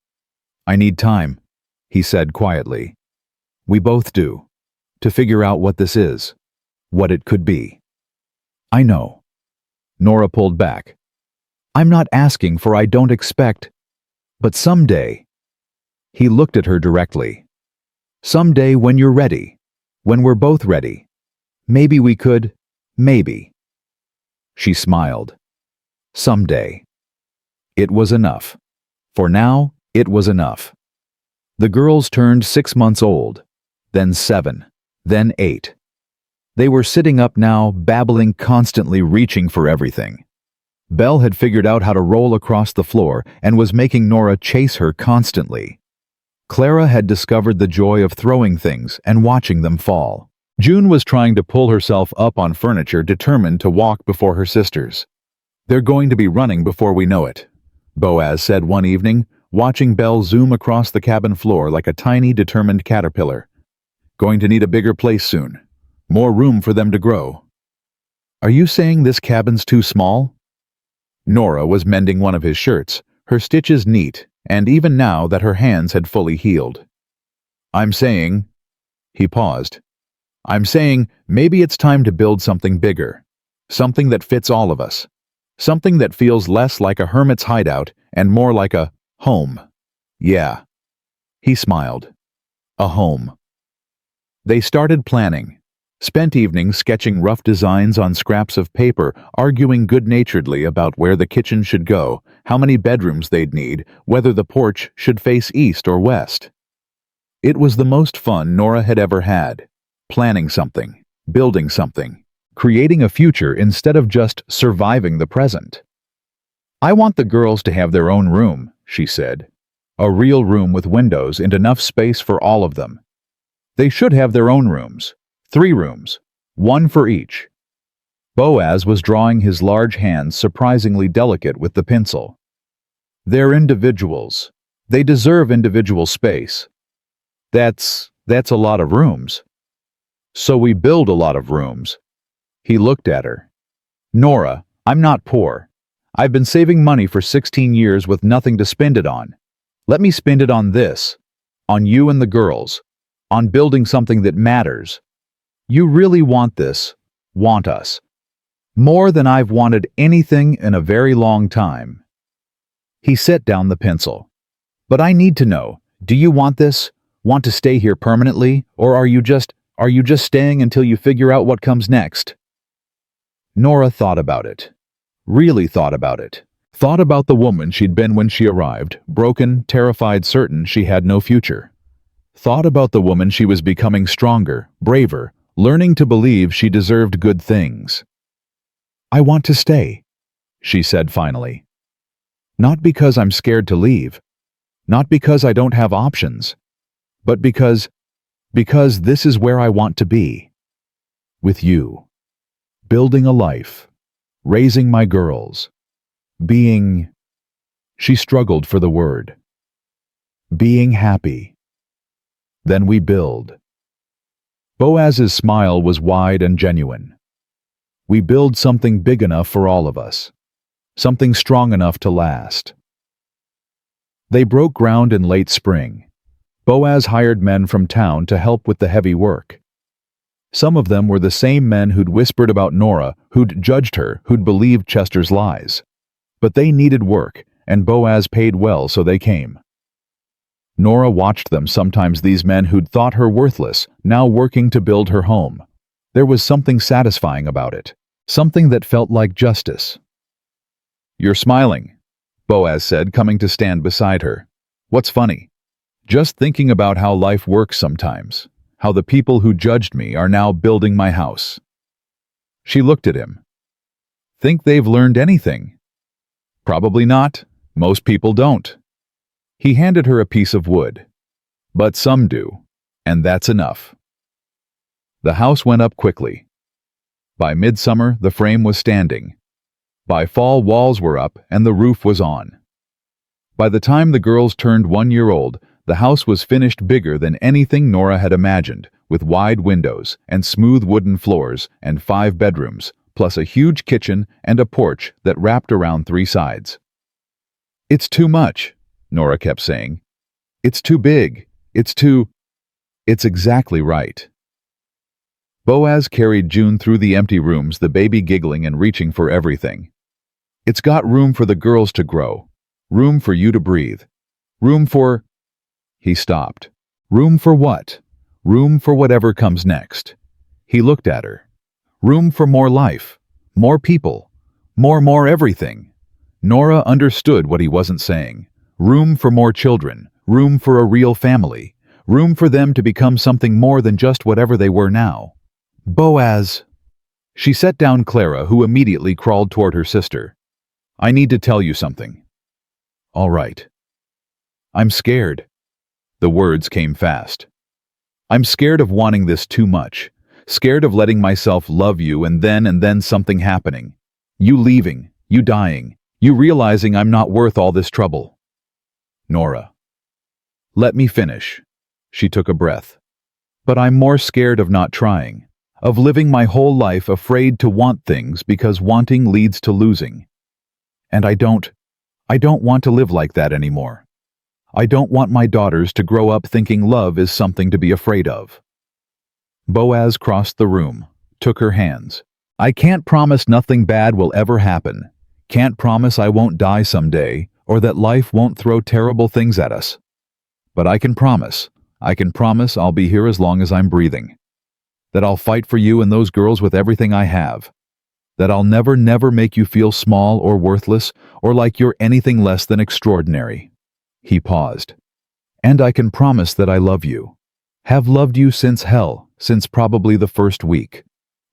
I need time, he said quietly. We both do. To figure out what this is. What it could be. I know. Norah pulled back. I'm not asking for I don't expect. But someday. He looked at her directly. Someday when you're ready. When we're both ready. Maybe we could. Maybe. She smiled. Someday. It was enough. For now, it was enough. The girls turned 6 months old, then 7, then 8. They were sitting up now, babbling, constantly reaching for everything. Belle had figured out how to roll across the floor and was making Norah chase her constantly. Clara had discovered the joy of throwing things and watching them fall. June was trying to pull herself up on furniture, determined to walk before her sisters. "They're going to be running before we know it," Boaz said one evening, watching Belle zoom across the cabin floor like a tiny, determined caterpillar. "Going to need a bigger place soon. More room for them to grow." "Are you saying this cabin's too small?" Norah was mending one of his shirts, her stitches neat, and even now that her hands had fully healed. "I'm saying—" He paused. "I'm saying maybe it's time to build something bigger. Something that fits all of us. Something that feels less like a hermit's hideout and more like a home." "Yeah." He smiled. "A home." They started planning. Spent evenings sketching rough designs on scraps of paper, arguing good-naturedly about where the kitchen should go, how many bedrooms they'd need, whether the porch should face east or west. It was the most fun Norah had ever had. Planning something, building something, creating a future instead of just surviving the present. "I want the girls to have their own room," she said. "A real room with windows and enough space for all of them. They should have their own rooms. 3 rooms, 1 for each." Boaz was drawing his large hands surprisingly delicate with the pencil. "They're individuals. They deserve individual space." That's a lot of rooms." "So we build a lot of rooms." He looked at her. "Norah, I'm not poor. I've been saving money for 16 years with nothing to spend it on. Let me spend it on this. On you and the girls. On building something that matters. You really want this, want us. More than I've wanted anything in a very long time." He set down the pencil. "But I need to know, do you want this? Want to stay here permanently? Or are you just staying until you figure out what comes next?" Norah thought about it. Really thought about it. Thought about the woman she'd been when she arrived, broken, terrified, certain she had no future. Thought about the woman she was becoming, stronger, braver, learning to believe she deserved good things. "I want to stay," she said finally. "Not because I'm scared to leave. Not because I don't have options. But because this is where I want to be. With you. Building a life. Raising my girls. Being—" She struggled for the word. "Being happy. Then we build." Boaz's smile was wide and genuine. "We build something big enough for all of us. Something strong enough to last." They broke ground in late spring. Boaz hired men from town to help with the heavy work. Some of them were the same men who'd whispered about Norah, who'd judged her, who'd believed Chester's lies. But they needed work, and Boaz paid well, so they came. Norah watched them, sometimes these men who'd thought her worthless, now working to build her home. There was something satisfying about it, something that felt like justice. "You're smiling," Boaz said, coming to stand beside her. "What's funny?" "Just thinking about how life works sometimes, how the people who judged me are now building my house." She looked at him. "Think they've learned anything?" "Probably not. Most people don't." He handed her a piece of wood. "But some do, and that's enough." The house went up quickly. By midsummer, the frame was standing. By fall, walls were up and the roof was on. By the time the girls turned 1 year old, the house was finished, bigger than anything Norah had imagined, with wide windows and smooth wooden floors and 5 bedrooms, plus a huge kitchen and a porch that wrapped around 3 sides. "It's too much," Norah kept saying. "It's too big. It's exactly right." Boaz carried June through the empty rooms, the baby giggling and reaching for everything. "It's got room for the girls to grow. Room for you to breathe. Room for—" He stopped. "Room for what?" "Room for whatever comes next." He looked at her. "Room for more life. More people. More everything. Norah understood what he wasn't saying. Room for more children, room for a real family, room for them to become something more than just whatever they were now. Boaz. She set down Clara, who immediately crawled toward her sister. I need to tell you something. All right. I'm scared. The words came fast. I'm scared of wanting this too much. Scared of letting myself love you and then something happening. You leaving, you dying, you realizing I'm not worth all this trouble. Norah. Let me finish. She took a breath. But I'm more scared of not trying, of living my whole life afraid to want things because wanting leads to losing. And I don't want to live like that anymore. I don't want my daughters to grow up thinking love is something to be afraid of. Boaz crossed the room, took her hands. I can't promise nothing bad will ever happen. Can't promise I won't die someday, or that life won't throw terrible things at us. But I can promise I'll be here as long as I'm breathing. That I'll fight for you and those girls with everything I have. That I'll never make you feel small or worthless or like you're anything less than extraordinary. He paused. And I can promise that I love you. Have loved you since hell, since probably the first week.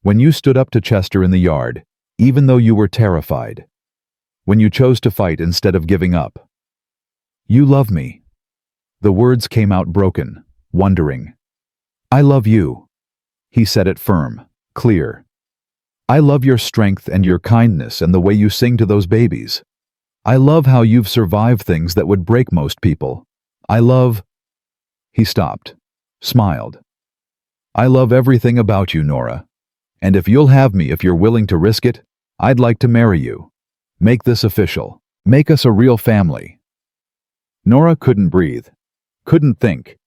When you stood up to Chester in the yard, even though you were terrified. When you chose to fight instead of giving up. You love me. The words came out broken, wondering. I love you. He said it firm, clear. I love your strength and your kindness and the way you sing to those babies. I love how you've survived things that would break most people. I love... He stopped, smiled. I love everything about you, Norah. And if you'll have me, if you're willing to risk it, I'd like to marry you. Make this official. Make us a real family. Norah couldn't breathe, couldn't think,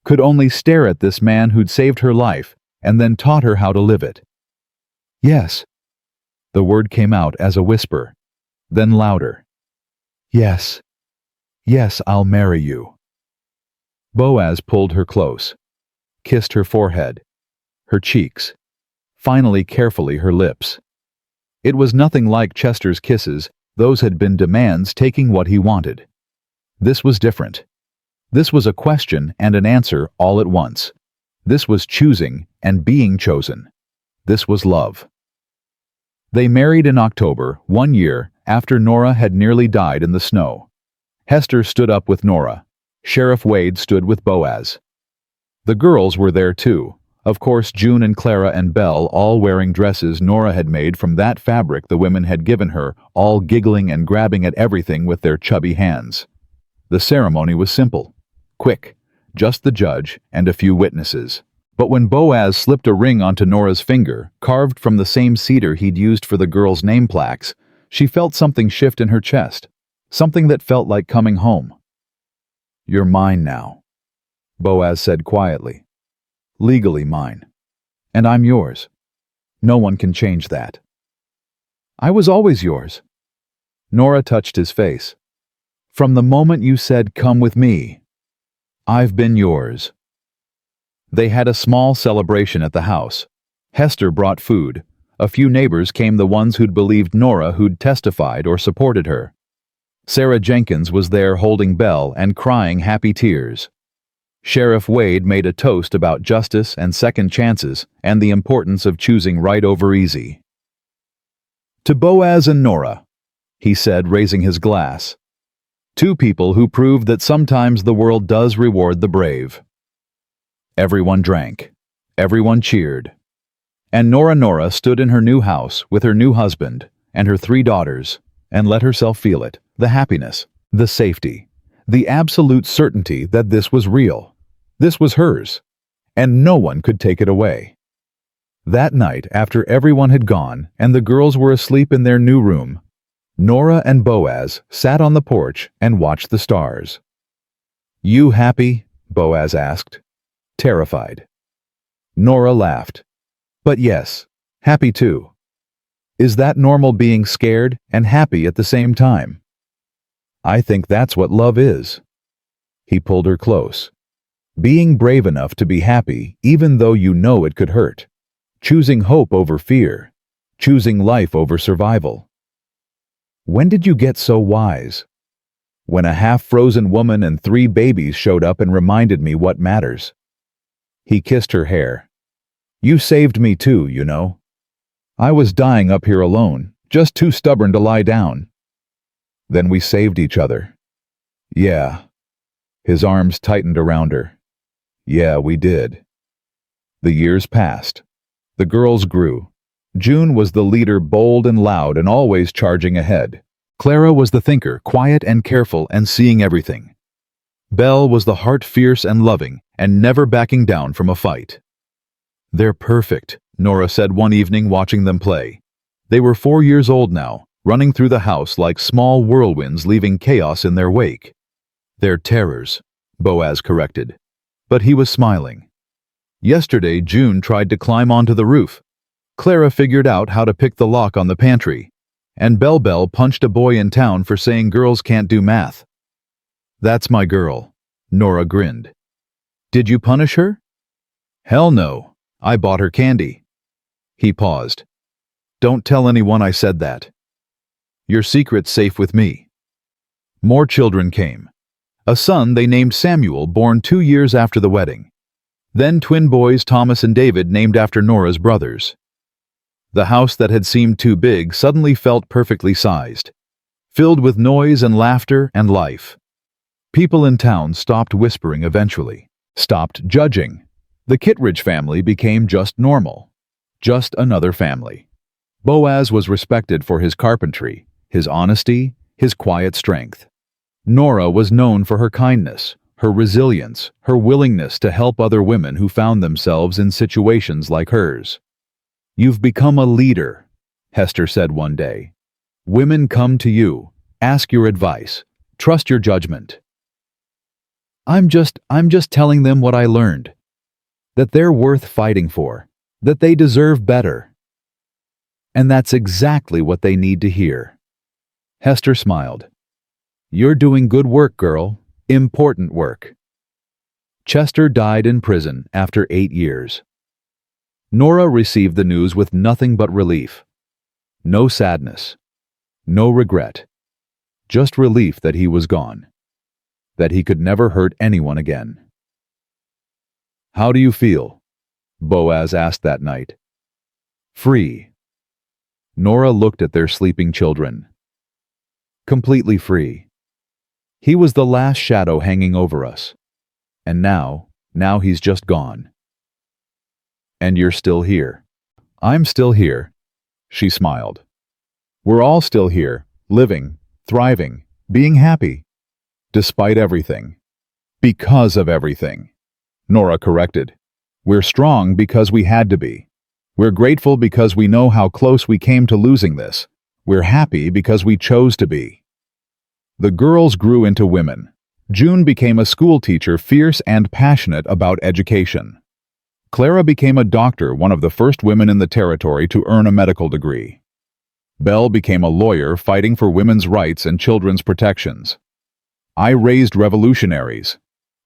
could only stare at this man who'd saved her life and then taught her how to live it. Yes. The word came out as a whisper, then louder. Yes. Yes, I'll marry you. Boaz pulled her close, kissed her forehead, her cheeks, finally carefully her lips. It was nothing like Chester's kisses, those had been demands taking what he wanted. This was different. This was a question and an answer all at once. This was choosing and being chosen. This was love. They married in October, 1 year after Norah had nearly died in the snow. Hester stood up with Norah. Sheriff Wade stood with Boaz. The girls were there too. Of course, June and Clara and Belle, all wearing dresses Norah had made from that fabric the women had given her, all giggling and grabbing at everything with their chubby hands. The ceremony was simple, quick, just the judge and a few witnesses. But when Boaz slipped a ring onto Norah's finger, carved from the same cedar he'd used for the girls' name plaques, she felt something shift in her chest, something that felt like coming home. You're mine now, Boaz said quietly. Legally mine. And I'm yours. No one can change that. I was always yours. Norah touched his face. From the moment you said, come with me, I've been yours. They had a small celebration at the house. Hester brought food. A few neighbors came, the ones who'd believed Norah, who'd testified or supported her. Sarah Jenkins was there holding Belle and crying happy tears. Sheriff Wade made a toast about justice and second chances and the importance of choosing right over easy. To Boaz and Norah, he said, raising his glass. Two people who proved that sometimes the world does reward the brave. Everyone drank. Everyone cheered. And Norah stood in her new house with her new husband and her 3 daughters and let herself feel it, the happiness, the safety, the absolute certainty that this was real. This was hers, and no one could take it away. That night, after everyone had gone and the girls were asleep in their new room, Norah and Boaz sat on the porch and watched the stars. You happy? Boaz asked, terrified. Norah laughed. But yes, happy too. Is that normal, being scared and happy at the same time? I think that's what love is. He pulled her close. Being brave enough to be happy even though you know it could hurt. Choosing hope over fear. Choosing life over survival. When did you get so wise? When a half-frozen woman and 3 babies showed up and reminded me what matters. He kissed her hair. You saved me too, you know. I was dying up here alone, just too stubborn to lie down. Then we saved each other. Yeah. His arms tightened around her. Yeah, we did. The years passed. The girls grew. June was the leader, bold and loud and always charging ahead. Clara was the thinker, quiet and careful and seeing everything. Belle was the heart, fierce and loving, and never backing down from a fight. They're perfect, Norah said one evening watching them play. They were 4 years old now, running through the house like small whirlwinds leaving chaos in their wake. They're terrors, Boaz corrected. But he was smiling. Yesterday, June tried to climb onto the roof. Clara figured out how to pick the lock on the pantry, and Belle punched a boy in town for saying girls can't do math. That's my girl, Norah grinned. Did you punish her? Hell no, I bought her candy. He paused. Don't tell anyone I said that. Your secret's safe with me. More children came. A son they named Samuel, born 2 years after the wedding. Then twin boys Thomas and David, named after Norah's brothers. The house that had seemed too big suddenly felt perfectly sized, filled with noise and laughter and life. People in town stopped whispering eventually, stopped judging. The Kitridge family became just normal, just another family. Boaz was respected for his carpentry, his honesty, his quiet strength. Norah was known for her kindness, her resilience, her willingness to help other women who found themselves in situations like hers. You've become a leader, Hester said one day. Women come to you, ask your advice, trust your judgment. I'm just telling them what I learned. That they're worth fighting for, that they deserve better. And that's exactly what they need to hear. Hester smiled. You're doing good work, girl, important work. Chester died in prison after 8 years. Norah received the news with nothing but relief. No sadness. No regret. Just relief that he was gone. That he could never hurt anyone again. How do you feel? Boaz asked that night. Free. Norah looked at their sleeping children. Completely free. He was the last shadow hanging over us. And now he's just gone. And you're still here. I'm still here. She smiled. We're all still here, living, thriving, being happy. Despite everything. Because of everything. Norah corrected. We're strong because we had to be. We're grateful because we know how close we came to losing this. We're happy because we chose to be. The girls grew into women. June became a school teacher, fierce and passionate about education. Clara became a doctor, one of the first women in the territory to earn a medical degree. Belle became a lawyer, fighting for women's rights and children's protections. I raised revolutionaries,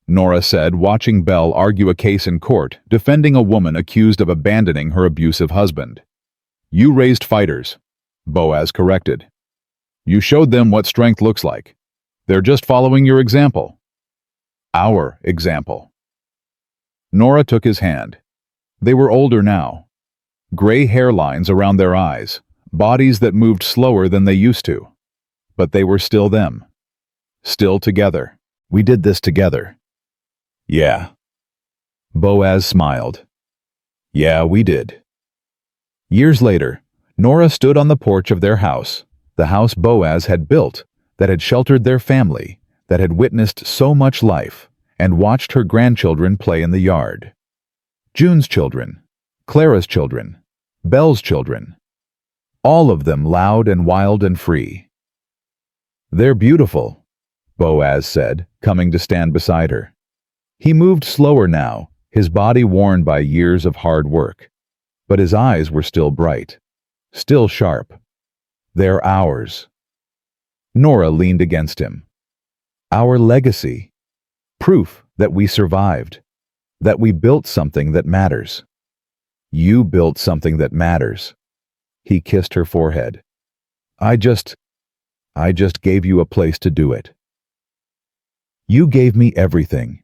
Norah said, watching Belle argue a case in court, defending a woman accused of abandoning her abusive husband. You raised fighters, Boaz corrected. You showed them what strength looks like. They're just following your example. Our example. Norah took his hand. They were older now. Gray hairlines around their eyes, bodies that moved slower than they used to. But they were still them. Still together. We did this together. Yeah. Boaz smiled. Yeah, we did. Years later, Norah stood on the porch of their house, the house Boaz had built, that had sheltered their family, that had witnessed so much life, and watched her grandchildren play in the yard. June's children, Clara's children, Belle's children. All of them loud and wild and free. They're beautiful, Boaz said, coming to stand beside her. He moved slower now, his body worn by years of hard work. But his eyes were still bright, still sharp. They're ours. Norah leaned against him. Our legacy. Proof that we survived. That we built something that matters. You built something that matters. He kissed her forehead. I just gave you a place to do it. You gave me everything.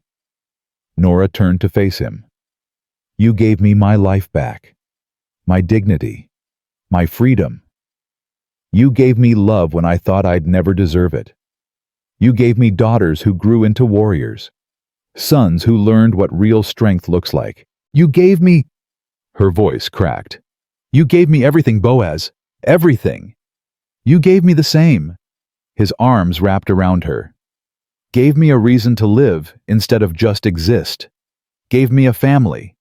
Norah turned to face him. You gave me my life back, my dignity, my freedom. You gave me love when I thought I'd never deserve it. You gave me daughters who grew into warriors, sons who learned what real strength looks like. You gave me... Her voice cracked. You gave me everything, Boaz. Everything. You gave me the same. His arms wrapped around her. Gave me a reason to live instead of just exist. Gave me a family.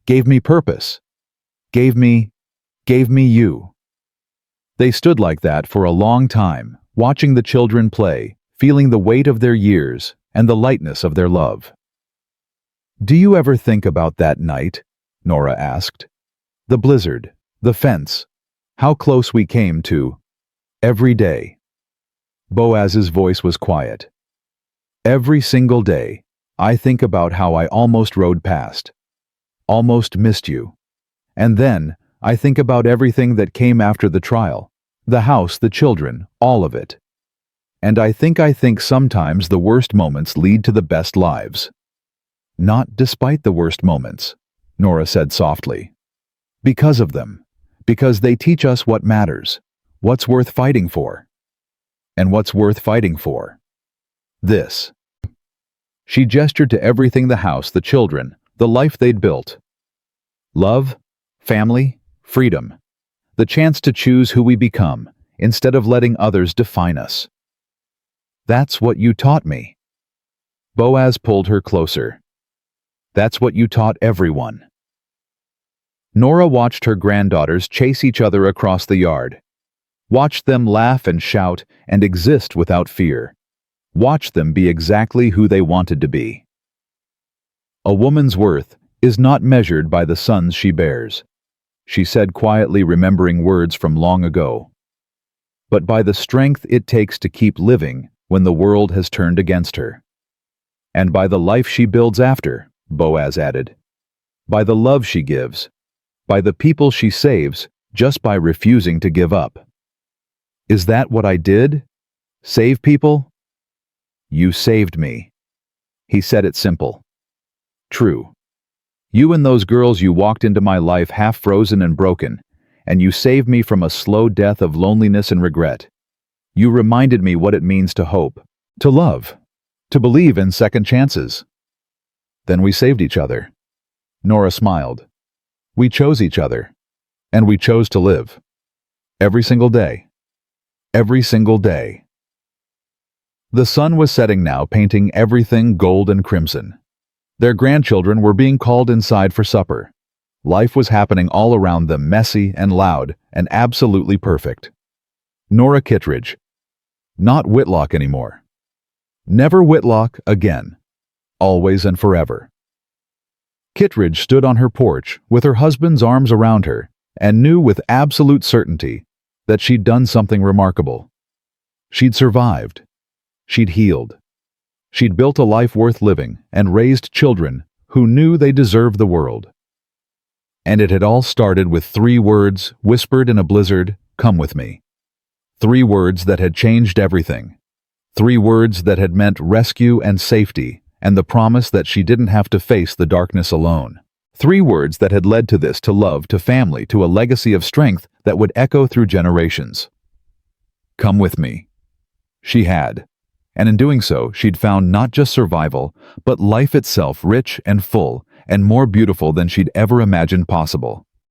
Gave me purpose. Gave me you. They stood like that for a long time, watching the children play, feeling the weight of their years and the lightness of their love. Do you ever think about that night? Norah asked. The blizzard, the fence, how close we came to every day. Boaz's voice was quiet. Every single day, I think about how I almost rode past, almost missed you. And then, I think about everything that came after the trial, the house, the children, all of it. And I think sometimes the worst moments lead to the best lives. Not despite the worst moments, Norah said softly. Because of them. Because they teach us what matters, what's worth fighting for. And what's worth fighting for? This. She gestured to everything: the house, the children, the life they'd built. Love, family, freedom. The chance to choose who we become, instead of letting others define us. That's what you taught me. Boaz pulled her closer. That's what you taught everyone. Norah watched her granddaughters chase each other across the yard. Watched them laugh and shout and exist without fear. Watched them be exactly who they wanted to be. A woman's worth is not measured by the sons she bears, she said quietly, remembering words from long ago, but by the strength it takes to keep living when the world has turned against her. And by the life she builds after, Boaz added. By the love she gives. By the people she saves just by refusing to give up. Is that what I did? Save people? You saved me. He said it simple. True. You and those girls, you walked into my life half frozen and broken, and you saved me from a slow death of loneliness and regret. You reminded me what it means to hope, to love, to believe in second chances. Then we saved each other. Norah smiled. We chose each other, and we chose to live. Every single day. Every single day. The sun was setting now, painting everything gold and crimson. Their grandchildren were being called inside for supper. Life was happening all around them, messy and loud and absolutely perfect. Norah Kitridge. Not Whitlock anymore. Never Whitlock again. Always and forever. Kitridge stood on her porch with her husband's arms around her and knew with absolute certainty that she'd done something remarkable. She'd survived. She'd healed. She'd built a life worth living and raised children who knew they deserved the world. And it had all started with 3 words whispered in a blizzard: come with me. 3 words that had changed everything. 3 words that had meant rescue and safety and the promise that she didn't have to face the darkness alone. 3 words that had led to this, to love, to family, to a legacy of strength that would echo through generations. Come with me. She had. And in doing so, she'd found not just survival, but life itself, rich and full and more beautiful than she'd ever imagined possible.